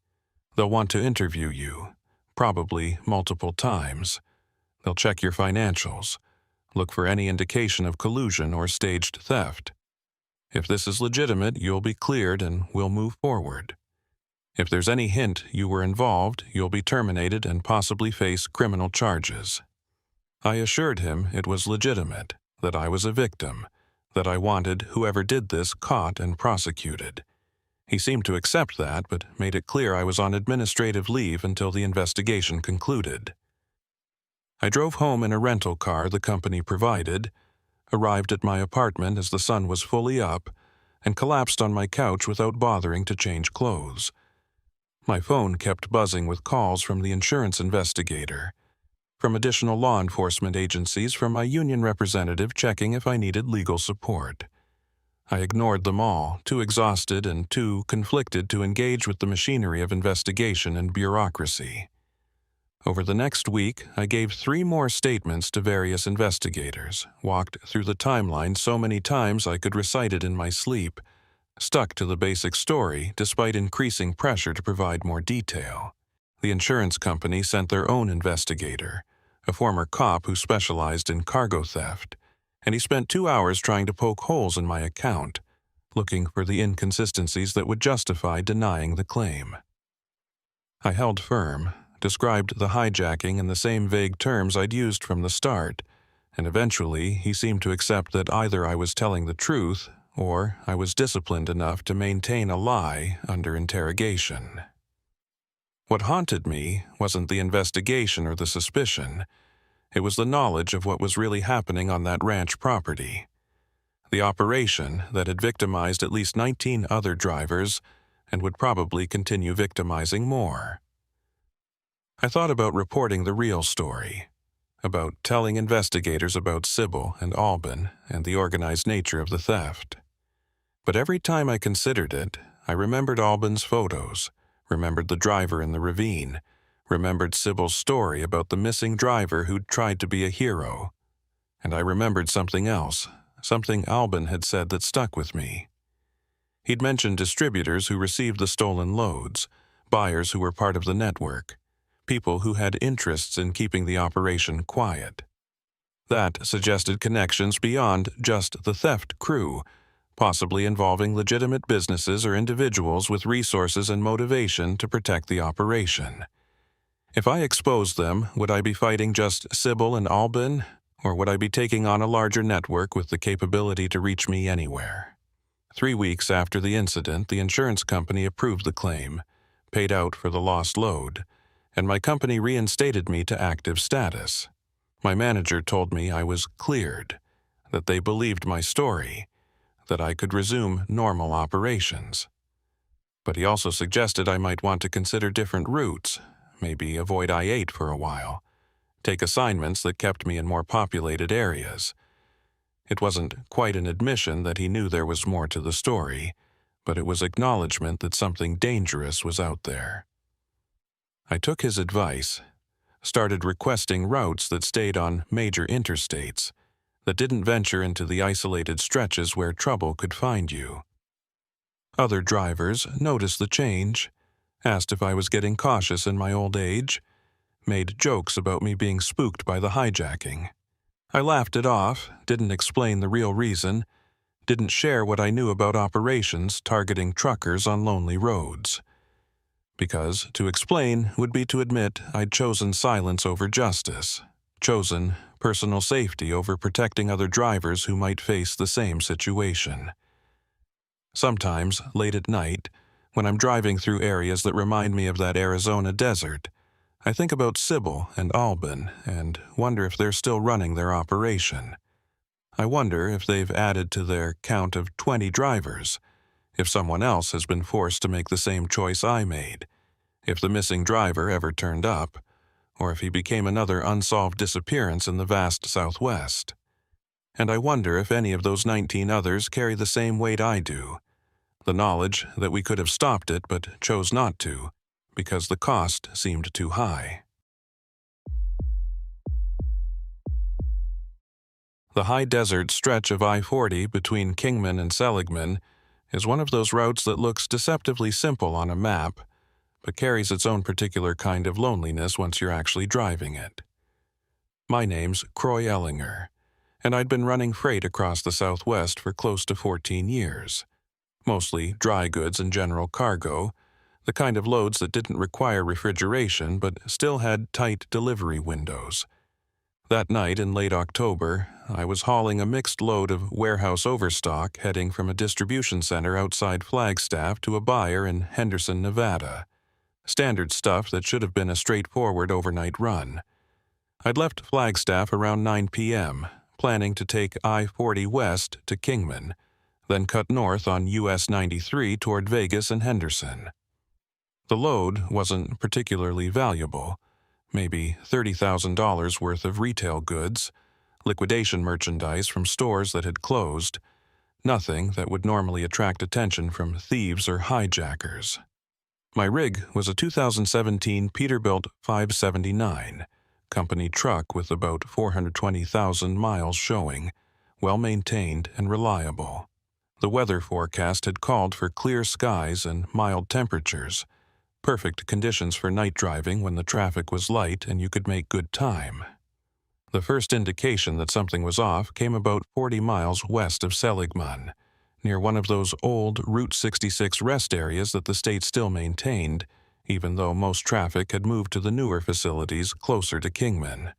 "They'll want to interview you, probably multiple times. They'll check your financials, look for any indication of collusion or staged theft. If this is legitimate, you'll be cleared and we'll move forward. If there's any hint you were involved, you'll be terminated and possibly face criminal charges." I assured him it was legitimate, that I was a victim, that I wanted whoever did this caught and prosecuted. He seemed to accept that, but made it clear I was on administrative leave until the investigation concluded. I drove home in a rental car the company provided, arrived at my apartment as the sun was fully up, and collapsed on my couch without bothering to change clothes. My phone kept buzzing with calls from the insurance investigator, from additional law enforcement agencies, from my union representative checking if I needed legal support. I ignored them all, too exhausted and too conflicted to engage with the machinery of investigation and bureaucracy. Over the next week, I gave 3 more statements to various investigators, walked through the timeline so many times I could recite it in my sleep, stuck to the basic story despite increasing pressure to provide more detail. The insurance company sent their own investigator, a former cop who specialized in cargo theft, and he spent 2 hours trying to poke holes in my account, looking for the inconsistencies that would justify denying the claim. I held firm, described the hijacking in the same vague terms I'd used from the start, and eventually he seemed to accept that either I was telling the truth or I was disciplined enough to maintain a lie under interrogation. What haunted me wasn't the investigation or the suspicion. It was the knowledge of what was really happening on that ranch property. The operation that had victimized at least 19 other drivers and would probably continue victimizing more. I thought about reporting the real story, about telling investigators about Sybil and Albin and the organized nature of the theft. But every time I considered it, I remembered Albin's photos, remembered the driver in the ravine, remembered Sybil's story about the missing driver who'd tried to be a hero, and I remembered something else, something Albin had said that stuck with me. He'd mentioned distributors who received the stolen loads, buyers who were part of the network, people who had interests in keeping the operation quiet. That suggested connections beyond just the theft crew, possibly involving legitimate businesses or individuals with resources and motivation to protect the operation. If I exposed them, would I be fighting just Sybil and Albin, or would I be taking on a larger network with the capability to reach me anywhere? 3 weeks after the incident, the insurance company approved the claim, paid out for the lost load, and my company reinstated me to active status. My manager told me I was cleared, that they believed my story, that I could resume normal operations. But he also suggested I might want to consider different routes, maybe avoid I-8 for a while, take assignments that kept me in more populated areas. It wasn't quite an admission that he knew there was more to the story, but it was acknowledgement that something dangerous was out there. I took his advice, started requesting routes that stayed on major interstates, that didn't venture into the isolated stretches where trouble could find you. Other drivers noticed the change, asked if I was getting cautious in my old age, made jokes about me being spooked by the hijacking. I laughed it off, didn't explain the real reason, didn't share what I knew about operations targeting truckers on lonely roads. Because to explain would be to admit I'd chosen silence over justice, chosen personal safety over protecting other drivers who might face the same situation. Sometimes, late at night, when I'm driving through areas that remind me of that Arizona desert, I think about Sybil and Albin and wonder if they're still running their operation. I wonder if they've added to their count of 20 drivers, if someone else has been forced to make the same choice I made, if the missing driver ever turned up, or if he became another unsolved disappearance in the vast Southwest. And I wonder if any of those 19 others carry the same weight I do, the knowledge that we could have stopped it but chose not to, because the cost seemed too high. The high desert stretch of I-40 between Kingman and Seligman is one of those routes that looks deceptively simple on a map, but carries its own particular kind of loneliness once you're actually driving it. My name's Croy Ellinger, and I'd been running freight across the Southwest for close to 14 years, mostly dry goods and general cargo, the kind of loads that didn't require refrigeration but still had tight delivery windows. That night in late October, I was hauling a mixed load of warehouse overstock heading from a distribution center outside Flagstaff to a buyer in Henderson, Nevada. Standard stuff that should have been a straightforward overnight run. I'd left Flagstaff around 9 p.m., planning to take I-40 west to Kingman, then cut north on US 93 toward Vegas and Henderson. The load wasn't particularly valuable, maybe $30,000 worth of retail goods, liquidation merchandise from stores that had closed, nothing that would normally attract attention from thieves or hijackers. My rig was a 2017 Peterbilt 579, company truck with about 420,000 miles showing, well-maintained and reliable. The weather forecast had called for clear skies and mild temperatures, perfect conditions for night driving when the traffic was light and you could make good time. The first indication that something was off came about 40 miles west of Seligman, near one of those old Route 66 rest areas that the state still maintained, even though most traffic had moved to the newer facilities closer to Kingman.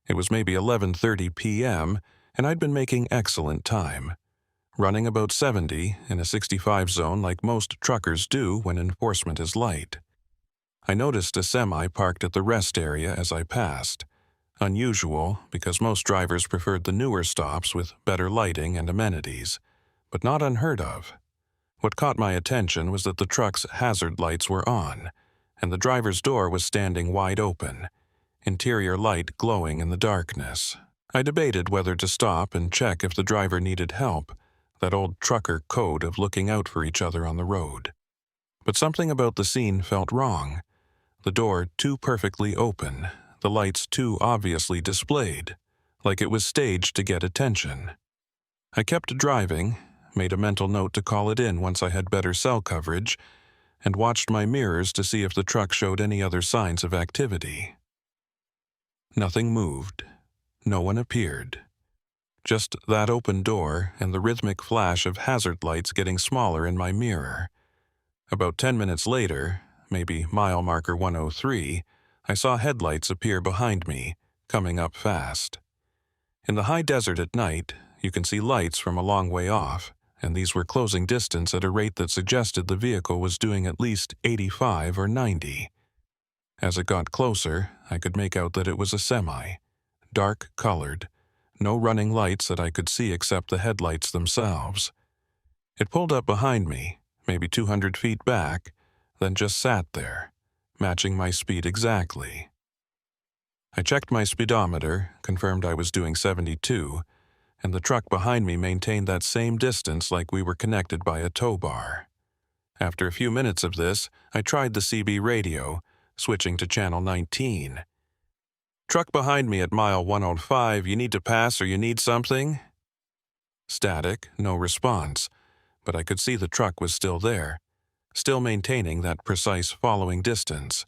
It was maybe 11:30 p.m., and I'd been making excellent time, running about 70 in a 65 zone like most truckers do when enforcement is light. I noticed a semi parked at the rest area as I passed, unusual because most drivers preferred the newer stops with better lighting and amenities, but not unheard of. What caught my attention was that the truck's hazard lights were on, and the driver's door was standing wide open, interior light glowing in the darkness. I debated whether to stop and check if the driver needed help, that old trucker code of looking out for each other on the road. But something about the scene felt wrong. The door too perfectly open, the lights too obviously displayed, like it was staged to get attention. I kept driving, made a mental note to call it in once I had better cell coverage, and watched my mirrors to see if the truck showed any other signs of activity. Nothing moved. No one appeared. Just that open door and the rhythmic flash of hazard lights getting smaller in my mirror. About 10 minutes later, maybe mile marker 103, I saw headlights appear behind me, coming up fast. In the high desert at night, you can see lights from a long way off, and these were closing distance at a rate that suggested the vehicle was doing at least 85 or 90. As it got closer, I could make out that it was a semi, dark-colored, no running lights that I could see except the headlights themselves. It pulled up behind me, maybe 200 feet back, then just sat there, matching my speed exactly. I checked my speedometer, confirmed I was doing 72, and the truck behind me maintained that same distance like we were connected by a tow bar. After a few minutes of this, I tried the CB radio, switching to channel 19. "Truck behind me at mile 105, you need to pass or you need something?" Static, no response, but I could see the truck was still there, still maintaining that precise following distance.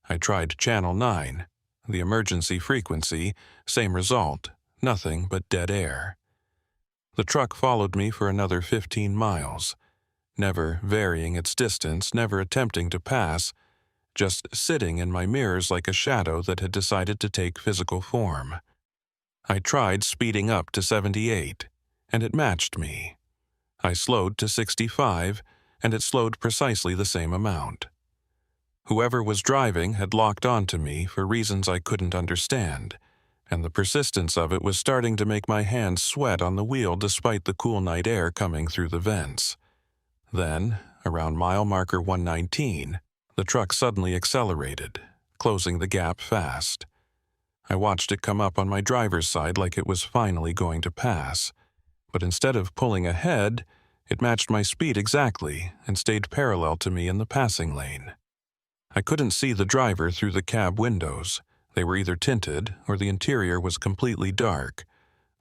I tried channel 9, the emergency frequency, same result, nothing but dead air. The truck followed me for another 15 miles, never varying its distance, never attempting to pass, just sitting in my mirrors like a shadow that had decided to take physical form. I tried speeding up to 78, and it matched me. I slowed to 65, and it slowed precisely the same amount. Whoever was driving had locked onto me for reasons I couldn't understand, and the persistence of it was starting to make my hands sweat on the wheel despite the cool night air coming through the vents. Then, around mile marker 119, the truck suddenly accelerated, closing the gap fast. I watched it come up on my driver's side like it was finally going to pass, but instead of pulling ahead, it matched my speed exactly and stayed parallel to me in the passing lane. I couldn't see the driver through the cab windows. They were either tinted or the interior was completely dark,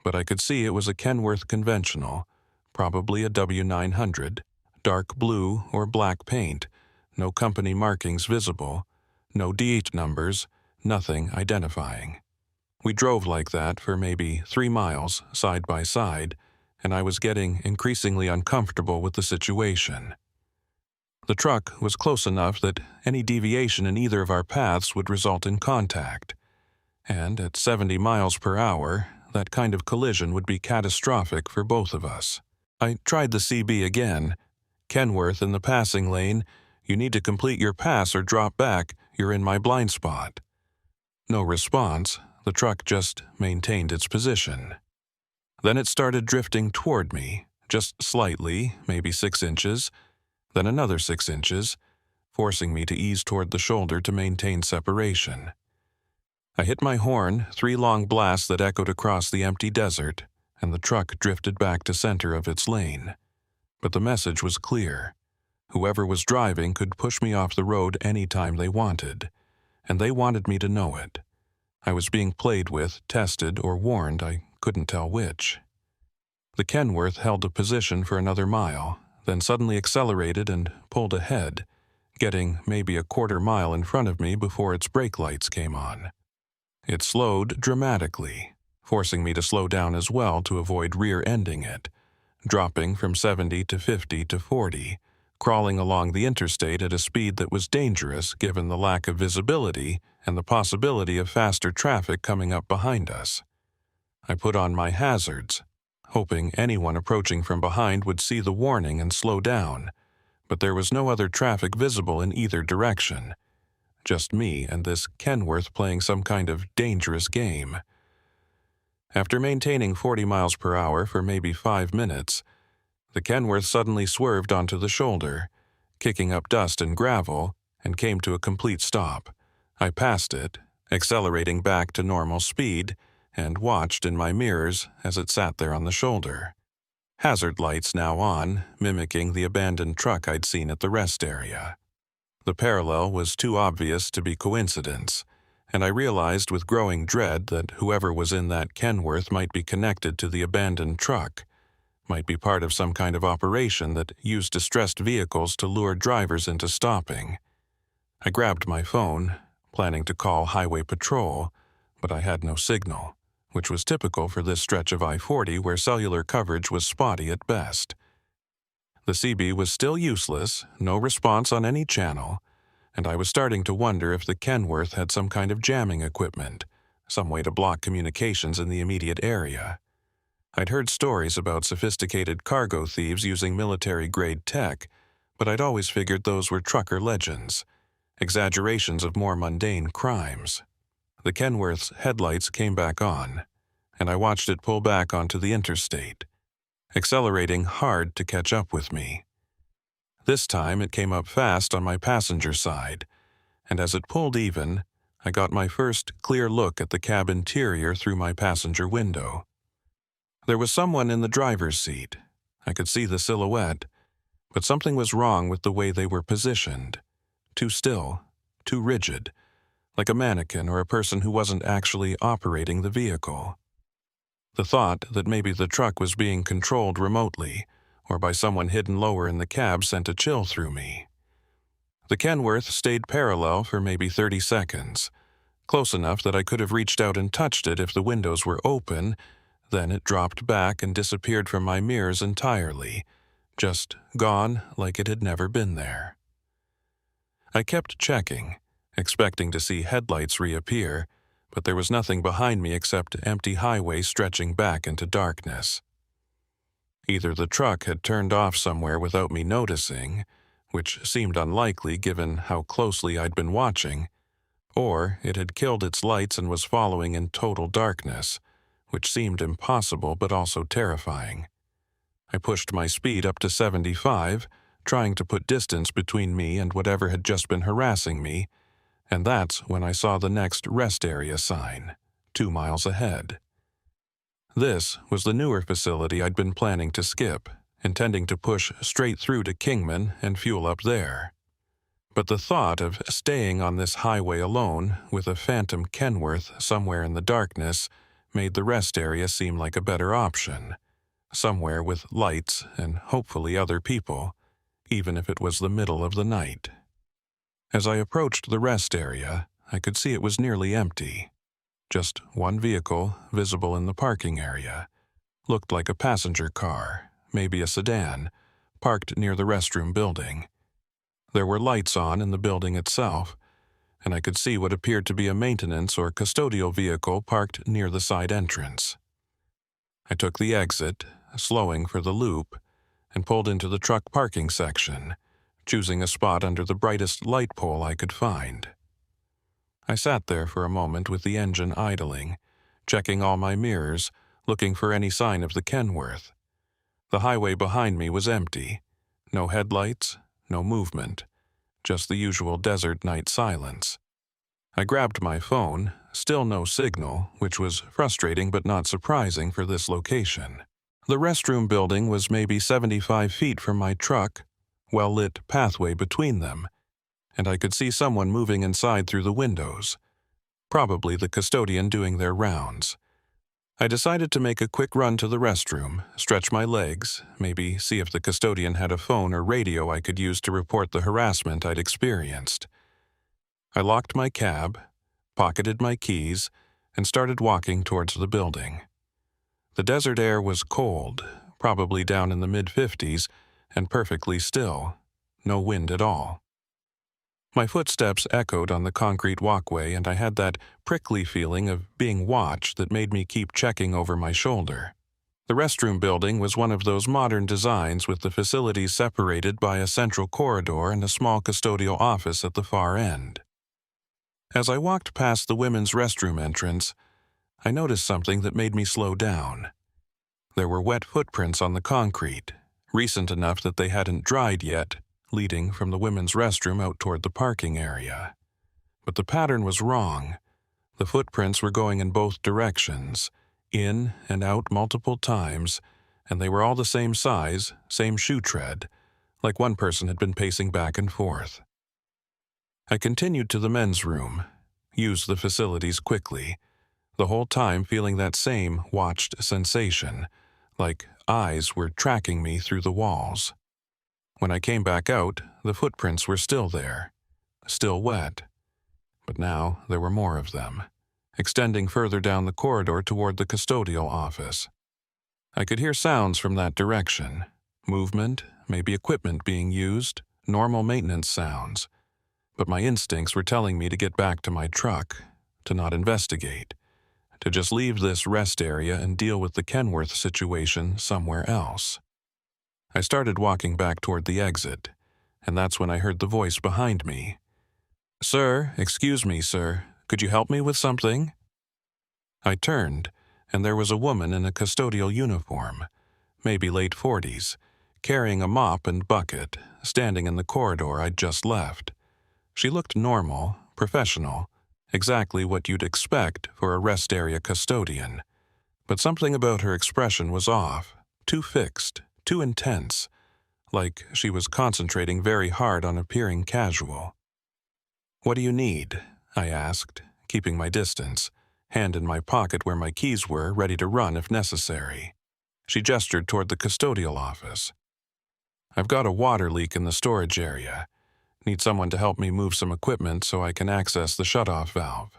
but I could see it was a Kenworth conventional, probably a W900, dark blue or black paint, no company markings visible, no DH numbers, nothing identifying. We drove like that for maybe 3 miles, side by side, and I was getting increasingly uncomfortable with the situation. The truck was close enough that any deviation in either of our paths would result in contact, and at 70 miles per hour, that kind of collision would be catastrophic for both of us. I tried the CB again. "Kenworth in the passing lane, you need to complete your pass or drop back, you're in my blind spot." No response, the truck just maintained its position. Then it started drifting toward me, just slightly, maybe 6 inches, then another 6 inches, forcing me to ease toward the shoulder to maintain separation. I hit my horn, 3 long blasts that echoed across the empty desert, and the truck drifted back to center of its lane. But the message was clear. Whoever was driving could push me off the road any time they wanted, and they wanted me to know it. I was being played with, tested, or warned, I couldn't tell which. The Kenworth held a position for another mile, then suddenly accelerated and pulled ahead, getting maybe a quarter mile in front of me before its brake lights came on. It slowed dramatically, forcing me to slow down as well to avoid rear-ending it, dropping from 70 to 50 to 40, crawling along the interstate at a speed that was dangerous given the lack of visibility and the possibility of faster traffic coming up behind us. I put on my hazards, hoping anyone approaching from behind would see the warning and slow down, but there was no other traffic visible in either direction. Just me and this Kenworth playing some kind of dangerous game. After maintaining 40 miles per hour for maybe 5 minutes, the Kenworth suddenly swerved onto the shoulder, kicking up dust and gravel, and came to a complete stop. I passed it, accelerating back to normal speed, and watched in my mirrors as it sat there on the shoulder. Hazard lights now on, mimicking the abandoned truck I'd seen at the rest area. The parallel was too obvious to be coincidence, and I realized with growing dread that whoever was in that Kenworth might be connected to the abandoned truck. might be part of some kind of operation that used distressed vehicles to lure drivers into stopping. I grabbed my phone, planning to call Highway Patrol, but I had no signal, which was typical for this stretch of I-40 where cellular coverage was spotty at best. The CB was still useless, no response on any channel, and I was starting to wonder if the Kenworth had some kind of jamming equipment, some way to block communications in the immediate area. I'd heard stories about sophisticated cargo thieves using military-grade tech, but I'd always figured those were trucker legends, exaggerations of more mundane crimes. The Kenworth's headlights came back on, and I watched it pull back onto the interstate, accelerating hard to catch up with me. This time it came up fast on my passenger side, and as it pulled even, I got my first clear look at the cab interior through my passenger window. There was someone in the driver's seat. I could see the silhouette, but something was wrong with the way they were positioned. Too still, too rigid, like a mannequin or a person who wasn't actually operating the vehicle. The thought that maybe the truck was being controlled remotely or by someone hidden lower in the cab sent a chill through me. The Kenworth stayed parallel for maybe 30 seconds, close enough that I could have reached out and touched it if the windows were open. Then it dropped back and disappeared from my mirrors entirely, just gone like it had never been there. I kept checking, expecting to see headlights reappear, but there was nothing behind me except empty highway stretching back into darkness. Either the truck had turned off somewhere without me noticing, which seemed unlikely given how closely I'd been watching, or it had killed its lights and was following in total darkness, which seemed impossible but also terrifying. I pushed my speed up to 75, trying to put distance between me and whatever had just been harassing me, and that's when I saw the next rest area sign, 2 miles ahead. This was the newer facility I'd been planning to skip, intending to push straight through to Kingman and fuel up there. But the thought of staying on this highway alone with a phantom Kenworth somewhere in the darkness made the rest area seem like a better option, somewhere with lights and hopefully other people, even if it was the middle of the night. As I approached the rest area, I could see it was nearly empty. Just one vehicle visible in the parking area. Looked like a passenger car, maybe a sedan, parked near the restroom building. There were lights on in the building itself, and I could see what appeared to be a maintenance or custodial vehicle parked near the side entrance. I took the exit, slowing for the loop, and pulled into the truck parking section, choosing a spot under the brightest light pole I could find. I sat there for a moment with the engine idling, checking all my mirrors, looking for any sign of the Kenworth. The highway behind me was empty. No headlights, no movement, just the usual desert night silence. I grabbed my phone, still no signal, which was frustrating but not surprising for this location. The restroom building was maybe 75 feet from my truck, well-lit pathway between them, and I could see someone moving inside through the windows, probably the custodian doing their rounds. I decided to make a quick run to the restroom, stretch my legs, maybe see if the custodian had a phone or radio I could use to report the harassment I'd experienced. I locked my cab, pocketed my keys, and started walking towards the building. The desert air was cold, probably down in the mid-50s, and perfectly still, no wind at all. My footsteps echoed on the concrete walkway, and I had that prickly feeling of being watched that made me keep checking over my shoulder. The restroom building was one of those modern designs with the facilities separated by a central corridor and a small custodial office at the far end. As I walked past the women's restroom entrance, I noticed something that made me slow down. There were wet footprints on the concrete, recent enough that they hadn't dried yet, leading from the women's restroom out toward the parking area. But the pattern was wrong. The footprints were going in both directions, in and out multiple times, and they were all the same size, same shoe tread, like one person had been pacing back and forth. I continued to the men's room, used the facilities quickly, the whole time feeling that same watched sensation, like eyes were tracking me through the walls. When I came back out, the footprints were still there, still wet, but now there were more of them, extending further down the corridor toward the custodial office. I could hear sounds from that direction, movement, maybe equipment being used, normal maintenance sounds, but my instincts were telling me to get back to my truck, to not investigate, to just leave this rest area and deal with the Kenworth situation somewhere else. I started walking back toward the exit, and that's when I heard the voice behind me. "Sir, excuse me, sir, could you help me with something?" I turned, and there was a woman in a custodial uniform, maybe late 40s, carrying a mop and bucket, standing in the corridor I'd just left. She looked normal, professional, exactly what you'd expect for a rest area custodian. But something about her expression was off, too fixed, too intense, like she was concentrating very hard on appearing casual. "What do you need?" I asked, keeping my distance, hand in my pocket where my keys were, ready to run if necessary. She gestured toward the custodial office. "I've got a water leak in the storage area. Need someone to help me move some equipment so I can access the shutoff valve.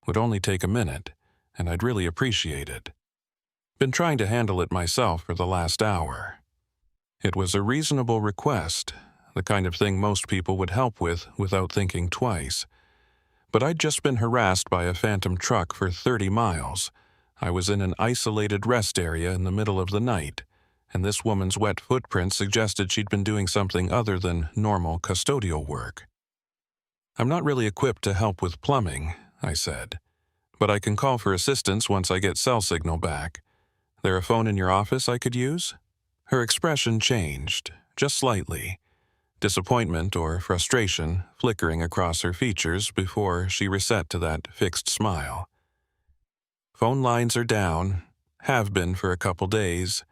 Would only take a minute, and I'd really appreciate it. Been trying to handle it myself for the last hour." It was a reasonable request, the kind of thing most people would help with without thinking twice. But I'd just been harassed by a phantom truck for 30 miles. I was in an isolated rest area in the middle of the night, and this woman's wet footprints suggested she'd been doing something other than normal custodial work. "I'm not really equipped to help with plumbing," I said, "but I can call for assistance once I get cell signal back. There a phone in your office I could use?" Her expression changed, just slightly, disappointment or frustration flickering across her features before she reset to that fixed smile. "Phone lines are down, have been for a couple days.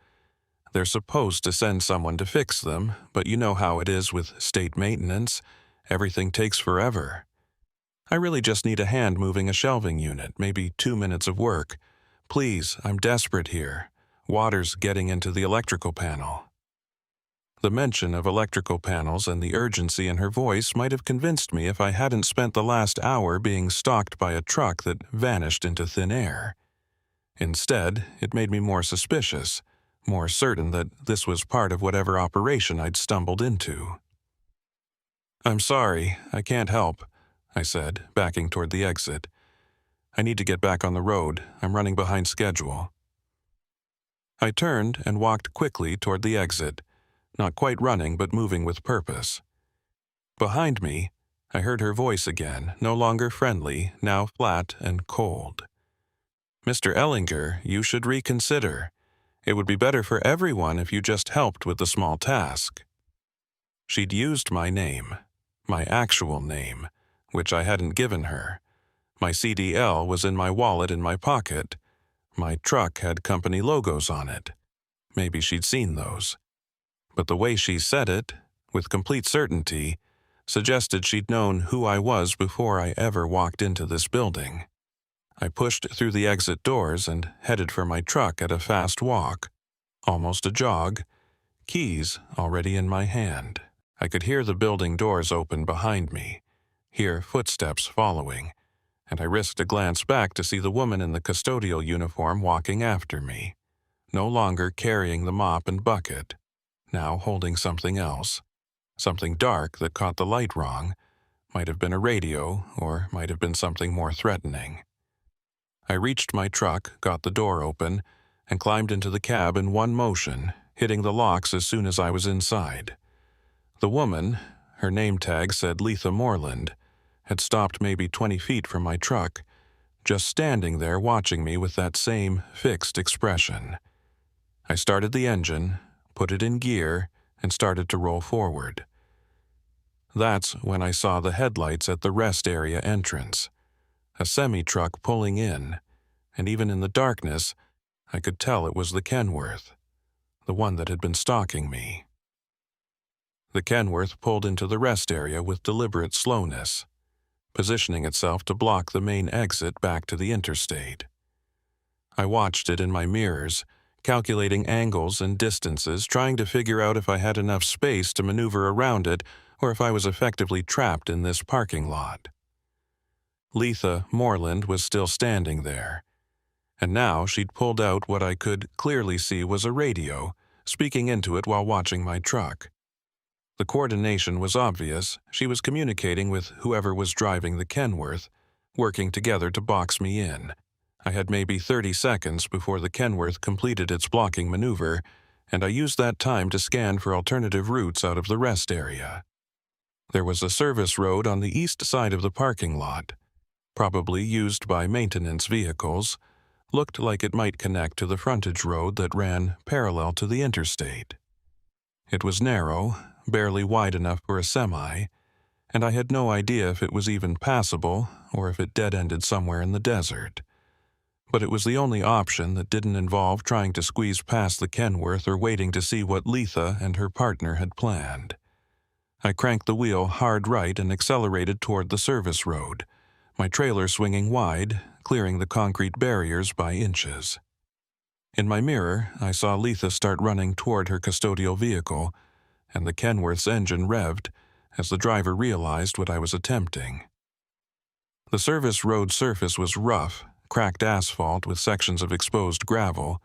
They're supposed to send someone to fix them, but you know how it is with state maintenance. Everything takes forever. I really just need a hand moving a shelving unit, maybe 2 minutes of work. Please, I'm desperate here. Water's getting into the electrical panel." The mention of electrical panels and the urgency in her voice might have convinced me if I hadn't spent the last hour being stalked by a truck that vanished into thin air. Instead, it made me more suspicious, more certain that this was part of whatever operation I'd stumbled into. "I'm sorry, I can't help," I said, backing toward the exit. "I need to get back on the road. I'm running behind schedule." I turned and walked quickly toward the exit, not quite running but moving with purpose. Behind me, I heard her voice again, no longer friendly, now flat and cold. "Mr. Ellinger, you should reconsider. It would be better for everyone if you just helped with the small task." She'd used my name, my actual name, which I hadn't given her. My CDL was in my wallet in my pocket. My truck had company logos on it. Maybe she'd seen those. But the way she said it, with complete certainty, suggested she'd known who I was before I ever walked into this building. I pushed through the exit doors and headed for my truck at a fast walk, almost a jog, keys already in my hand. I could hear the building doors open behind me, hear footsteps following, and I risked a glance back to see the woman in the custodial uniform walking after me, no longer carrying the mop and bucket, now holding something else, something dark that caught the light wrong, might have been a radio or might have been something more threatening. I reached my truck, got the door open, and climbed into the cab in one motion, hitting the locks as soon as I was inside. The woman, her name tag said Letha Moreland, had stopped maybe 20 feet from my truck, just standing there watching me with that same fixed expression. I started the engine, put it in gear, and started to roll forward. That's when I saw the headlights at the rest area entrance. A semi-truck pulling in, and even in the darkness, I could tell it was the Kenworth, the one that had been stalking me. The Kenworth pulled into the rest area with deliberate slowness, positioning itself to block the main exit back to the interstate. I watched it in my mirrors, calculating angles and distances, trying to figure out if I had enough space to maneuver around it or if I was effectively trapped in this parking lot. Letha Moreland was still standing there, and now she'd pulled out what I could clearly see was a radio, speaking into it while watching my truck. The coordination was obvious. She was communicating with whoever was driving the Kenworth, working together to box me in. I had maybe 30 seconds before the Kenworth completed its blocking maneuver, and I used that time to scan for alternative routes out of the rest area. There was a service road on the east side of the parking lot, probably used by maintenance vehicles. Looked like it might connect to the frontage road that ran parallel to the interstate. It was narrow, barely wide enough for a semi, and I had no idea if it was even passable or if it dead-ended somewhere in the desert. But it was the only option that didn't involve trying to squeeze past the Kenworth or waiting to see what Letha and her partner had planned. I cranked the wheel hard right and accelerated toward the service road, my trailer swinging wide, clearing the concrete barriers by inches. In my mirror, I saw Letha start running toward her custodial vehicle, and the Kenworth's engine revved as the driver realized what I was attempting. The service road surface was rough, cracked asphalt with sections of exposed gravel,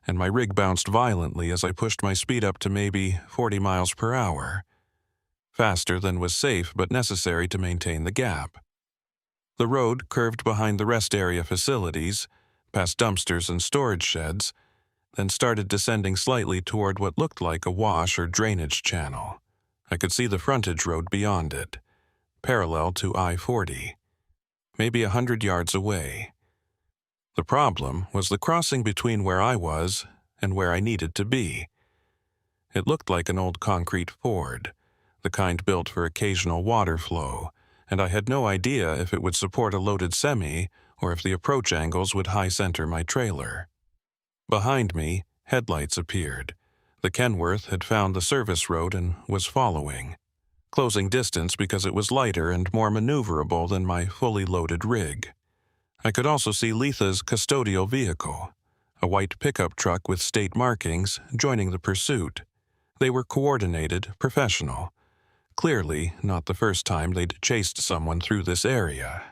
and my rig bounced violently as I pushed my speed up to maybe 40 miles per hour. Faster than was safe but necessary to maintain the gap. The road curved behind the rest area facilities, past dumpsters and storage sheds, then started descending slightly toward what looked like a wash or drainage channel. I could see the frontage road beyond it, parallel to I-40, maybe 100 yards away. The problem was the crossing between where I was and where I needed to be. It looked like an old concrete ford, the kind built for occasional water flow, and I had no idea if it would support a loaded semi or if the approach angles would high-center my trailer. Behind me, headlights appeared. The Kenworth had found the service road and was following, closing distance because it was lighter and more maneuverable than my fully loaded rig. I could also see Letha's custodial vehicle, a white pickup truck with state markings, joining the pursuit. They were coordinated, professional. Clearly, not the first time they'd chased someone through this area.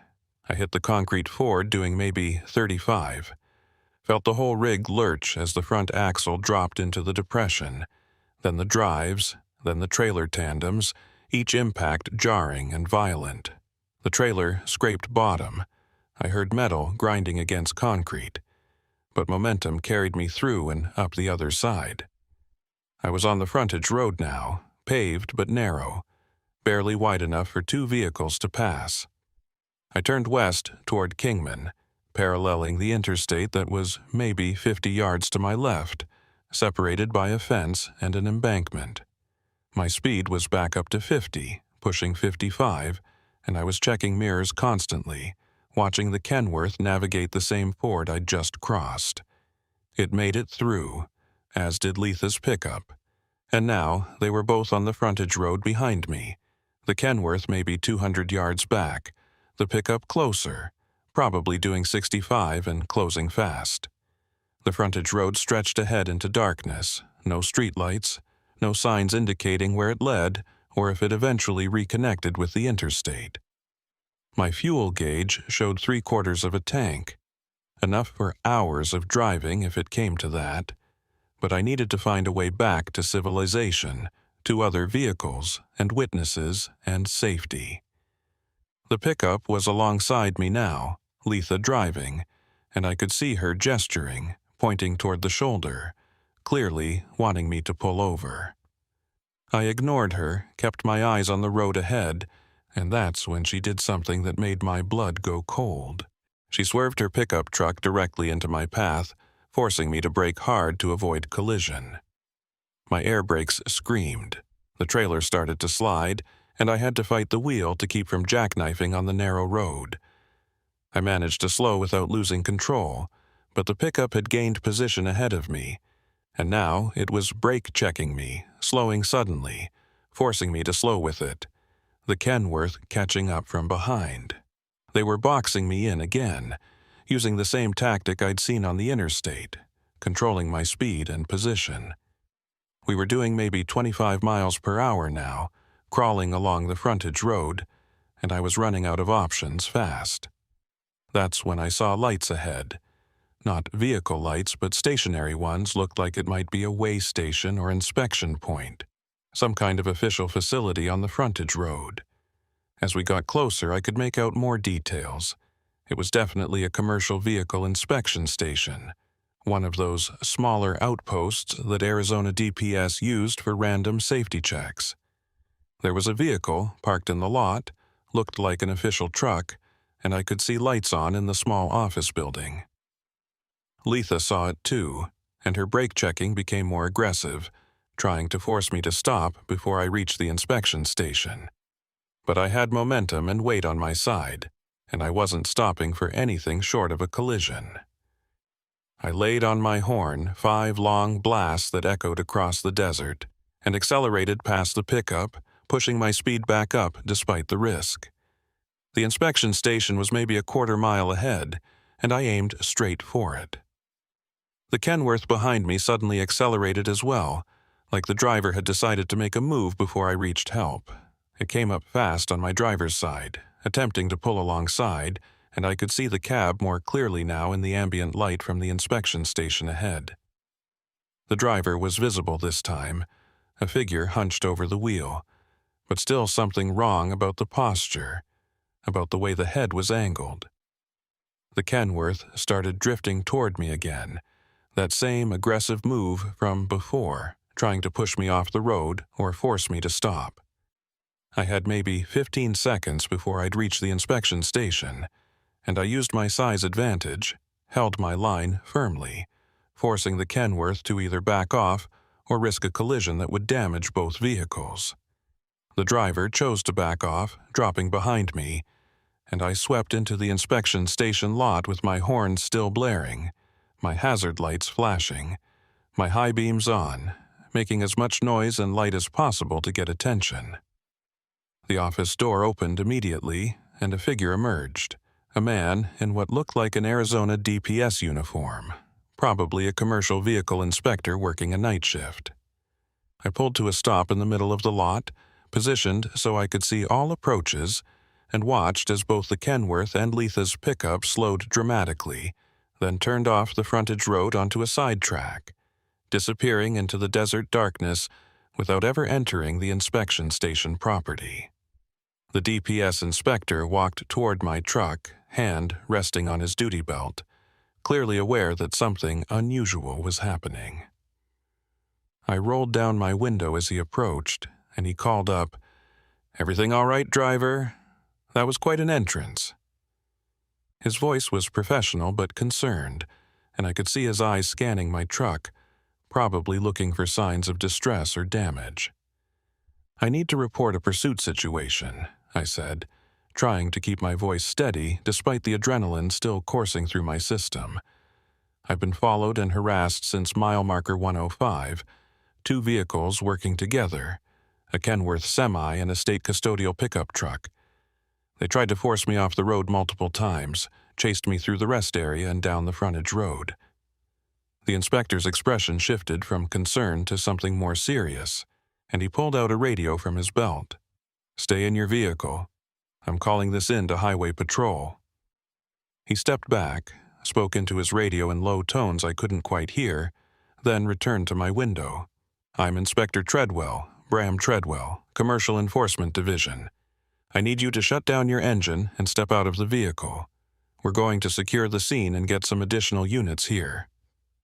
I hit the concrete ford doing maybe 35. Felt the whole rig lurch as the front axle dropped into the depression, then the drives, then the trailer tandems, each impact jarring and violent. The trailer scraped bottom. I heard metal grinding against concrete, but momentum carried me through and up the other side. I was on the frontage road now, paved but narrow, barely wide enough for two vehicles to pass. I turned west toward Kingman, paralleling the interstate that was maybe 50 yards to my left, separated by a fence and an embankment. My speed was back up to 50, pushing 55, and I was checking mirrors constantly, watching the Kenworth navigate the same ford I'd just crossed. It made it through, as did Letha's pickup, and now they were both on the frontage road behind me, the Kenworth maybe 200 yards back, the pickup closer, probably doing 65 and closing fast. The frontage road stretched ahead into darkness, no streetlights, no signs indicating where it led or if it eventually reconnected with the interstate. My fuel gauge showed 3/4 of a tank, enough for hours of driving if it came to that, but I needed to find a way back to civilization, to other vehicles and witnesses and safety. The pickup was alongside me now, Letha driving, and I could see her gesturing, pointing toward the shoulder, clearly wanting me to pull over. I ignored her, kept my eyes on the road ahead, and that's when she did something that made my blood go cold. She swerved her pickup truck directly into my path, forcing me to brake hard to avoid collision. My air brakes screamed. The trailer started to slide, and I had to fight the wheel to keep from jackknifing on the narrow road. I managed to slow without losing control, but the pickup had gained position ahead of me, and now it was brake-checking me, slowing suddenly, forcing me to slow with it, the Kenworth catching up from behind. They were boxing me in again, using the same tactic I'd seen on the interstate, controlling my speed and position. We were doing maybe 25 miles per hour now, crawling along the frontage road, and I was running out of options fast. That's when I saw lights ahead. Not vehicle lights, but stationary ones looked like it might be a way station or inspection point, some kind of official facility on the frontage road. As we got closer, I could make out more details. It was definitely a commercial vehicle inspection station, one of those smaller outposts that Arizona DPS used for random safety checks. There was a vehicle parked in the lot, looked like an official truck, and I could see lights on in the small office building. Letha saw it too, and her brake checking became more aggressive, trying to force me to stop before I reached the inspection station. But I had momentum and weight on my side, and I wasn't stopping for anything short of a collision. I laid on my horn 5 long blasts that echoed across the desert, and accelerated past the pickup, pushing my speed back up despite the risk. The inspection station was maybe a quarter mile ahead, and I aimed straight for it. The Kenworth behind me suddenly accelerated as well, like the driver had decided to make a move before I reached help. It came up fast on my driver's side, attempting to pull alongside, and I could see the cab more clearly now in the ambient light from the inspection station ahead. The driver was visible this time, a figure hunched over the wheel, but still something wrong about the posture, about the way the head was angled. The Kenworth started drifting toward me again, that same aggressive move from before, trying to push me off the road or force me to stop. I had maybe 15 seconds before I'd reach the inspection station, and I used my size advantage, held my line firmly, forcing the Kenworth to either back off or risk a collision that would damage both vehicles. The driver chose to back off, dropping behind me, and I swept into the inspection station lot with my horn still blaring, my hazard lights flashing, my high beams on, making as much noise and light as possible to get attention. The office door opened immediately, and a figure emerged, a man in what looked like an Arizona DPS uniform, probably a commercial vehicle inspector working a night shift. I pulled to a stop in the middle of the lot, positioned so I could see all approaches, and watched as both the Kenworth and Letha's pickup slowed dramatically, then turned off the frontage road onto a side track, disappearing into the desert darkness without ever entering the inspection station property. The DPS inspector walked toward my truck, hand resting on his duty belt, clearly aware that something unusual was happening. I rolled down my window as he approached, and he called up, "Everything all right, driver?" That was quite an entrance. His voice was professional but concerned, and I could see his eyes scanning my truck, probably looking for signs of distress or damage. "I need to report a pursuit situation," I said, trying to keep my voice steady despite the adrenaline still coursing through my system. "I've been followed and harassed since mile marker 105, 2 vehicles working together, a Kenworth semi and a state custodial pickup truck. They tried to force me off the road multiple times, chased me through the rest area and down the frontage road." The inspector's expression shifted from concern to something more serious, and he pulled out a radio from his belt. "Stay in your vehicle. I'm calling this in to Highway Patrol." He stepped back, spoke into his radio in low tones I couldn't quite hear, then returned to my window. "I'm Inspector Treadwell, Bram Treadwell, Commercial Enforcement Division. I need you to shut down your engine and step out of the vehicle. We're going to secure the scene and get some additional units here."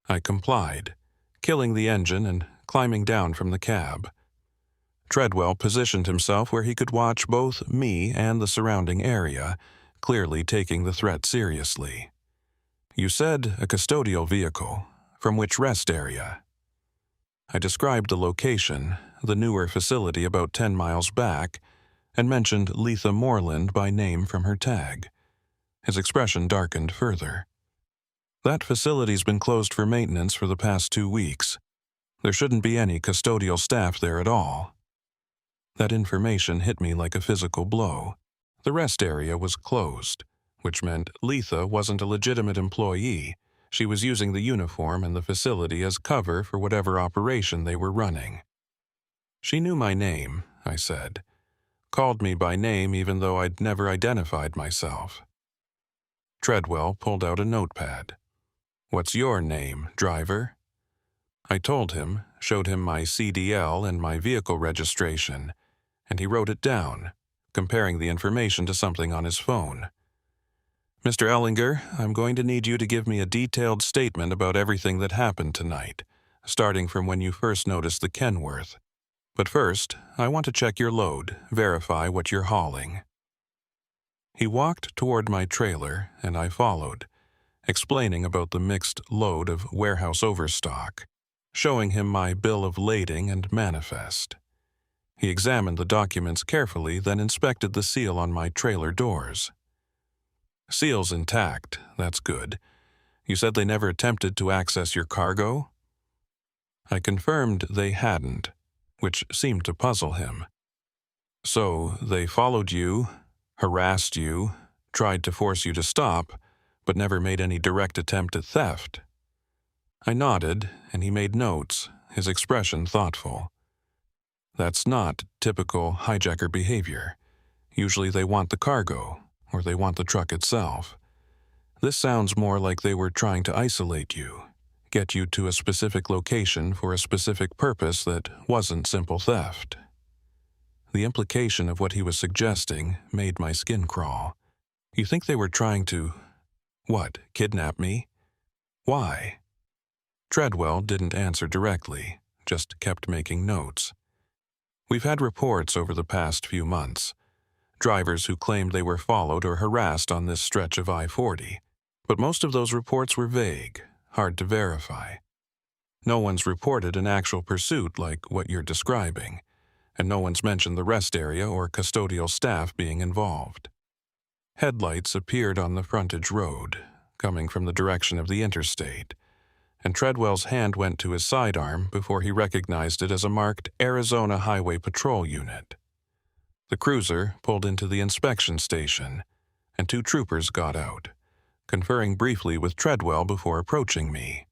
I complied, killing the engine and climbing down from the cab. Treadwell positioned himself where he could watch both me and the surrounding area, clearly taking the threat seriously. "You said a custodial vehicle. From which rest area?" I described the location, the newer facility about 10 miles back, and mentioned Letha Moreland by name from her tag. His expression darkened further. "That facility's been closed for maintenance for the past 2 weeks. There shouldn't be any custodial staff there at all." That information hit me like a physical blow. The rest area was closed, which meant Letha wasn't a legitimate employee, She was using the uniform and the facility as cover for whatever operation they were running. She knew my name, I said. Called me by name even though I'd never identified myself. Treadwell pulled out a notepad. "What's your name, driver?" I told him, showed him my CDL and my vehicle registration, and he wrote it down, comparing the information to something on his phone. "Mr. Ellinger, I'm going to need you to give me a detailed statement about everything that happened tonight, starting from when you first noticed the Kenworth. But first, I want to check your load, verify what you're hauling." He walked toward my trailer, and I followed, explaining about the mixed load of warehouse overstock, showing him my bill of lading and manifest. He examined the documents carefully, then inspected the seal on my trailer doors. "Seal's intact, that's good. You said they never attempted to access your cargo?" I confirmed they hadn't, which seemed to puzzle him. "So they followed you, harassed you, tried to force you to stop, but never made any direct attempt at theft?" I nodded, and he made notes, his expression thoughtful. "That's not typical hijacker behavior. Usually they want the cargo, or they want the truck itself. This sounds more like they were trying to isolate you, get you to a specific location for a specific purpose that wasn't simple theft." The implication of what he was suggesting made my skin crawl. "You think they were trying to, what, kidnap me? Why?" Treadwell didn't answer directly, just kept making notes. "We've had reports over the past few months. Drivers who claimed they were followed or harassed on this stretch of I-40, but most of those reports were vague, hard to verify. No one's reported an actual pursuit like what you're describing, and no one's mentioned the rest area or custodial staff being involved." Headlights appeared on the frontage road, coming from the direction of the interstate, and Treadwell's hand went to his sidearm before he recognized it as a marked Arizona Highway Patrol unit. The cruiser pulled into the inspection station, and 2 troopers got out, conferring briefly with Treadwell before approaching me.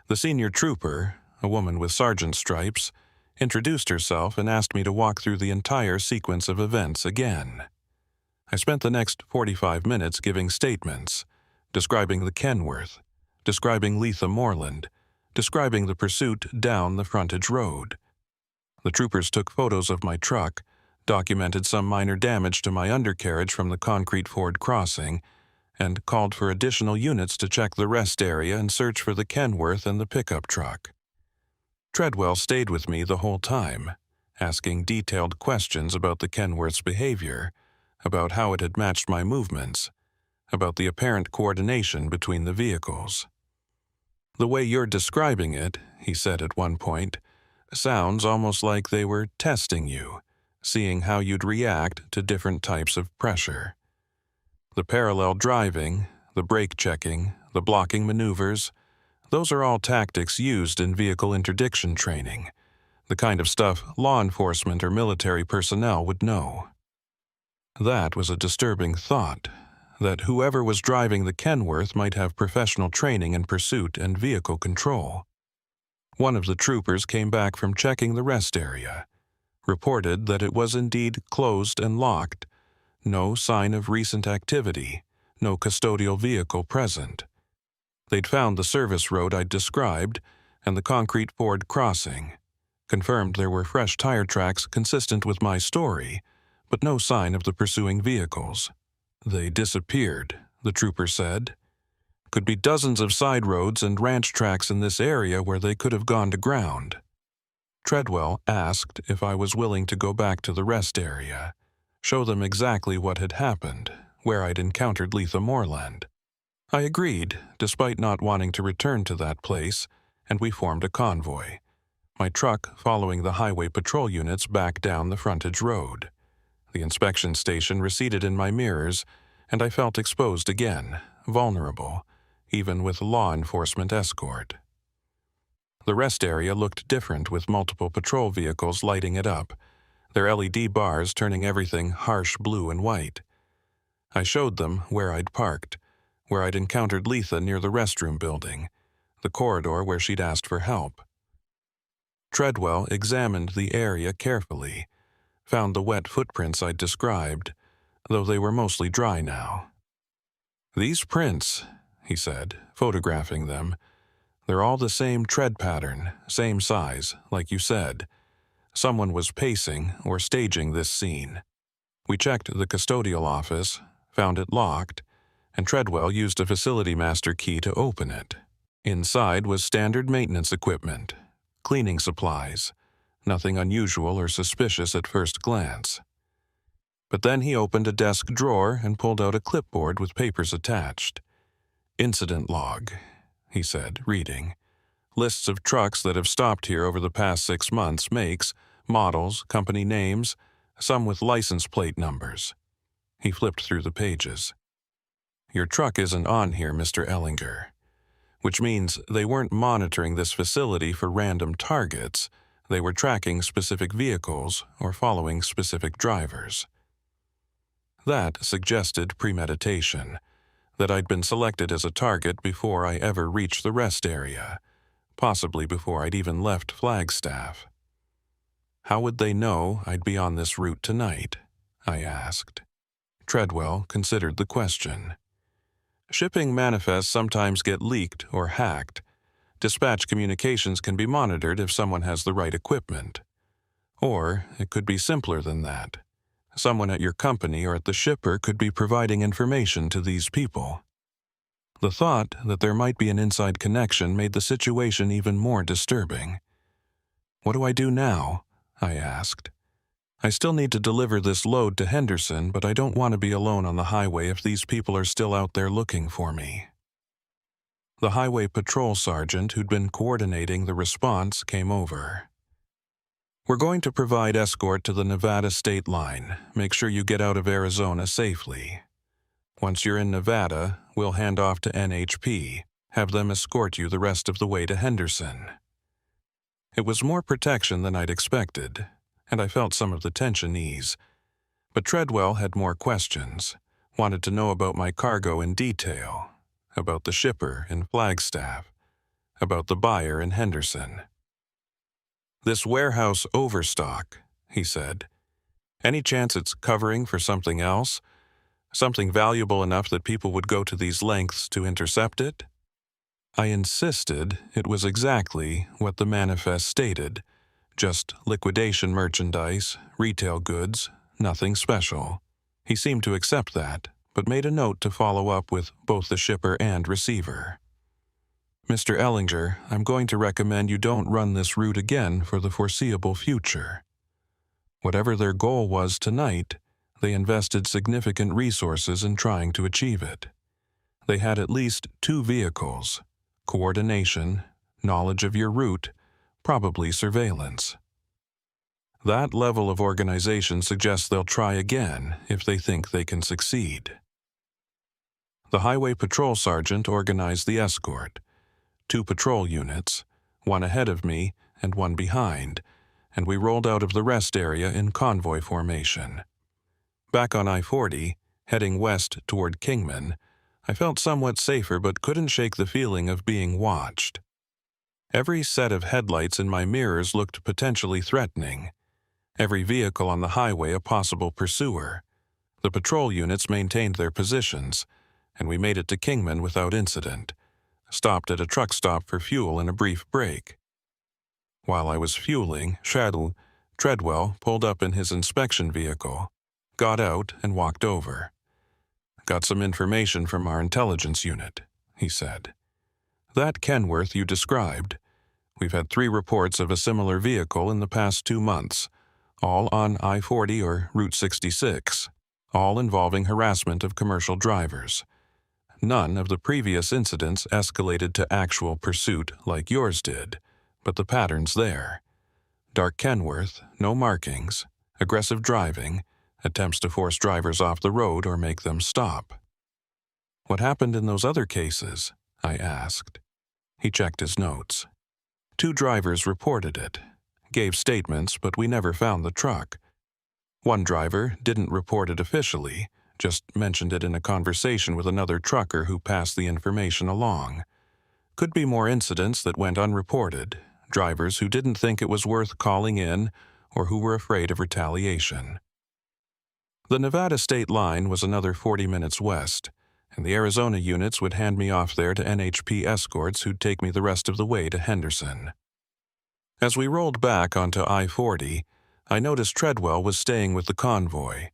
The senior trooper, a woman with sergeant stripes, introduced herself and asked me to walk through the entire sequence of events again. I spent the next 45 minutes giving statements, describing the Kenworth, describing Letha Moreland, describing the pursuit down the frontage road. The troopers took photos of my truck, documented some minor damage to my undercarriage from the concrete ford crossing, and called for additional units to check the rest area and search for the Kenworth and the pickup truck. Treadwell stayed with me the whole time, asking detailed questions about the Kenworth's behavior, about how it had matched my movements, about the apparent coordination between the vehicles. "The way you're describing it," he said at one point, "sounds almost like they were testing you, seeing how you'd react to different types of pressure. The parallel driving, the brake checking, the blocking maneuvers, those are all tactics used in vehicle interdiction training, the kind of stuff law enforcement or military personnel would know." That was a disturbing thought, that whoever was driving the Kenworth might have professional training in pursuit and vehicle control. One of the troopers came back from checking the rest area, reported that it was indeed closed and locked, no sign of recent activity, no custodial vehicle present. They'd found the service road I'd described and the concrete ford crossing, confirmed there were fresh tire tracks consistent with my story, but no sign of the pursuing vehicles. "They disappeared," the trooper said. "Could be dozens of side roads and ranch tracks in this area where they could have gone to ground." Treadwell asked if I was willing to go back to the rest area, show them exactly what had happened, where I'd encountered Letha Moreland. I agreed, despite not wanting to return to that place, and we formed a convoy, my truck following the highway patrol units back down the frontage road. The inspection station receded in my mirrors, and I felt exposed again, vulnerable, even with law enforcement escort. The rest area looked different with multiple patrol vehicles lighting it up, their LED bars turning everything harsh blue and white. I showed them where I'd parked, where I'd encountered Letha near the restroom building, the corridor where she'd asked for help. Treadwell examined the area carefully, found the wet footprints I'd described, though they were mostly dry now. "These prints," he said, photographing them, "they're all the same tread pattern, same size, like you said. Someone was pacing or staging this scene." We checked the custodial office, found it locked, and Treadwell used a facility master key to open it. Inside was standard maintenance equipment, cleaning supplies, nothing unusual or suspicious at first glance. But then he opened a desk drawer and pulled out a clipboard with papers attached. "Incident log," he said, reading. "Lists of trucks that have stopped here over the past 6 months, makes, models, company names, some with license plate numbers." He flipped through the pages. "Your truck isn't on here, Mr. Ellinger, which means they weren't monitoring this facility for random targets. They were tracking specific vehicles or following specific drivers." That suggested premeditation, that I'd been selected as a target before I ever reached the rest area, possibly before I'd even left Flagstaff. "How would they know I'd be on this route tonight?" I asked. Treadwell considered the question. "Shipping manifests sometimes get leaked or hacked. Dispatch communications can be monitored if someone has the right equipment. Or it could be simpler than that. Someone at your company or at the shipper could be providing information to these people." The thought that there might be an inside connection made the situation even more disturbing. "What do I do now?" I asked. "I still need to deliver this load to Henderson, but I don't want to be alone on the highway if these people are still out there looking for me." The highway patrol sergeant who'd been coordinating the response came over. "We're going to provide escort to the Nevada state line. Make sure you get out of Arizona safely. Once you're in Nevada, we'll hand off to NHP, have them escort you the rest of the way to Henderson." It was more protection than I'd expected, and I felt some of the tension ease. But Treadwell had more questions, wanted to know about my cargo in detail, about the shipper in Flagstaff, about the buyer in Henderson. "This warehouse overstock," he said. "Any chance it's covering for something else? Something valuable enough that people would go to these lengths to intercept it?" I insisted it was exactly what the manifest stated, just liquidation merchandise, retail goods, nothing special. He seemed to accept that, but made a note to follow up with both the shipper and receiver. "Mr. Ellinger, I'm going to recommend you don't run this route again for the foreseeable future." Whatever their goal was tonight, they invested significant resources in trying to achieve it. They had at least 2 vehicles, coordination, knowledge of your route, probably surveillance. That level of organization suggests they'll try again if they think they can succeed. The highway patrol sergeant organized the escort. 2 patrol units, one ahead of me and one behind, and we rolled out of the rest area in convoy formation. Back on I-40, heading west toward Kingman, I felt somewhat safer but couldn't shake the feeling of being watched. Every set of headlights in my mirrors looked potentially threatening. Every vehicle on the highway a possible pursuer. The patrol units maintained their positions, and we made it to Kingman without incident. Stopped at a truck stop for fuel and a brief break. While I was fueling, Treadwell pulled up in his inspection vehicle, got out and walked over. "Got some information from our intelligence unit," he said. "That Kenworth you described. We've had 3 reports of a similar vehicle in the past 2 months, all on I-40 or Route 66, all involving harassment of commercial drivers. None of the previous incidents escalated to actual pursuit like yours did, but the pattern's there. Dark Kenworth, no markings, aggressive driving, attempts to force drivers off the road or make them stop." "What happened in those other cases?" I asked. He checked his notes. 2 drivers reported it, gave statements, but we never found the truck. One driver didn't report it officially, just mentioned it in a conversation with another trucker who passed the information along. Could be more incidents that went unreported, drivers who didn't think it was worth calling in or who were afraid of retaliation. The Nevada state line was another 40 minutes west, and the Arizona units would hand me off there to NHP escorts who'd take me the rest of the way to Henderson. As we rolled back onto I-40, I noticed Treadwell was staying with the convoy,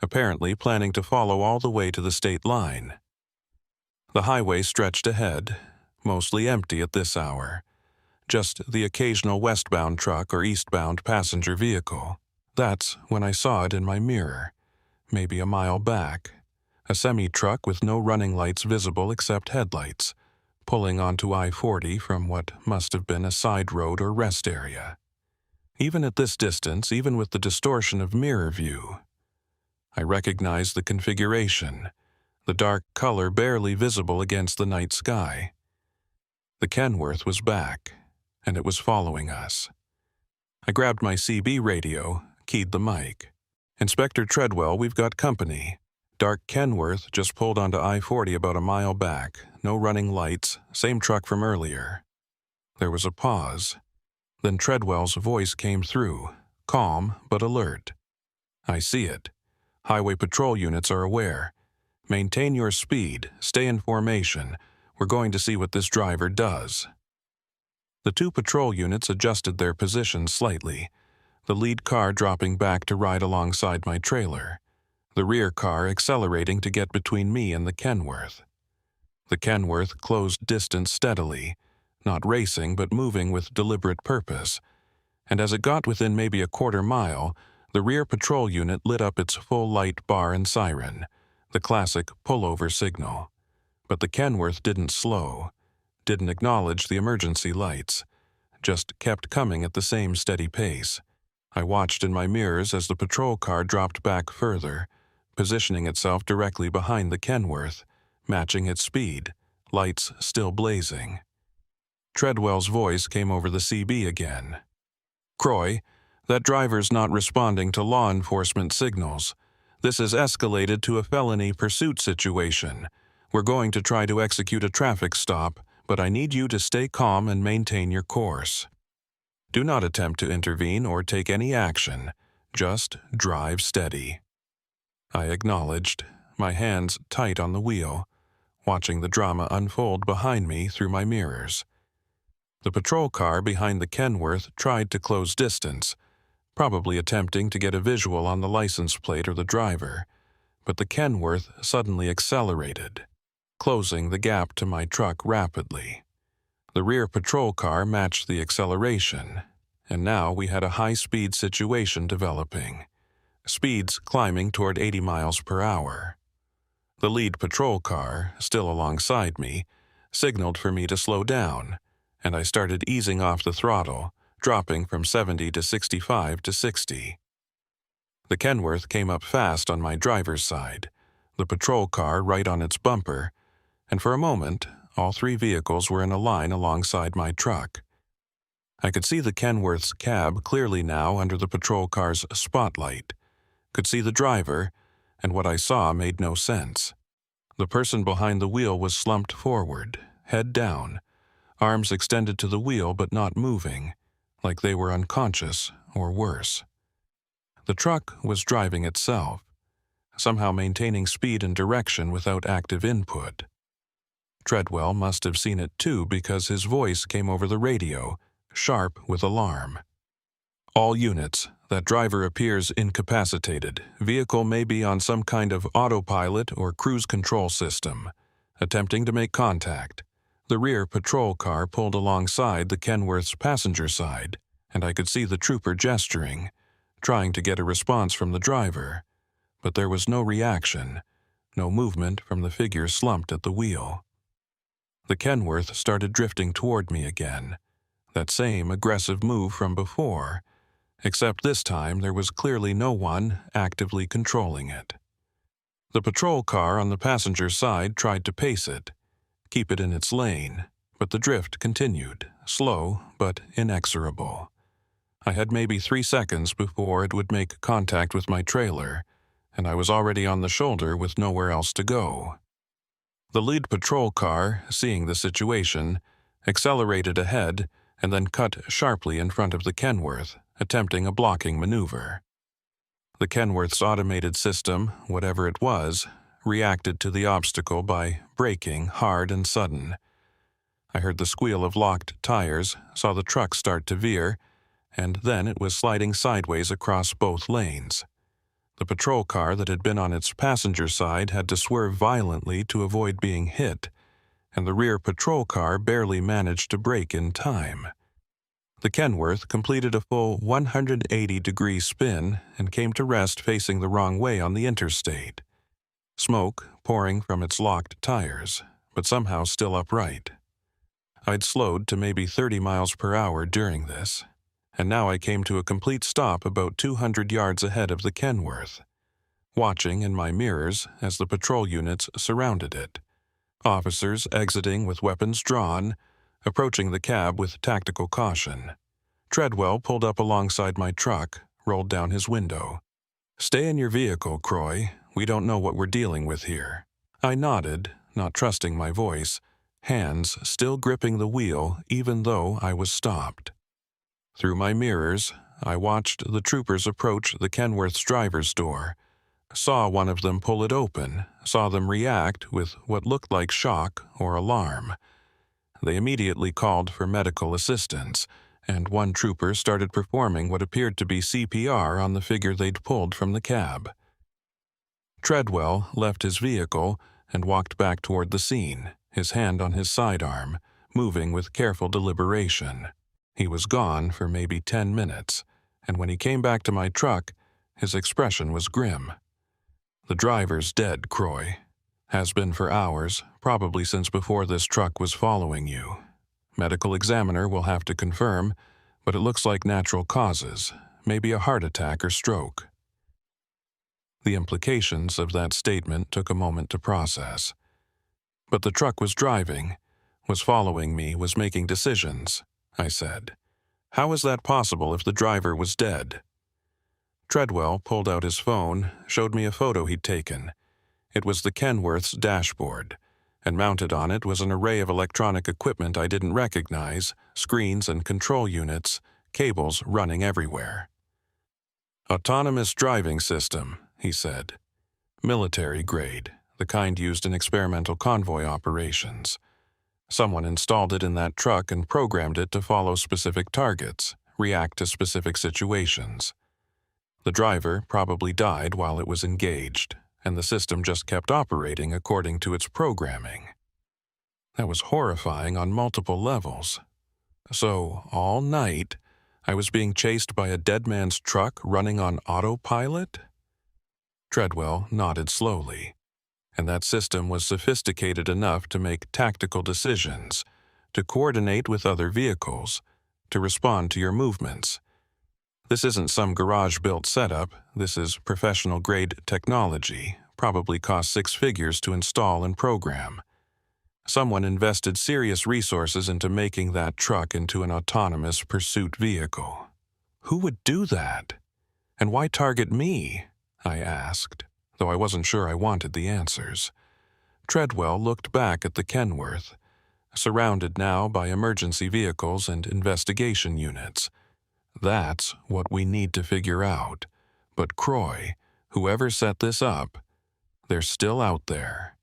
apparently planning to follow all the way to the state line. The highway stretched ahead, mostly empty at this hour. Just the occasional westbound truck or eastbound passenger vehicle. That's when I saw it in my mirror, maybe a mile back. A semi-truck with no running lights visible except headlights, pulling onto I-40 from what must have been a side road or rest area. Even at this distance, even with the distortion of mirror view, I recognized the configuration, the dark color barely visible against the night sky. The Kenworth was back, and it was following us. I grabbed my CB radio, keyed the mic. "Inspector Treadwell, we've got company. Dark Kenworth just pulled onto I-40 about a mile back. No running lights, same truck from earlier." There was a pause. Then Treadwell's voice came through, calm but alert. "I see it. Highway patrol units are aware. Maintain your speed, stay in formation. We're going to see what this driver does." The two patrol units adjusted their positions slightly, the lead car dropping back to ride alongside my trailer, the rear car accelerating to get between me and the Kenworth. The Kenworth closed distance steadily, not racing but moving with deliberate purpose, and as it got within maybe a quarter mile, the rear patrol unit lit up its full light bar and siren, the classic pullover signal. But the Kenworth didn't slow, didn't acknowledge the emergency lights, just kept coming at the same steady pace. I watched in my mirrors as the patrol car dropped back further, positioning itself directly behind the Kenworth, matching its speed, lights still blazing. Treadwell's voice came over the CB again. "Croy, that driver's not responding to law enforcement signals. This has escalated to a felony pursuit situation. We're going to try to execute a traffic stop, but I need you to stay calm and maintain your course. Do not attempt to intervene or take any action. Just drive steady." I acknowledged, my hands tight on the wheel, watching the drama unfold behind me through my mirrors. The patrol car behind the Kenworth tried to close distance, probably attempting to get a visual on the license plate or the driver, but the Kenworth suddenly accelerated, closing the gap to my truck rapidly. The rear patrol car matched the acceleration, and now we had a high-speed situation developing, speeds climbing toward 80 miles per hour. The lead patrol car, still alongside me, signaled for me to slow down, and I started easing off the throttle, dropping from 70 to 65 to 60. The Kenworth came up fast on my driver's side, the patrol car right on its bumper, and for a moment, all three vehicles were in a line alongside my truck. I could see the Kenworth's cab clearly now under the patrol car's spotlight, could see the driver, and what I saw made no sense. The person behind the wheel was slumped forward, head down, arms extended to the wheel but not moving, like they were unconscious or worse. The truck was driving itself, somehow maintaining speed and direction without active input. Treadwell must have seen it too because his voice came over the radio, sharp with alarm. "All units, that driver appears incapacitated. Vehicle may be on some kind of autopilot or cruise control system. Attempting to make contact." The rear patrol car pulled alongside the Kenworth's passenger side, and I could see the trooper gesturing, trying to get a response from the driver, but there was no reaction, no movement from the figure slumped at the wheel. The Kenworth started drifting toward me again, that same aggressive move from before, except this time there was clearly no one actively controlling it. The patrol car on the passenger side tried to pace it, keep it in its lane, but the drift continued, slow but inexorable. I had maybe 3 seconds before it would make contact with my trailer, and I was already on the shoulder with nowhere else to go. The lead patrol car, seeing the situation, accelerated ahead and then cut sharply in front of the Kenworth, attempting a blocking maneuver. The Kenworth's automated system, whatever it was, reacted to the obstacle by braking hard and sudden. I heard the squeal of locked tires, saw the truck start to veer, and then it was sliding sideways across both lanes. The patrol car that had been on its passenger side had to swerve violently to avoid being hit, and the rear patrol car barely managed to brake in time. The Kenworth completed a full 180-degree spin and came to rest facing the wrong way on the interstate. Smoke pouring from its locked tires, but somehow still upright. I'd slowed to maybe 30 miles per hour during this, and now I came to a complete stop about 200 yards ahead of the Kenworth, watching in my mirrors as the patrol units surrounded it. Officers exiting with weapons drawn, approaching the cab with tactical caution. Treadwell pulled up alongside my truck, rolled down his window. "Stay in your vehicle, Croy. We don't know what we're dealing with here." I nodded, not trusting my voice, hands still gripping the wheel even though I was stopped. Through my mirrors, I watched the troopers approach the Kenworth's driver's door, saw one of them pull it open, saw them react with what looked like shock or alarm. They immediately called for medical assistance, and one trooper started performing what appeared to be CPR on the figure they'd pulled from the cab. Treadwell left his vehicle and walked back toward the scene, his hand on his sidearm, moving with careful deliberation. He was gone for maybe 10 minutes, and when he came back to my truck, his expression was grim. "The driver's dead, Croy. Has been for hours, probably since before this truck was following you. Medical examiner will have to confirm, but it looks like natural causes, maybe a heart attack or stroke." The implications of that statement took a moment to process. "But the truck was driving, was following me, was making decisions," I said. "How is that possible if the driver was dead?" Treadwell pulled out his phone, showed me a photo he'd taken. It was the Kenworth's dashboard, and mounted on it was an array of electronic equipment I didn't recognize, screens and control units, cables running everywhere. "Autonomous driving system," he said. "Military grade, the kind used in experimental convoy operations. Someone installed it in that truck and programmed it to follow specific targets, react to specific situations. The driver probably died while it was engaged, and the system just kept operating according to its programming." That was horrifying on multiple levels. So, all night, I was being chased by a dead man's truck running on autopilot? Treadwell nodded slowly. "And that system was sophisticated enough to make tactical decisions, to coordinate with other vehicles, to respond to your movements. This isn't some garage-built setup, this is professional-grade technology, probably cost 6 figures to install and program. Someone invested serious resources into making that truck into an autonomous pursuit vehicle. Who would do that? And why target me?" I asked, though I wasn't sure I wanted the answers. Treadwell looked back at the Kenworth, surrounded now by emergency vehicles and investigation units. "That's what we need to figure out. But Croy, whoever set this up, they're still out there.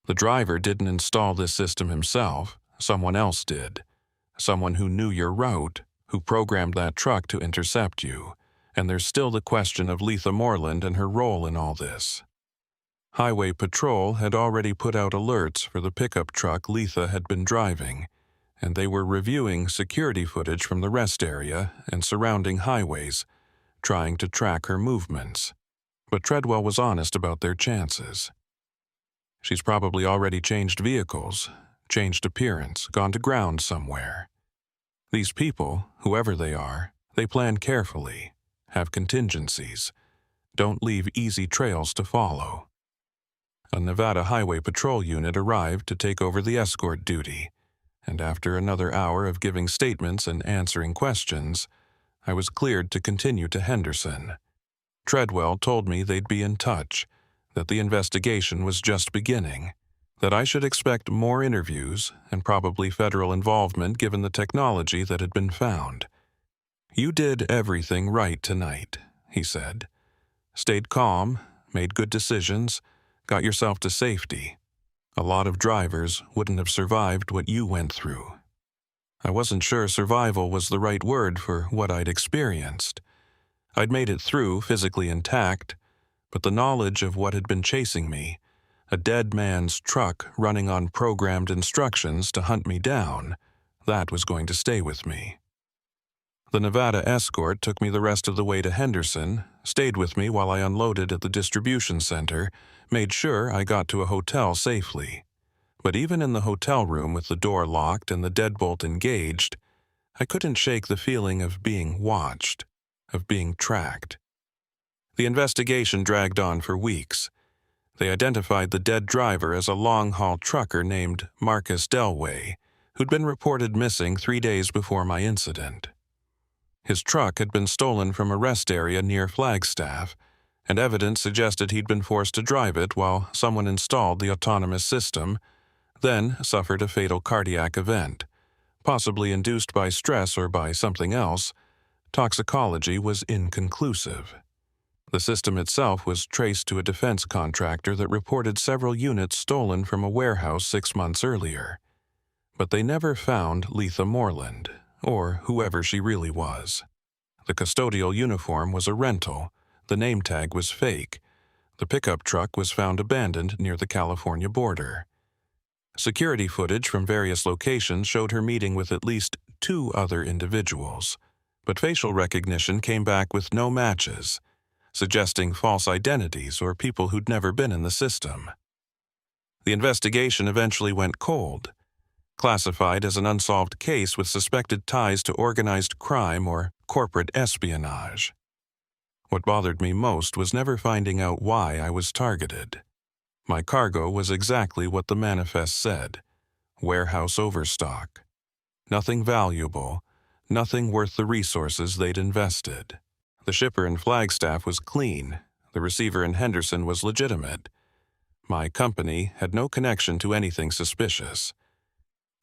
The driver didn't install this system himself, someone else did. Someone who knew your route, who programmed that truck to intercept you. And there's still the question of Letha Moreland and her role in all this." Highway Patrol had already put out alerts for the pickup truck Letha had been driving, and they were reviewing security footage from the rest area and surrounding highways, trying to track her movements. But Treadwell was honest about their chances. "She's probably already changed vehicles, changed appearance, gone to ground somewhere. These people, whoever they are, they plan carefully, have contingencies, don't leave easy trails to follow." A Nevada Highway Patrol unit arrived to take over the escort duty, and after another hour of giving statements and answering questions, I was cleared to continue to Henderson. Treadwell told me they'd be in touch, that the investigation was just beginning, that I should expect more interviews and probably federal involvement given the technology that had been found. "You did everything right tonight," he said. "Stayed calm, made good decisions, got yourself to safety. A lot of drivers wouldn't have survived what you went through." I wasn't sure survival was the right word for what I'd experienced. I'd made it through physically intact, but the knowledge of what had been chasing me, a dead man's truck running on programmed instructions to hunt me down, that was going to stay with me. The Nevada escort took me the rest of the way to Henderson, stayed with me while I unloaded at the distribution center, made sure I got to a hotel safely. But even in the hotel room with the door locked and the deadbolt engaged, I couldn't shake the feeling of being watched, of being tracked. The investigation dragged on for weeks. They identified the dead driver as a long-haul trucker named Marcus Delway, who'd been reported missing 3 days before my incident. His truck had been stolen from a rest area near Flagstaff, and evidence suggested he'd been forced to drive it while someone installed the autonomous system, then suffered a fatal cardiac event, possibly induced by stress or by something else. Toxicology was inconclusive. The system itself was traced to a defense contractor that reported several units stolen from a warehouse 6 months earlier. But they never found Letha Moreland, or whoever she really was. The custodial uniform was a rental, the name tag was fake, the pickup truck was found abandoned near the California border. Security footage from various locations showed her meeting with at least 2 other individuals, but facial recognition came back with no matches, suggesting false identities or people who'd never been in the system. The investigation eventually went cold, classified as an unsolved case with suspected ties to organized crime or corporate espionage. What bothered me most was never finding out why I was targeted. My cargo was exactly what the manifest said: warehouse overstock. Nothing valuable, nothing worth the resources they'd invested. The shipper in Flagstaff was clean, the receiver in Henderson was legitimate. My company had no connection to anything suspicious.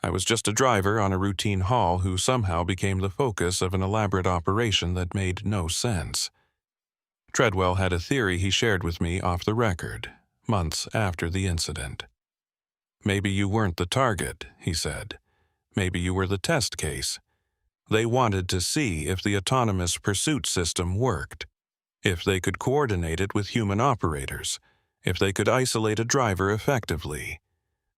I was just a driver on a routine haul who somehow became the focus of an elaborate operation that made no sense. Treadwell had a theory he shared with me off the record, months after the incident. "Maybe you weren't the target," he said. "Maybe you were the test case. They wanted to see if the autonomous pursuit system worked, if they could coordinate it with human operators, if they could isolate a driver effectively.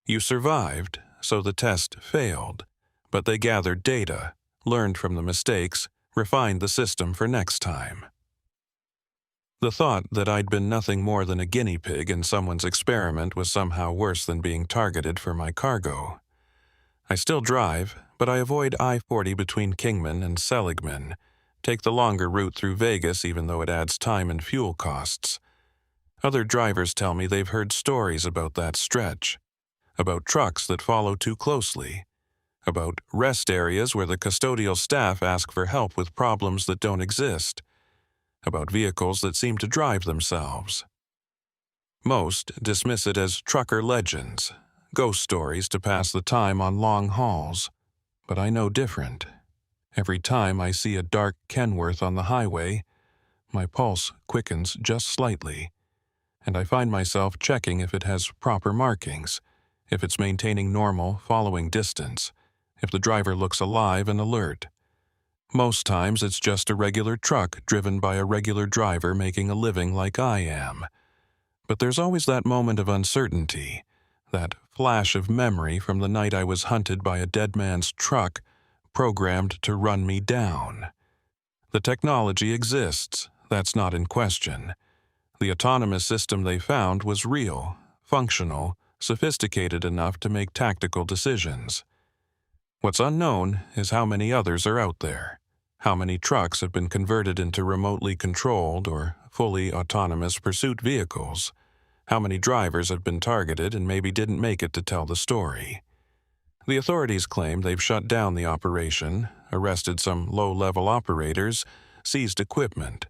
You survived, so the test failed, but they gathered data, learned from the mistakes, refined the system for next time." The thought that I'd been nothing more than a guinea pig in someone's experiment was somehow worse than being targeted for my cargo. I still drive, but I avoid I-40 between Kingman and Seligman, take the longer route through Vegas even though it adds time and fuel costs. Other drivers tell me they've heard stories about that stretch, about trucks that follow too closely, about rest areas where the custodial staff ask for help with problems that don't exist, about vehicles that seem to drive themselves. Most dismiss it as trucker legends, ghost stories to pass the time on long hauls, but I know different. Every time I see a dark Kenworth on the highway, my pulse quickens just slightly, and I find myself checking if it has proper markings, if it's maintaining normal following distance, if the driver looks alive and alert. Most times it's just a regular truck driven by a regular driver making a living like I am. But there's always that moment of uncertainty, that flash of memory from the night I was hunted by a dead man's truck, programmed to run me down. The technology exists, that's not in question. The autonomous system they found was real, functional, sophisticated enough to make tactical decisions. What's unknown is how many others are out there, how many trucks have been converted into remotely controlled or fully autonomous pursuit vehicles, how many drivers have been targeted and maybe didn't make it to tell the story. The authorities claim they've shut down the operation, arrested some low-level operators, seized equipment.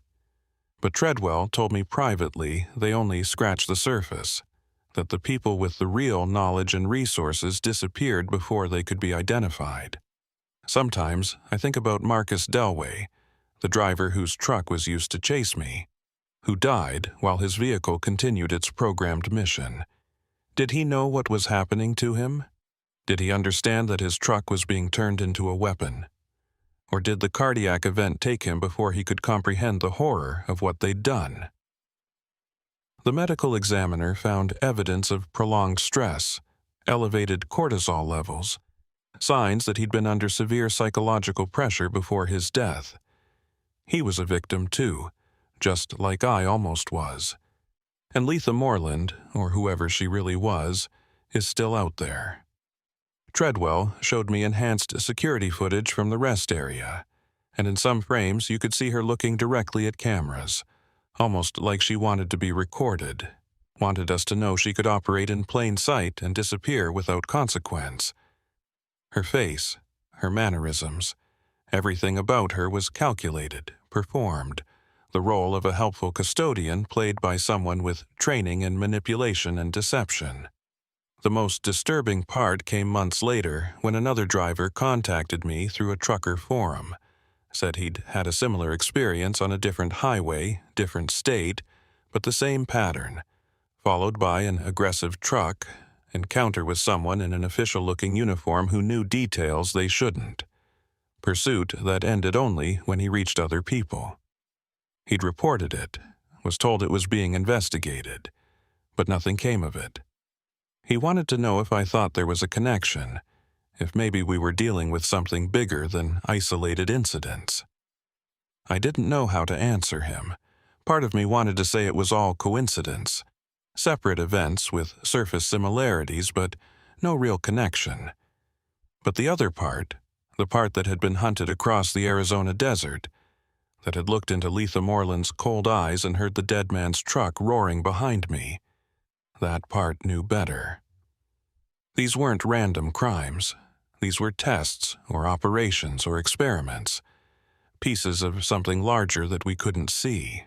But Treadwell told me privately they only scratched the surface, that the people with the real knowledge and resources disappeared before they could be identified. Sometimes I think about Marcus Delway, the driver whose truck was used to chase me, who died while his vehicle continued its programmed mission. Did he know what was happening to him? Did he understand that his truck was being turned into a weapon? Or did the cardiac event take him before he could comprehend the horror of what they'd done? The medical examiner found evidence of prolonged stress, elevated cortisol levels, signs that he'd been under severe psychological pressure before his death. He was a victim too, just like I almost was. And Letha Moreland, or whoever she really was, is still out there. Treadwell showed me enhanced security footage from the rest area, and in some frames you could see her looking directly at cameras, almost like she wanted to be recorded, wanted us to know she could operate in plain sight and disappear without consequence. Her face, her mannerisms, everything about her was calculated, performed, the role of a helpful custodian played by someone with training in manipulation and deception. The most disturbing part came months later when another driver contacted me through a trucker forum, said he'd had a similar experience on a different highway, different state, but the same pattern, followed by an aggressive truck, encounter with someone in an official-looking uniform who knew details they shouldn't, pursuit that ended only when he reached other people. He'd reported it, was told it was being investigated, but nothing came of it. He wanted to know if I thought there was a connection, if maybe we were dealing with something bigger than isolated incidents. I didn't know how to answer him. Part of me wanted to say it was all coincidence, separate events with surface similarities, but no real connection. But the other part, the part that had been hunted across the Arizona desert, that had looked into Letha Moreland's cold eyes and heard the dead man's truck roaring behind me, that part knew better. These weren't random crimes. These were tests or operations or experiments, pieces of something larger that we couldn't see.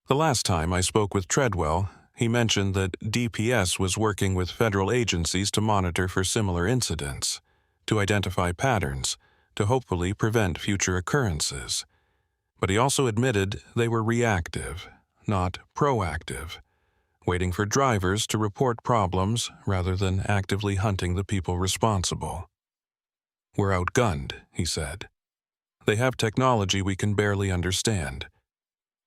The last time I spoke with Treadwell, he mentioned that DPS was working with federal agencies to monitor for similar incidents, to identify patterns, to hopefully prevent future occurrences. But he also admitted they were reactive, not proactive, waiting for drivers to report problems rather than actively hunting the people responsible. We're outgunned, he said. They have technology we can barely understand,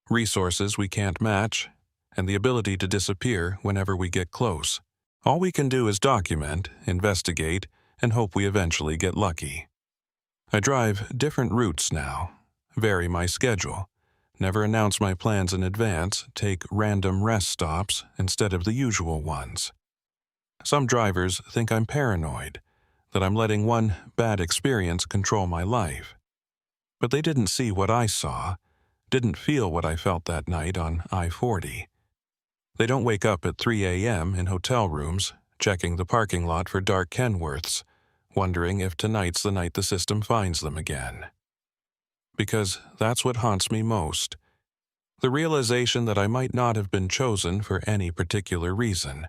resources we can't match, and the ability to disappear whenever we get close. All we can do is document, investigate, and hope we eventually get lucky. I drive different routes now, vary my schedule, never announce my plans in advance, take random rest stops instead of the usual ones. Some drivers think I'm paranoid, that I'm letting one bad experience control my life. But they didn't see what I saw, didn't feel what I felt that night on I-40. They don't wake up at 3 a.m. in hotel rooms, checking the parking lot for dark Kenworths, wondering if tonight's the night the system finds them again. Because that's what haunts me most. The realization that I might not have been chosen for any particular reason,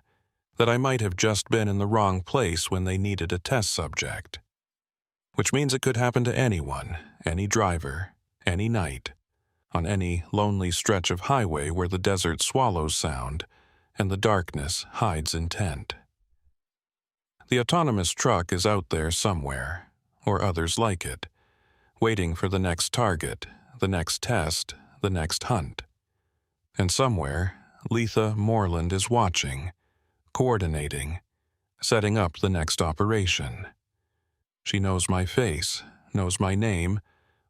that I might have just been in the wrong place when they needed a test subject. Which means it could happen to anyone, any driver, any night, on any lonely stretch of highway where the desert swallows sound and the darkness hides intent. The autonomous truck is out there somewhere, or others like it, waiting for the next target, the next test, the next hunt. And somewhere, Letha Moreland is watching, coordinating, setting up the next operation. She knows my face, knows my name,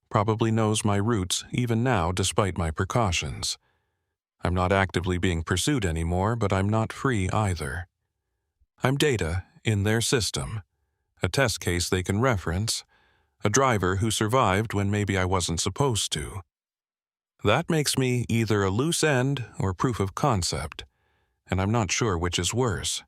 probably knows my routes even now despite my precautions. I'm not actively being pursued anymore, but I'm not free either. I'm data in their system, a test case they can reference, a driver who survived when maybe I wasn't supposed to. That makes me either a loose end or proof of concept, and I'm not sure which is worse.